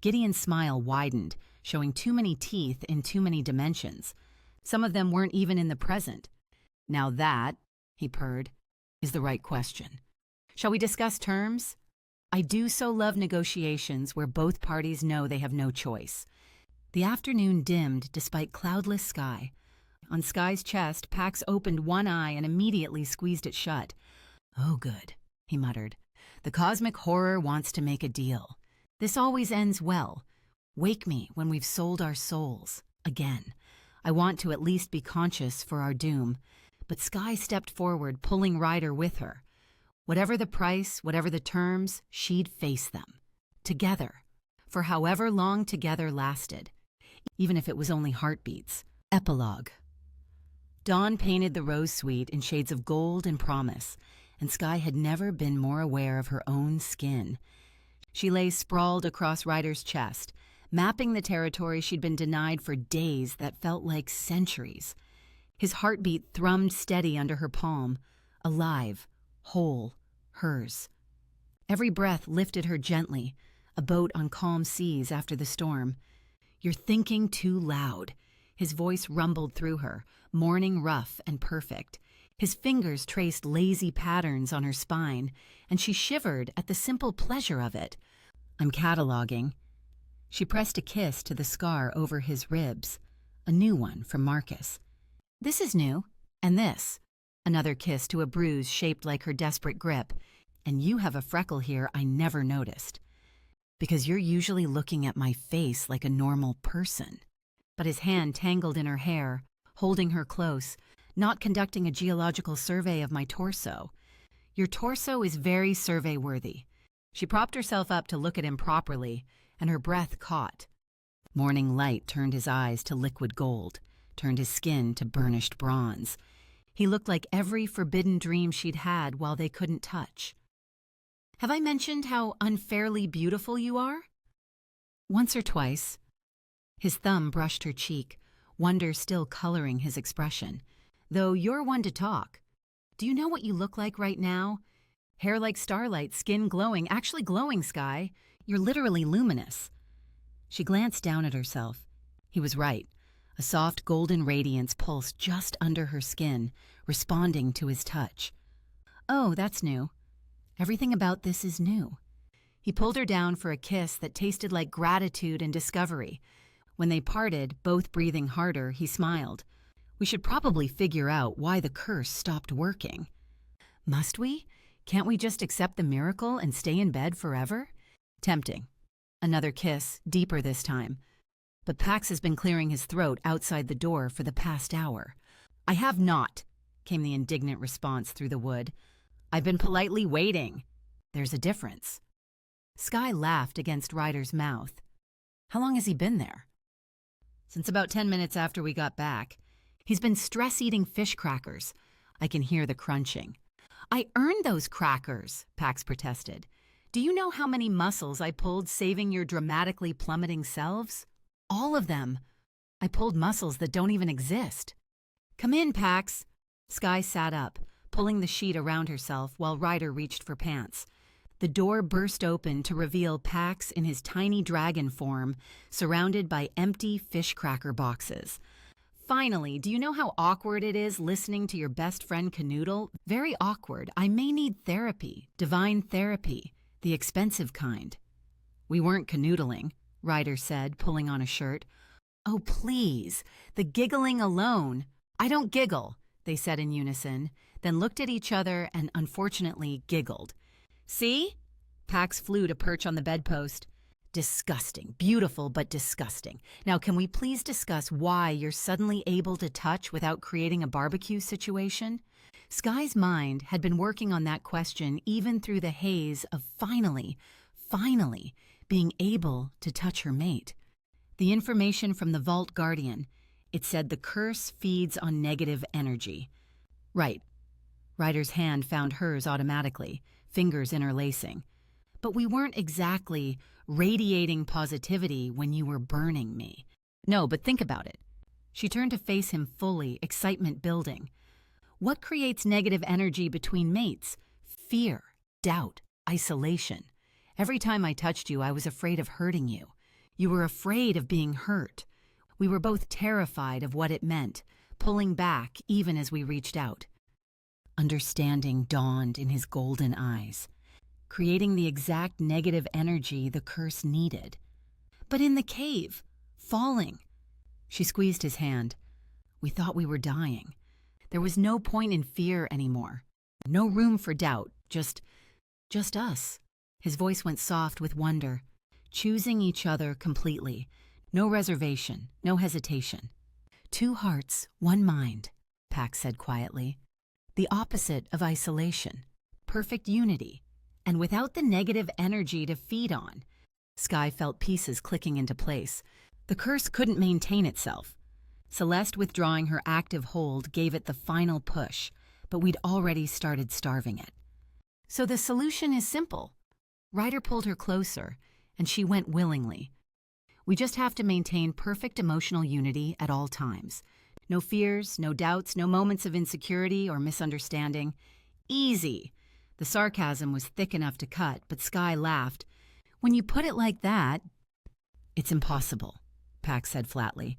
Gideon's smile widened, showing too many teeth in too many dimensions. Some of them weren't even in the present. Now that, he purred, is the right question. Shall we discuss terms? I do so love negotiations where both parties know they have no choice. The afternoon dimmed despite cloudless sky. On Sky's chest, Pax opened one eye and immediately squeezed it shut. Oh, good, he muttered. The cosmic horror wants to make a deal. This always ends well. Wake me when we've sold our souls. Again. I want to at least be conscious for our doom. But Sky stepped forward, pulling Ryder with her. Whatever the price, whatever the terms, she'd face them. Together. for however long together lasted, even if it was only heartbeats. Epilogue. Dawn painted the rose suite in shades of gold and promise, and Sky had never been more aware of her own skin. She lay sprawled across Ryder's chest, mapping the territory she'd been denied for days that felt like centuries. His heartbeat thrummed steady under her palm, alive, whole, hers. Every breath lifted her gently, a boat on calm seas after the storm. "You're thinking too loud." His voice rumbled through her, morning rough and perfect. His fingers traced lazy patterns on her spine, and she shivered at the simple pleasure of it. "I'm cataloging." She pressed a kiss to the scar over his ribs, a new one from Marcus. "This is new. And this." Another kiss to a bruise shaped like her desperate grip. "And you have a freckle here I never noticed. Because you're usually looking at my face like a normal person." But his hand tangled in her hair, holding her close, "Not conducting a geological survey of my torso. Your torso is very survey-worthy." She propped herself up to look at him properly, and her breath caught. Morning light turned his eyes to liquid gold, turned his skin to burnished bronze. He looked like every forbidden dream she'd had while they couldn't touch. "Have I mentioned how unfairly beautiful you are?" "Once or twice." His thumb brushed her cheek, wonder still coloring his expression. "Though you're one to talk. Do you know what you look like right now? Hair like starlight, skin glowing, actually glowing, Sky. You're literally luminous." She glanced down at herself. He was right. A soft golden radiance pulsed just under her skin, responding to his touch. "Oh, that's new. Everything about this is new." He pulled her down for a kiss that tasted like gratitude and discovery. When they parted, both breathing harder, he smiled. "We should probably figure out why the curse stopped working." "Must we? Can't we just accept the miracle and stay in bed forever?" Tempting. Another kiss, deeper this time. But Pax has been clearing his throat outside the door for the past hour. "I have not," came the indignant response through the wood. "I've been politely waiting." "There's a difference." Sky laughed against Ryder's mouth. "How long has he been there?" "Since about 10 minutes after we got back. He's been stress-eating fish crackers." I can hear the crunching. "I earned those crackers," Pax protested. "Do you know how many muscles I pulled saving your dramatically plummeting selves? All of them. I pulled muscles that don't even exist." "Come in, Pax." Sky sat up, pulling the sheet around herself while Ryder reached for pants. The door burst open to reveal Pax in his tiny dragon form, surrounded by empty fish cracker boxes. "Finally, do you know how awkward it is listening to your best friend canoodle? Very awkward. I may need therapy, divine therapy, the expensive kind." "We weren't canoodling," Ryder said, pulling on a shirt. "Oh, please, the giggling alone." "I don't giggle," they said in unison, then looked at each other and unfortunately giggled. "See?" Pax flew to perch on the bedpost. "Disgusting. Beautiful, but disgusting. Now, can we please discuss why you're suddenly able to touch without creating a barbecue situation?" Sky's mind had been working on that question even through the haze of finally being able to touch her mate. The information from the Vault Guardian, it said the curse feeds on negative energy. Right. Ryder's hand found hers automatically, fingers interlacing. "But we weren't exactly radiating positivity when you were burning me." "No, but think about it." She turned to face him fully, excitement building. "What creates negative energy between mates? Fear, doubt, isolation. Every time I touched you, I was afraid of hurting you. You were afraid of being hurt. We were both terrified of what it meant, pulling back even as we reached out." Understanding dawned in his golden eyes, creating the exact negative energy the curse needed. "But in the cave, falling." She squeezed his hand. "We thought we were dying. There was no point in fear anymore. No room for doubt, just us." His voice went soft with wonder, choosing each other completely. No reservation, no hesitation. "Two hearts, one mind," Pax said quietly. "The opposite of isolation. Perfect unity. And without the negative energy to feed on. Sky felt pieces clicking into place. The curse couldn't maintain itself. Celeste withdrawing her active hold gave it the final push, but we'd already started starving it. So the solution is simple. Ryder pulled her closer, and she went willingly. We just have to maintain perfect emotional unity at all times. No fears, no doubts, no moments of insecurity or misunderstanding. Easy. The sarcasm was thick enough to cut, but Sky laughed. When you put it like that, it's impossible, Pax said flatly.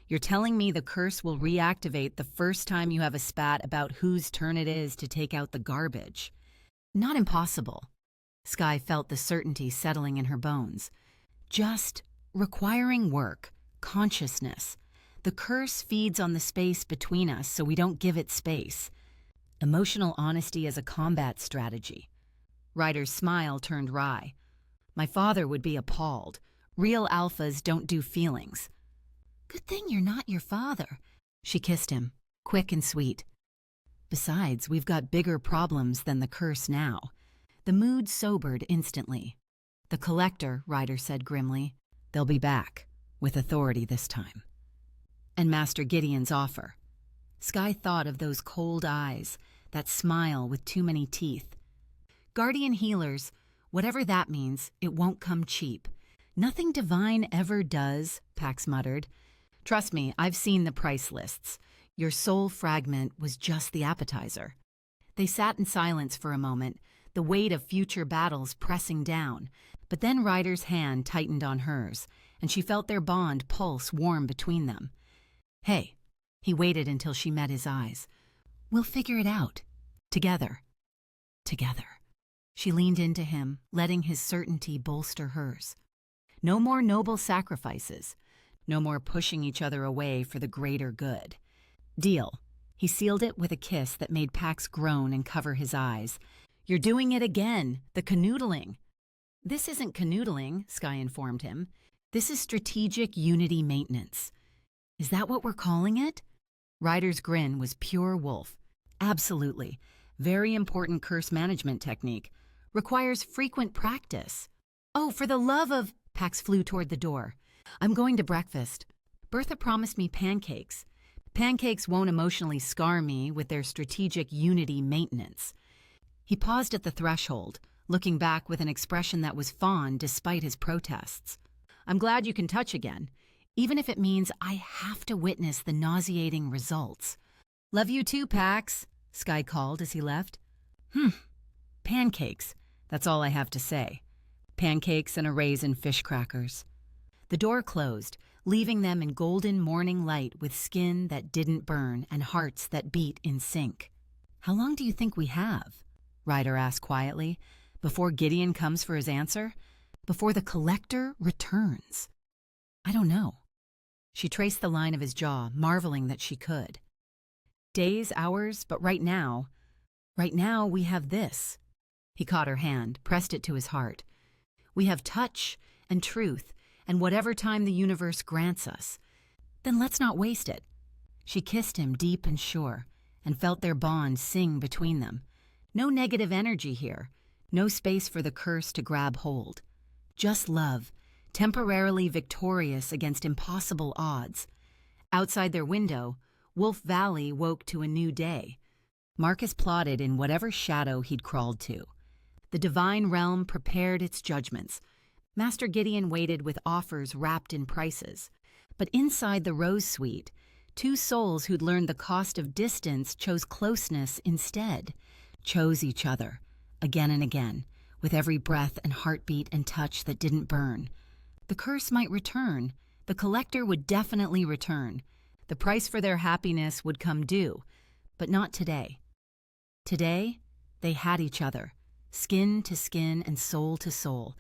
You're telling me the curse will reactivate the first time you have a spat about whose turn it is to take out the garbage. Not impossible. Sky felt the certainty settling in her bones. Just requiring work, consciousness. The curse feeds on the space between us so we don't give it space. Emotional honesty as a combat strategy. Ryder's smile turned wry. My father would be appalled. Real alphas don't do feelings. Good thing you're not your father. She kissed him, quick and sweet. Besides, we've got bigger problems than the curse now. The mood sobered instantly. The collector, Ryder said grimly. They'll be back, with authority this time. And Master Gideon's offer. Sky thought of those cold eyes, that smile with too many teeth. Guardian healers, whatever that means, it won't come cheap. Nothing divine ever does, Pax muttered. Trust me, I've seen the price lists. Your soul fragment was just the appetizer. They sat in silence for a moment, the weight of future battles pressing down. But then Ryder's hand tightened on hers, and she felt their bond pulse warm between them. Hey, he waited until she met his eyes. We'll figure it out. Together. Together. She leaned into him, letting his certainty bolster hers. No more noble sacrifices. No more pushing each other away for the greater good. Deal. He sealed it with a kiss that made Pax groan and cover his eyes. You're doing it again, the canoodling. This isn't canoodling, Sky informed him. This is strategic unity maintenance. Is that what we're calling it? Ryder's grin was pure wolf. Absolutely. Very important curse management technique. Requires frequent practice. Oh, for the love of... Pax flew toward the door. I'm going to breakfast. Bertha promised me pancakes. Pancakes won't emotionally scar me with their strategic unity maintenance. He paused at the threshold, looking back with an expression that was fond despite his protests. I'm glad you can touch again, even if it means I have to witness the nauseating results. Love you too, Pax, Sky called as he left. Pancakes. That's all I have to say. Pancakes and a raisin fish crackers. The door closed, leaving them in golden morning light with skin that didn't burn and hearts that beat in sync. How long do you think we have? Ryder asked quietly. Before Gideon comes for his answer? Before the collector returns? I don't know. She traced the line of his jaw, marveling that she could. Days, hours, but right now we have this. He caught her hand, pressed it to his heart. We have touch and truth and whatever time the universe grants us. Then let's not waste it. She kissed him deep and sure, and felt their bond sing between them. No negative energy here, no space for the curse to grab hold. Just love, temporarily victorious against impossible odds. Outside their window, Wolf Valley woke to a new day. Marcus plodded in whatever shadow he'd crawled to. The divine realm prepared its judgments. Master Gideon waited with offers wrapped in prices. But inside the Rose Suite, two souls who'd learned the cost of distance chose closeness instead, chose each other, again and again, with every breath and heartbeat and touch that didn't burn. The curse might return. The collector would definitely return. The price for their happiness would come due, but not today. Today, they had each other, skin to skin and soul to soul,